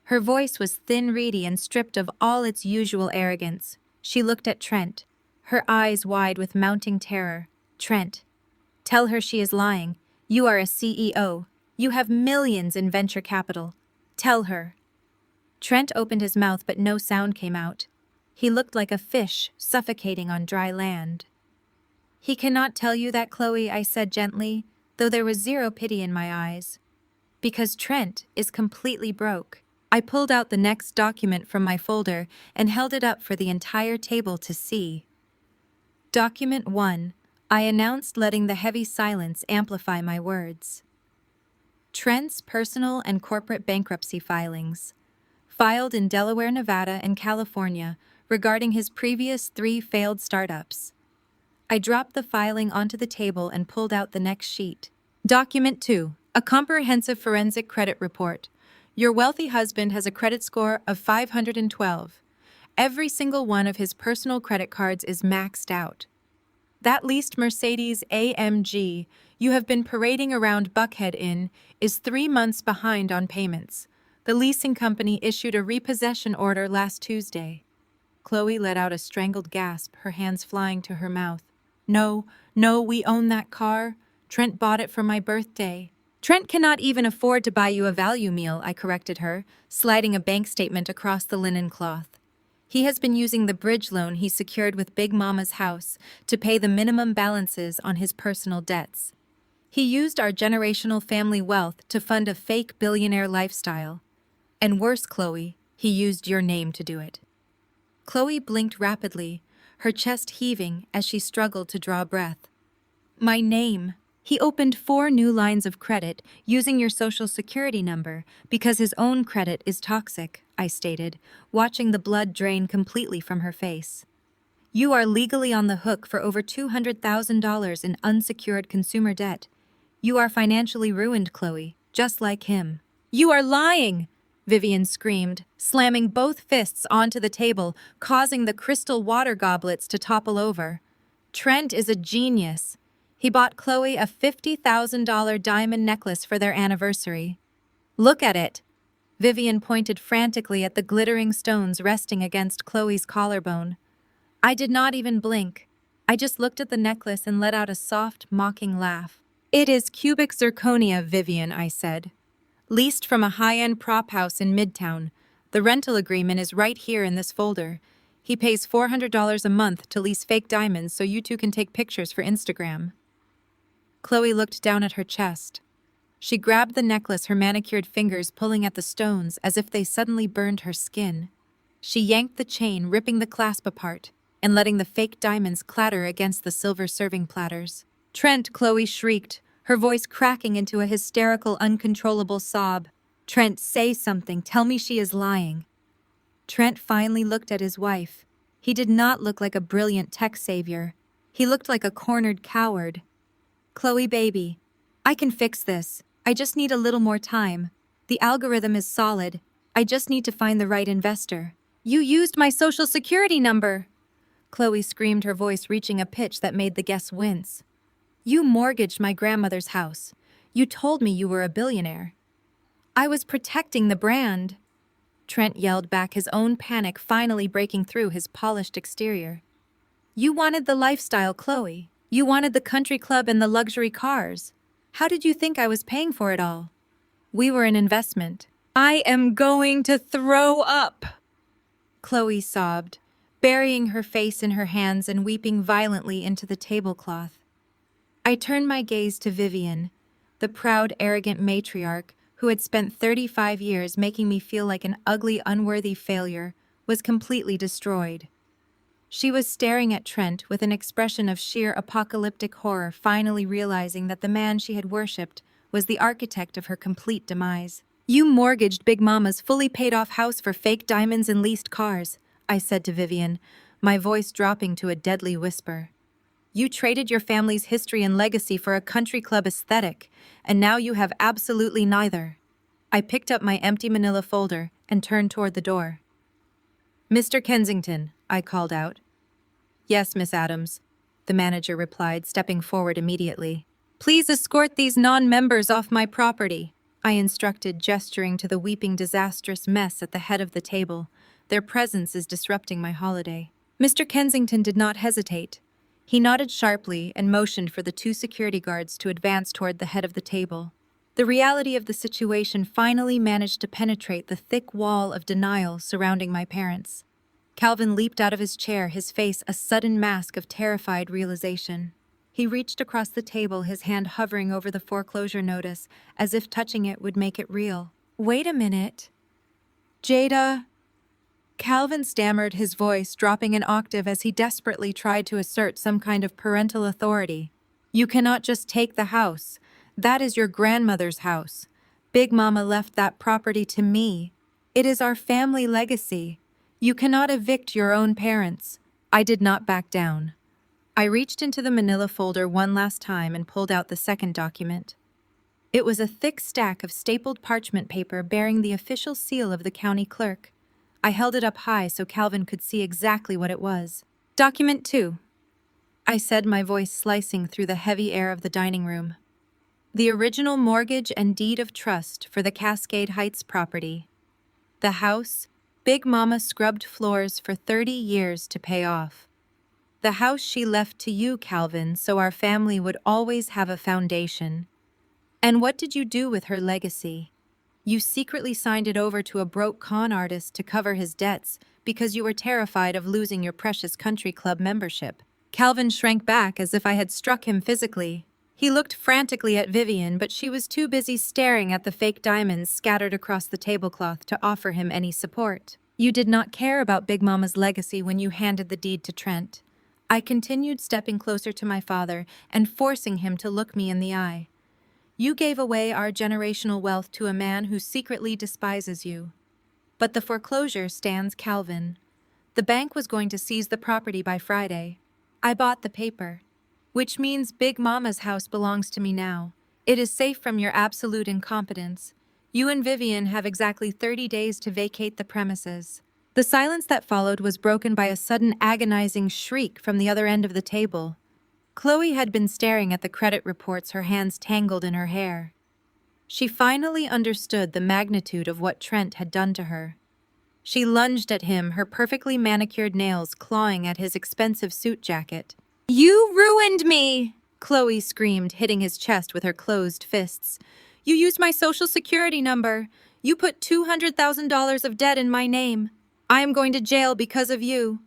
Her voice was thin, reedy, and stripped of all its usual arrogance. She looked at Trent, her eyes wide with mounting terror. "Trent, tell her she is lying. You are a CEO. You have millions in venture capital. Tell her." Trent opened his mouth, but no sound came out. He looked like a fish suffocating on dry land. "He cannot tell you that, Chloe," I said gently, though there was zero pity in my eyes. "Because Trent is completely broke." I pulled out the next document from my folder and held it up for the entire table to see. Document 1. I announced, letting the heavy silence amplify my words. Trent's personal and corporate bankruptcy filings, filed in Delaware, Nevada, and California, regarding his previous 3 failed startups. I dropped the filing onto the table and pulled out the next sheet. Document 2. A comprehensive forensic credit report. Your wealthy husband has a credit score of 512. Every single one of his personal credit cards is maxed out. That leased Mercedes AMG you have been parading around Buckhead in is 3 months behind on payments. The leasing company issued a repossession order last Tuesday." Chloe let out a strangled gasp, her hands flying to her mouth. No, we own that car. Trent bought it for my birthday." "Trent cannot even afford to buy you a value meal," I corrected her, sliding a bank statement across the linen cloth. "He has been using the bridge loan he secured with Big Mama's house to pay the minimum balances on his personal debts. He used our generational family wealth to fund a fake billionaire lifestyle. And worse, Chloe, he used your name to do it." Chloe blinked rapidly, her chest heaving as she struggled to draw breath. "My name. He opened 4 new lines of credit using your social security number because his own credit is toxic," I stated, watching the blood drain completely from her face. "You are legally on the hook for over $200,000 in unsecured consumer debt. You are financially ruined, Chloe, just like him." "You are lying!" Vivian screamed, slamming both fists onto the table, causing the crystal water goblets to topple over. "Trent is a genius. He bought Chloe a $50,000 diamond necklace for their anniversary. Look at it." Vivian pointed frantically at the glittering stones resting against Chloe's collarbone. I did not even blink. I just looked at the necklace and let out a soft, mocking laugh. "It is cubic zirconia, Vivian," I said. "Leased from a high-end prop house in Midtown. The rental agreement is right here in this folder. He pays $400 a month to lease fake diamonds so you two can take pictures for Instagram." Chloe looked down at her chest. She grabbed the necklace, her manicured fingers pulling at the stones as if they suddenly burned her skin. She yanked the chain, ripping the clasp apart, and letting the fake diamonds clatter against the silver serving platters. "Trent!" Chloe shrieked, her voice cracking into a hysterical, uncontrollable sob. "Trent, say something. Tell me she is lying." Trent finally looked at his wife. He did not look like a brilliant tech savior. He looked like a cornered coward. "Chloe, baby, I can fix this. I just need a little more time. The algorithm is solid. I just need to find the right investor." "You used my social security number!" Chloe screamed, her voice reaching a pitch that made the guests wince. "You mortgaged my grandmother's house. You told me you were a billionaire." "I was protecting the brand," Trent yelled back, his own panic finally breaking through his polished exterior. "You wanted the lifestyle, Chloe. You wanted the country club and the luxury cars. How did you think I was paying for it all? We were an investment." "I am going to throw up!" Chloe sobbed, burying her face in her hands and weeping violently into the tablecloth. I turned my gaze to Vivian, the proud, arrogant matriarch who had spent 35 years making me feel like an ugly, unworthy failure, was completely destroyed. She was staring at Trent with an expression of sheer apocalyptic horror, finally realizing that the man she had worshipped was the architect of her complete demise. "You mortgaged Big Mama's fully paid-off house for fake diamonds and leased cars," I said to Vivian, my voice dropping to a deadly whisper. "You traded your family's history and legacy for a country club aesthetic, and now you have absolutely neither." I picked up my empty manila folder and turned toward the door. "Mr. Kensington," I called out. "Yes, Miss Adams," the manager replied, stepping forward immediately. "Please escort these non-members off my property," I instructed, gesturing to the weeping, disastrous mess at the head of the table. "Their presence is disrupting my holiday." Mr. Kensington did not hesitate. He nodded sharply and motioned for the 2 security guards to advance toward the head of the table. The reality of the situation finally managed to penetrate the thick wall of denial surrounding my parents. Calvin leaped out of his chair, his face a sudden mask of terrified realization. He reached across the table, his hand hovering over the foreclosure notice, as if touching it would make it real. "Wait a minute. Jada..." Calvin stammered, his voice dropping an octave as he desperately tried to assert some kind of parental authority. "You cannot just take the house. That is your grandmother's house. Big Mama left that property to me. It is our family legacy. You cannot evict your own parents." I did not back down. I reached into the manila folder one last time and pulled out the second document. It was a thick stack of stapled parchment paper bearing the official seal of the county clerk. I held it up high so Calvin could see exactly what it was. "Document 2, I said, my voice slicing through the heavy air of the dining room. "The original mortgage and deed of trust for the Cascade Heights property. The house, Big Mama scrubbed floors for 30 years to pay off. The house she left to you, Calvin, so our family would always have a foundation. And what did you do with her legacy? You secretly signed it over to a broke con artist to cover his debts because you were terrified of losing your precious country club membership." Calvin shrank back as if I had struck him physically. He looked frantically at Vivian, but she was too busy staring at the fake diamonds scattered across the tablecloth to offer him any support. "You did not care about Big Mama's legacy when you handed the deed to Trent." I continued, stepping closer to my father and forcing him to look me in the eye. "You gave away our generational wealth to a man who secretly despises you. But the foreclosure stands, Calvin. The bank was going to seize the property by Friday. I bought the paper, which means Big Mama's house belongs to me now. It is safe from your absolute incompetence. You and Vivian have exactly 30 days to vacate the premises." The silence that followed was broken by a sudden agonizing shriek from the other end of the table. Chloe had been staring at the credit reports, her hands tangled in her hair. She finally understood the magnitude of what Trent had done to her. She lunged at him, her perfectly manicured nails clawing at his expensive suit jacket. "You ruined me!" Chloe screamed, hitting his chest with her closed fists. "You used my social security number. You put $200,000 of debt in my name. I am going to jail because of you.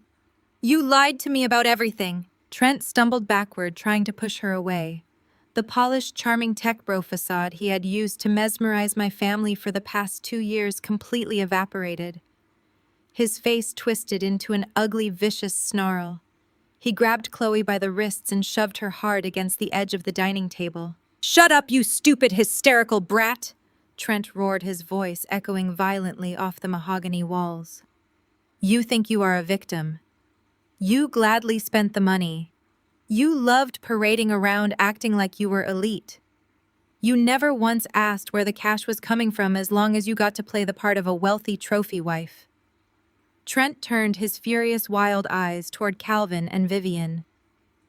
You lied to me about everything." Trent stumbled backward, trying to push her away. The polished, charming tech bro facade he had used to mesmerize my family for the past 2 years completely evaporated. His face twisted into an ugly, vicious snarl. He grabbed Chloe by the wrists and shoved her hard against the edge of the dining table. "Shut up, you stupid, hysterical brat!" Trent roared, his voice echoing violently off the mahogany walls. "You think you are a victim. You gladly spent the money. You loved parading around acting like you were elite. You never once asked where the cash was coming from as long as you got to play the part of a wealthy trophy wife." Trent turned his furious, wild eyes toward Calvin and Vivian.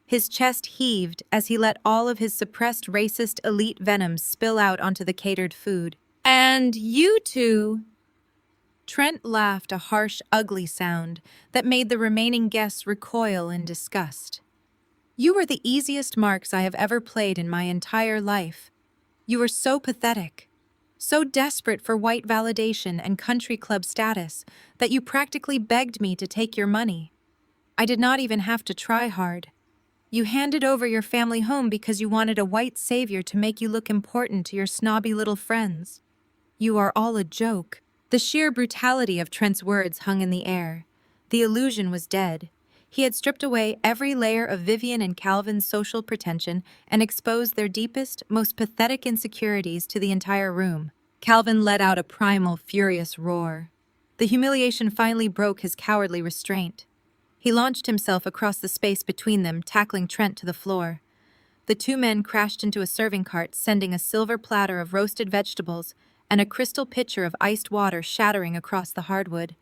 His chest heaved as he let all of his suppressed racist elite venom spill out onto the catered food. "And you two?" Trent laughed, a harsh, ugly sound that made the remaining guests recoil in disgust. "You were the easiest marks I have ever played in my entire life. You were so pathetic, so desperate for white validation and country club status that you practically begged me to take your money. I did not even have to try hard. You handed over your family home because you wanted a white savior to make you look important to your snobby little friends. You are all a joke." The sheer brutality of Trent's words hung in the air. The illusion was dead. He had stripped away every layer of Vivian and Calvin's social pretension and exposed their deepest, most pathetic insecurities to the entire room. Calvin let out a primal, furious roar. The humiliation finally broke his cowardly restraint. He launched himself across the space between them, tackling Trent to the floor. The two men crashed into a serving cart, sending a silver platter of roasted vegetables and a crystal pitcher of iced water shattering across the hardwood.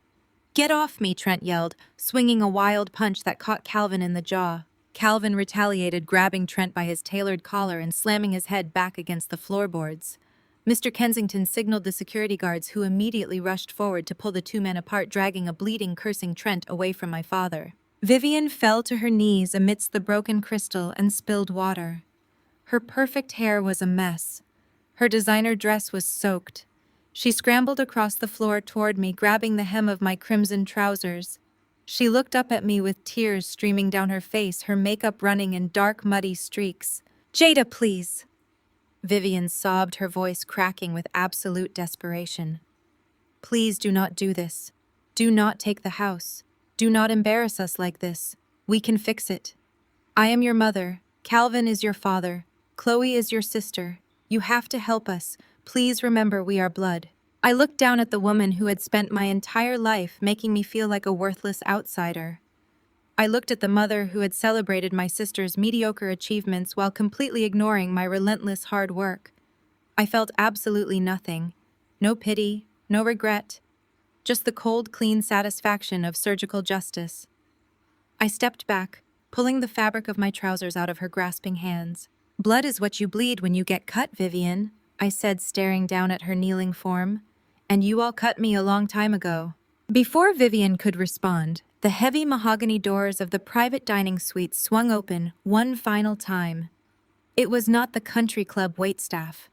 "Get off me," Trent yelled, swinging a wild punch that caught Calvin in the jaw. Calvin retaliated, grabbing Trent by his tailored collar and slamming his head back against the floorboards. Mr. Kensington signaled the security guards, who immediately rushed forward to pull the two men apart, dragging a bleeding, cursing Trent away from my father. Vivian fell to her knees amidst the broken crystal and spilled water. Her perfect hair was a mess. Her designer dress was soaked. She scrambled across the floor toward me, grabbing the hem of my crimson trousers. She looked up at me with tears streaming down her face, her makeup running in dark, muddy streaks. "Jada, please!" Vivian sobbed, her voice cracking with absolute desperation. "Please do not do this. Do not take the house. Do not embarrass us like this. We can fix it. I am your mother. Calvin is your father. Chloe is your sister. You have to help us. Please remember we are blood." I looked down at the woman who had spent my entire life making me feel like a worthless outsider. I looked at the mother who had celebrated my sister's mediocre achievements while completely ignoring my relentless hard work. I felt absolutely nothing. No pity, no regret. Just the cold, clean satisfaction of surgical justice. I stepped back, pulling the fabric of my trousers out of her grasping hands. "Blood is what you bleed when you get cut, Vivian," I said, staring down at her kneeling form. "And you all cut me a long time ago." Before Vivian could respond, the heavy mahogany doors of the private dining suite swung open one final time. It was not the country club waitstaff.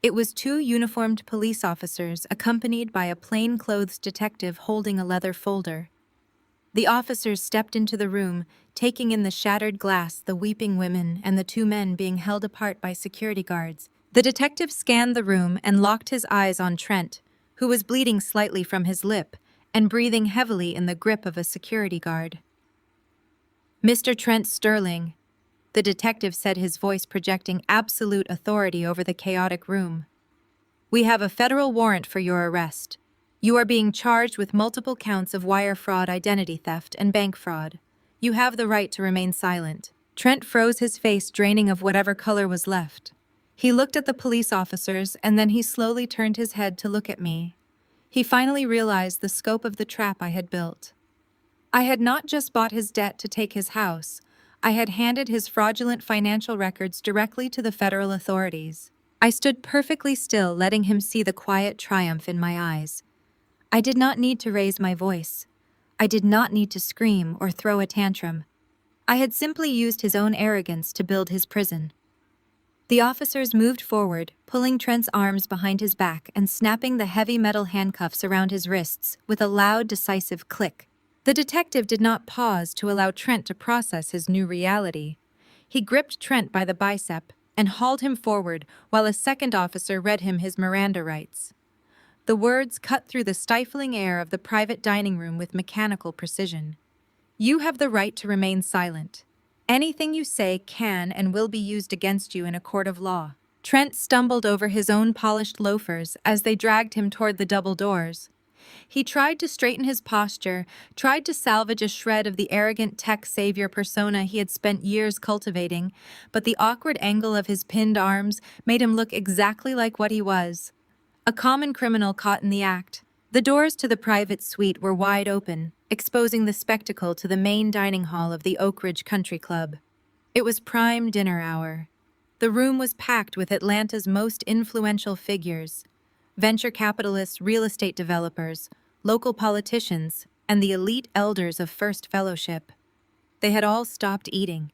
It was two uniformed police officers accompanied by a plain-clothes detective holding a leather folder. The officers stepped into the room, taking in the shattered glass, the weeping women, and the two men being held apart by security guards. The detective scanned the room and locked his eyes on Trent, who was bleeding slightly from his lip and breathing heavily in the grip of a security guard. "Mr. Trent Sterling," the detective said, his voice projecting absolute authority over the chaotic room. "We have a federal warrant for your arrest. You are being charged with multiple counts of wire fraud, identity theft, and bank fraud. You have the right to remain silent." Trent froze, his face draining of whatever color was left. He looked at the police officers, and then he slowly turned his head to look at me. He finally realized the scope of the trap I had built. I had not just bought his debt to take his house. I had handed his fraudulent financial records directly to the federal authorities. I stood perfectly still, letting him see the quiet triumph in my eyes. I did not need to raise my voice. I did not need to scream or throw a tantrum. I had simply used his own arrogance to build his prison. The officers moved forward, pulling Trent's arms behind his back and snapping the heavy metal handcuffs around his wrists with a loud, decisive click. The detective did not pause to allow Trent to process his new reality. He gripped Trent by the bicep, and hauled him forward while a second officer read him his Miranda rights. The words cut through the stifling air of the private dining room with mechanical precision. You have the right to remain silent. Anything you say can and will be used against you in a court of law. Trent stumbled over his own polished loafers as they dragged him toward the double doors. He tried to straighten his posture, tried to salvage a shred of the arrogant tech savior persona he had spent years cultivating, but the awkward angle of his pinned arms made him look exactly like what he was: a common criminal caught in the act. The doors to the private suite were wide open, exposing the spectacle to the main dining hall of the Oak Ridge Country Club. It was prime dinner hour. The room was packed with Atlanta's most influential figures: venture capitalists, real estate developers, local politicians, and the elite elders of First Fellowship. They had all stopped eating.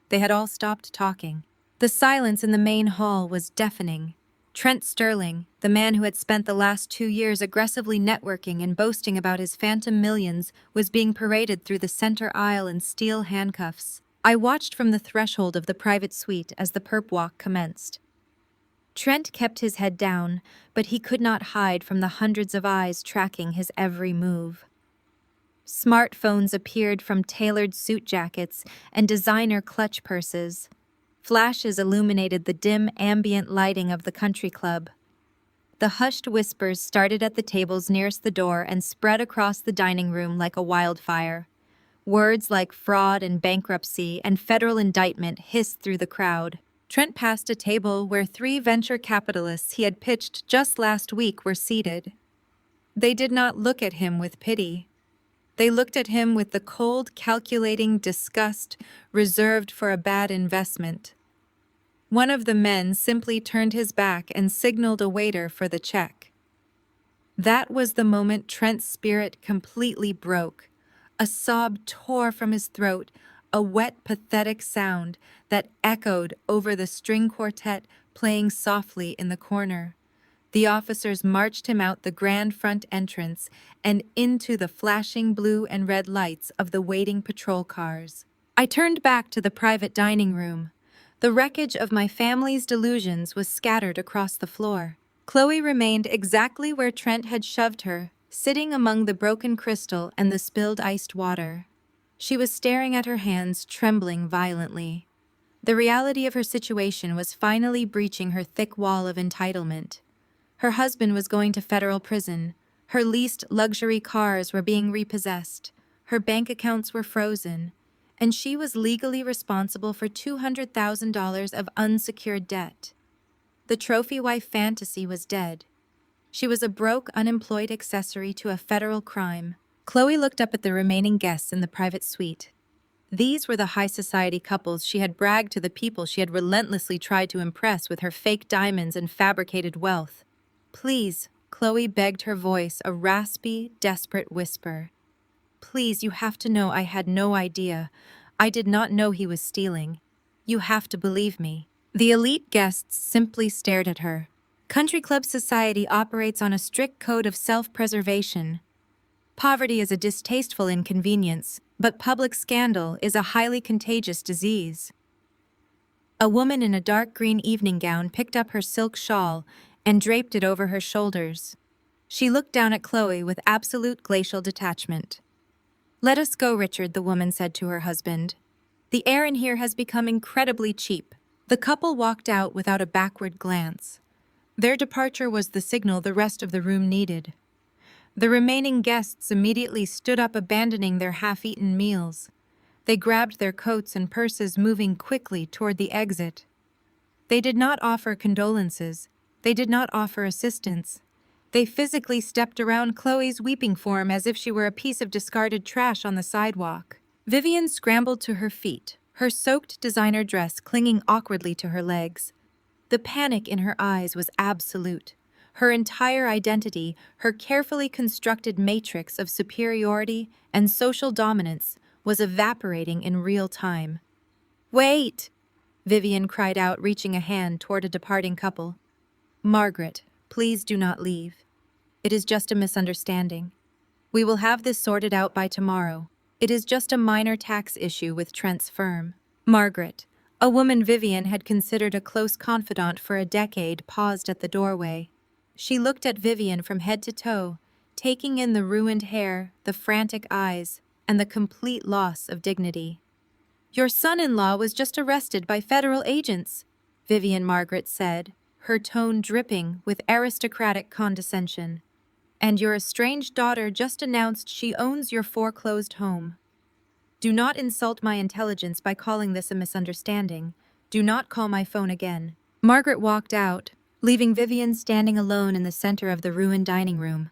They had all stopped talking. The silence in the main hall was deafening. Trent Sterling, the man who had spent the last 2 years aggressively networking and boasting about his phantom millions, was being paraded through the center aisle in steel handcuffs. I watched from the threshold of the private suite as the perp walk commenced. Trent kept his head down, but he could not hide from the hundreds of eyes tracking his every move. Smartphones appeared from tailored suit jackets and designer clutch purses. Flashes illuminated the dim ambient lighting of the country club. The hushed whispers started at the tables nearest the door and spread across the dining room like a wildfire. Words like fraud and bankruptcy and federal indictment hissed through the crowd. Trent passed a table where 3 venture capitalists he had pitched just last week were seated. They did not look at him with pity. They looked at him with the cold, calculating disgust reserved for a bad investment. One of the men simply turned his back and signaled a waiter for the check. That was the moment Trent's spirit completely broke. A sob tore from his throat, a wet, pathetic sound that echoed over the string quartet playing softly in the corner. The officers marched him out the grand front entrance and into the flashing blue and red lights of the waiting patrol cars. I turned back to the private dining room. The wreckage of my family's delusions was scattered across the floor. Chloe remained exactly where Trent had shoved her, sitting among the broken crystal and the spilled iced water. She was staring at her hands, trembling violently. The reality of her situation was finally breaching her thick wall of entitlement. Her husband was going to federal prison. Her leased luxury cars were being repossessed. Her bank accounts were frozen. And she was legally responsible for $200,000 of unsecured debt. The trophy wife fantasy was dead. She was a broke, unemployed accessory to a federal crime. Chloe looked up at the remaining guests in the private suite. These were the high society couples she had bragged to the people she had relentlessly tried to impress with her fake diamonds and fabricated wealth. Please, Chloe begged, her voice a raspy, desperate whisper. Please, you have to know I had no idea. I did not know he was stealing. You have to believe me. The elite guests simply stared at her. Country club society operates on a strict code of self-preservation. Poverty is a distasteful inconvenience, but public scandal is a highly contagious disease. A woman in a dark green evening gown picked up her silk shawl and draped it over her shoulders. She looked down at Chloe with absolute glacial detachment. Let us go, Richard, the woman said to her husband. The air in here has become incredibly cheap. The couple walked out without a backward glance. Their departure was the signal the rest of the room needed. The remaining guests immediately stood up, abandoning their half-eaten meals. They grabbed their coats and purses, moving quickly toward the exit. They did not offer condolences. They did not offer assistance. They physically stepped around Chloe's weeping form as if she were a piece of discarded trash on the sidewalk. Vivian scrambled to her feet, her soaked designer dress clinging awkwardly to her legs. The panic in her eyes was absolute. Her entire identity, her carefully constructed matrix of superiority and social dominance, was evaporating in real time. Wait! Vivian cried out, reaching a hand toward a departing couple. Margaret, please do not leave. It is just a misunderstanding. We will have this sorted out by tomorrow. It is just a minor tax issue with Trent's firm. Margaret, A woman Vivian had considered a close confidant for a decade paused at the doorway. She looked at Vivian from head to toe, taking in the ruined hair, the frantic eyes, and the complete loss of dignity. "Your son-in-law was just arrested by federal agents," Vivian Margaret said, her tone dripping with aristocratic condescension. "And your estranged daughter just announced she owns your foreclosed home. Do not insult my intelligence by calling this a misunderstanding. Do not call my phone again." Margaret walked out, leaving Vivian standing alone in the center of the ruined dining room.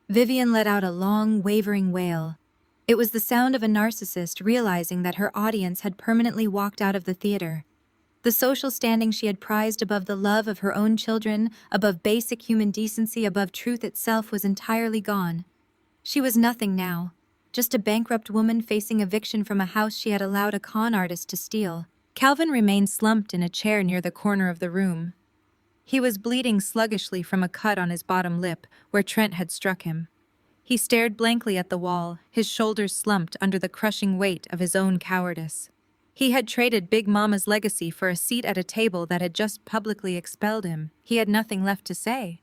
Vivian let out a long, wavering wail. It was the sound of a narcissist realizing that her audience had permanently walked out of the theater. The social standing she had prized above the love of her own children, above basic human decency, above truth itself was entirely gone. She was nothing now, just a bankrupt woman facing eviction from a house she had allowed a con artist to steal. Calvin remained slumped in a chair near the corner of the room. He was bleeding sluggishly from a cut on his bottom lip where Trent had struck him. He stared blankly at the wall, his shoulders slumped under the crushing weight of his own cowardice. He had traded Big Mama's legacy for a seat at a table that had just publicly expelled him. He had nothing left to say.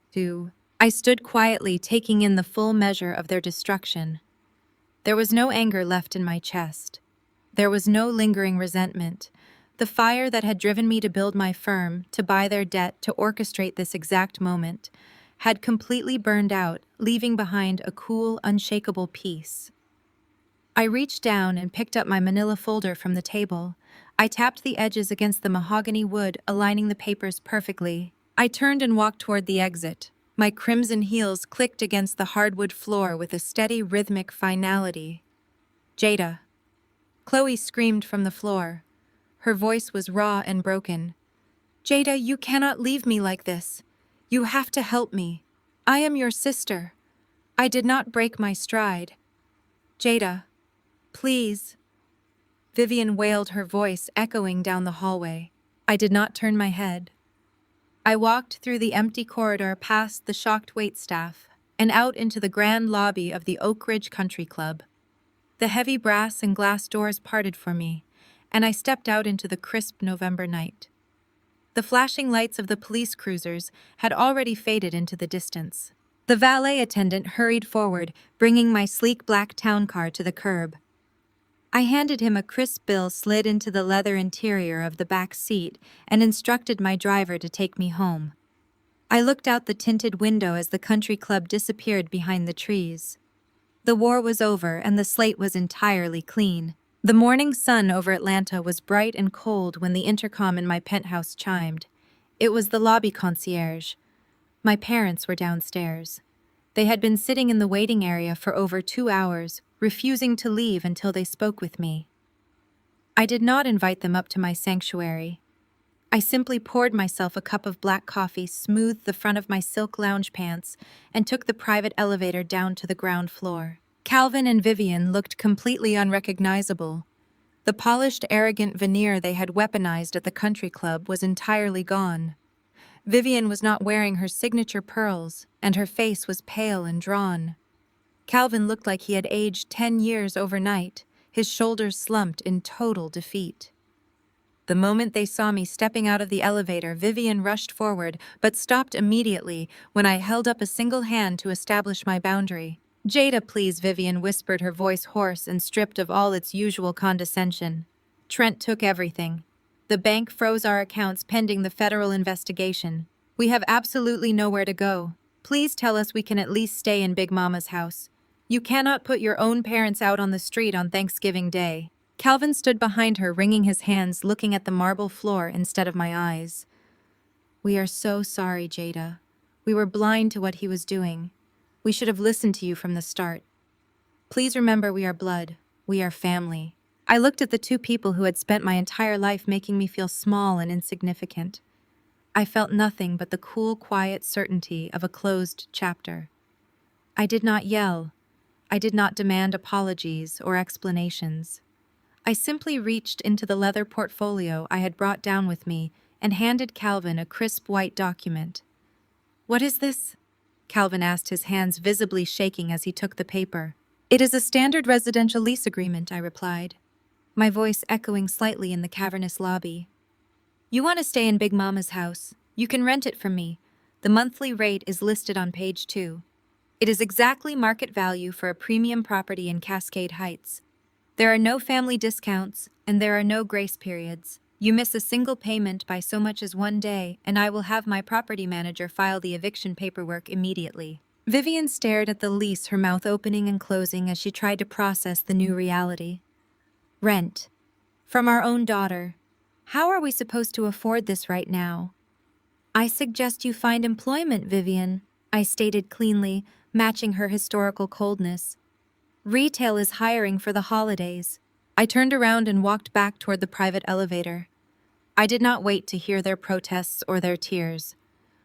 I stood quietly, taking in the full measure of their destruction. There was no anger left in my chest. There was no lingering resentment. The fire that had driven me to build my firm, to buy their debt, to orchestrate this exact moment, had completely burned out, leaving behind a cool, unshakable peace. I reached down and picked up my manila folder from the table. I tapped the edges against the mahogany wood, aligning the papers perfectly. I turned and walked toward the exit. My crimson heels clicked against the hardwood floor with a steady, rhythmic finality. "Jada." Chloe screamed from the floor. Her voice was raw and broken. "Jada, you cannot leave me like this. You have to help me. I am your sister. I did not break my stride. Jada, please." Vivian wailed, her voice echoing down the hallway. I did not turn my head. I walked through the empty corridor past the shocked waitstaff and out into the grand lobby of the Oak Ridge Country Club. The heavy brass and glass doors parted for me, and I stepped out into the crisp November night. The flashing lights of the police cruisers had already faded into the distance. The valet attendant hurried forward, bringing my sleek black town car to the curb. I handed him a crisp bill slid into the leather interior of the back seat and instructed my driver to take me home. I looked out the tinted window as the country club disappeared behind the trees. The war was over and the slate was entirely clean. The morning sun over Atlanta was bright and cold when the intercom in my penthouse chimed. It was the lobby concierge. My parents were downstairs. They had been sitting in the waiting area for over 2 hours, refusing to leave until they spoke with me. I did not invite them up to my sanctuary. I simply poured myself a cup of black coffee, smoothed the front of my silk lounge pants, and took the private elevator down to the ground floor. Calvin and Vivian looked completely unrecognizable. The polished, arrogant veneer they had weaponized at the country club was entirely gone. Vivian was not wearing her signature pearls, and her face was pale and drawn. Calvin looked like he had aged 10 years overnight, his shoulders slumped in total defeat. The moment they saw me stepping out of the elevator, Vivian rushed forward, but stopped immediately when I held up a single hand to establish my boundary. "Jada, please," Vivian whispered, her voice hoarse and stripped of all its usual condescension. "Trent took everything. The bank froze our accounts pending the federal investigation. We have absolutely nowhere to go. Please tell us we can at least stay in Big Mama's house. You cannot put your own parents out on the street on Thanksgiving Day." Calvin stood behind her, wringing his hands, looking at the marble floor instead of my eyes. "We are so sorry, Jada. We were blind to what he was doing. We should have listened to you from the start. Please remember, we are blood. We are family." I looked at the two people who had spent my entire life making me feel small and insignificant. I felt nothing but the cool, quiet certainty of a closed chapter. I did not yell. I did not demand apologies or explanations. I simply reached into the leather portfolio I had brought down with me and handed Calvin a crisp white document. "What is this?" Calvin asked, his hands visibly shaking as he took the paper. "It is a standard residential lease agreement," I replied. my voice echoing slightly in the cavernous lobby. You want to stay in Big Mama's house? You can rent it from me. The monthly rate is listed on page 2. It is exactly market value for a premium property in Cascade Heights. There are no family discounts, and there are no grace periods. You miss a single payment by so much as one day, and I will have my property manager file the eviction paperwork immediately. Vivian stared at the lease, her mouth opening and closing as she tried to process the new reality. Rent. From our own daughter. How are we supposed to afford this right now? I suggest you find employment, Vivian, I stated cleanly, matching her historical coldness. Retail is hiring for the holidays. I turned around and walked back toward the private elevator. I did not wait to hear their protests or their tears.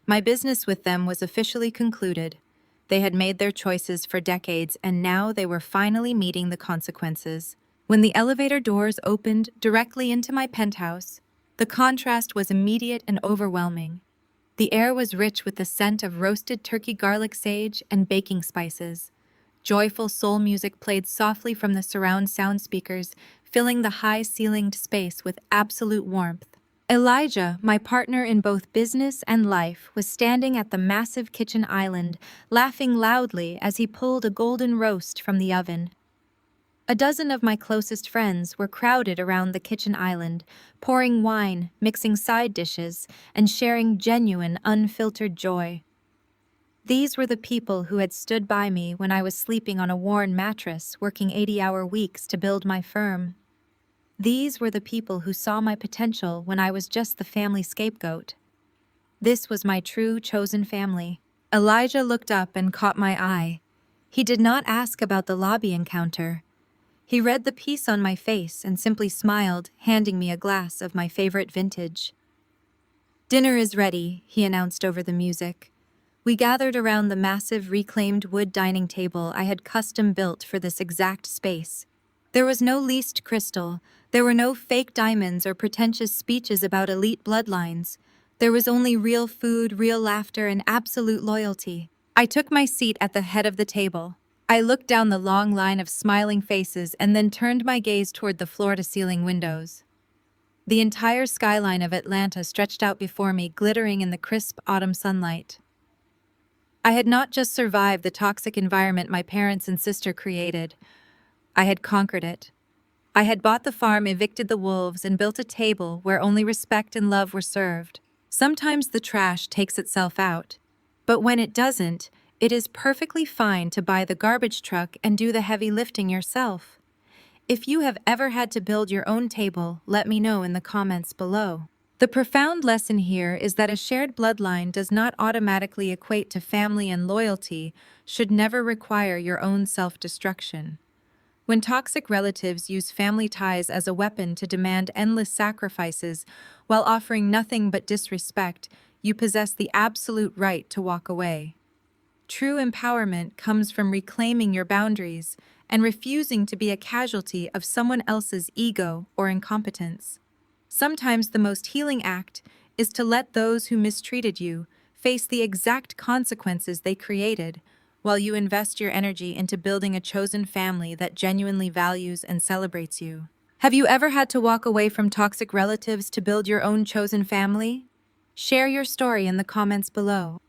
My business with them was officially concluded. They had made their choices for decades, and now they were finally meeting the consequences. When the elevator doors opened directly into my penthouse, the contrast was immediate and overwhelming. The air was rich with the scent of roasted turkey, garlic, sage, and baking spices. Joyful soul music played softly from the surround sound speakers, filling the high-ceilinged space with absolute warmth. Elijah, my partner in both business and life, was standing at the massive kitchen island, laughing loudly as he pulled a golden roast from the oven. A dozen of my closest friends were crowded around the kitchen island, pouring wine, mixing side dishes, and sharing genuine, unfiltered joy. These were the people who had stood by me when I was sleeping on a worn mattress, working 80-hour weeks to build my firm. These were the people who saw my potential when I was just the family scapegoat. This was my true chosen family. Elijah looked up and caught my eye. He did not ask about the lobby encounter. He read the peace on my face and simply smiled, handing me a glass of my favorite vintage. Dinner is ready, he announced over the music. We gathered around the massive reclaimed wood dining table I had custom built for this exact space. There was no leased crystal, there were no fake diamonds or pretentious speeches about elite bloodlines. There was only real food, real laughter, and absolute loyalty. I took my seat at the head of the table. I looked down the long line of smiling faces and then turned my gaze toward the floor-to-ceiling windows. The entire skyline of Atlanta stretched out before me, glittering in the crisp autumn sunlight. I had not just survived the toxic environment my parents and sister created. I had conquered it. I had bought the farm, evicted the wolves, and built a table where only respect and love were served. Sometimes the trash takes itself out, but when it doesn't, it is perfectly fine to buy the garbage truck and do the heavy lifting yourself. If you have ever had to build your own table, let me know in the comments below. The profound lesson here is that a shared bloodline does not automatically equate to family, and loyalty should never require your own self-destruction. When toxic relatives use family ties as a weapon to demand endless sacrifices while offering nothing but disrespect, you possess the absolute right to walk away. True empowerment comes from reclaiming your boundaries and refusing to be a casualty of someone else's ego or incompetence. Sometimes the most healing act is to let those who mistreated you face the exact consequences they created, while you invest your energy into building a chosen family that genuinely values and celebrates you. Have you ever had to walk away from toxic relatives to build your own chosen family? Share your story in the comments below.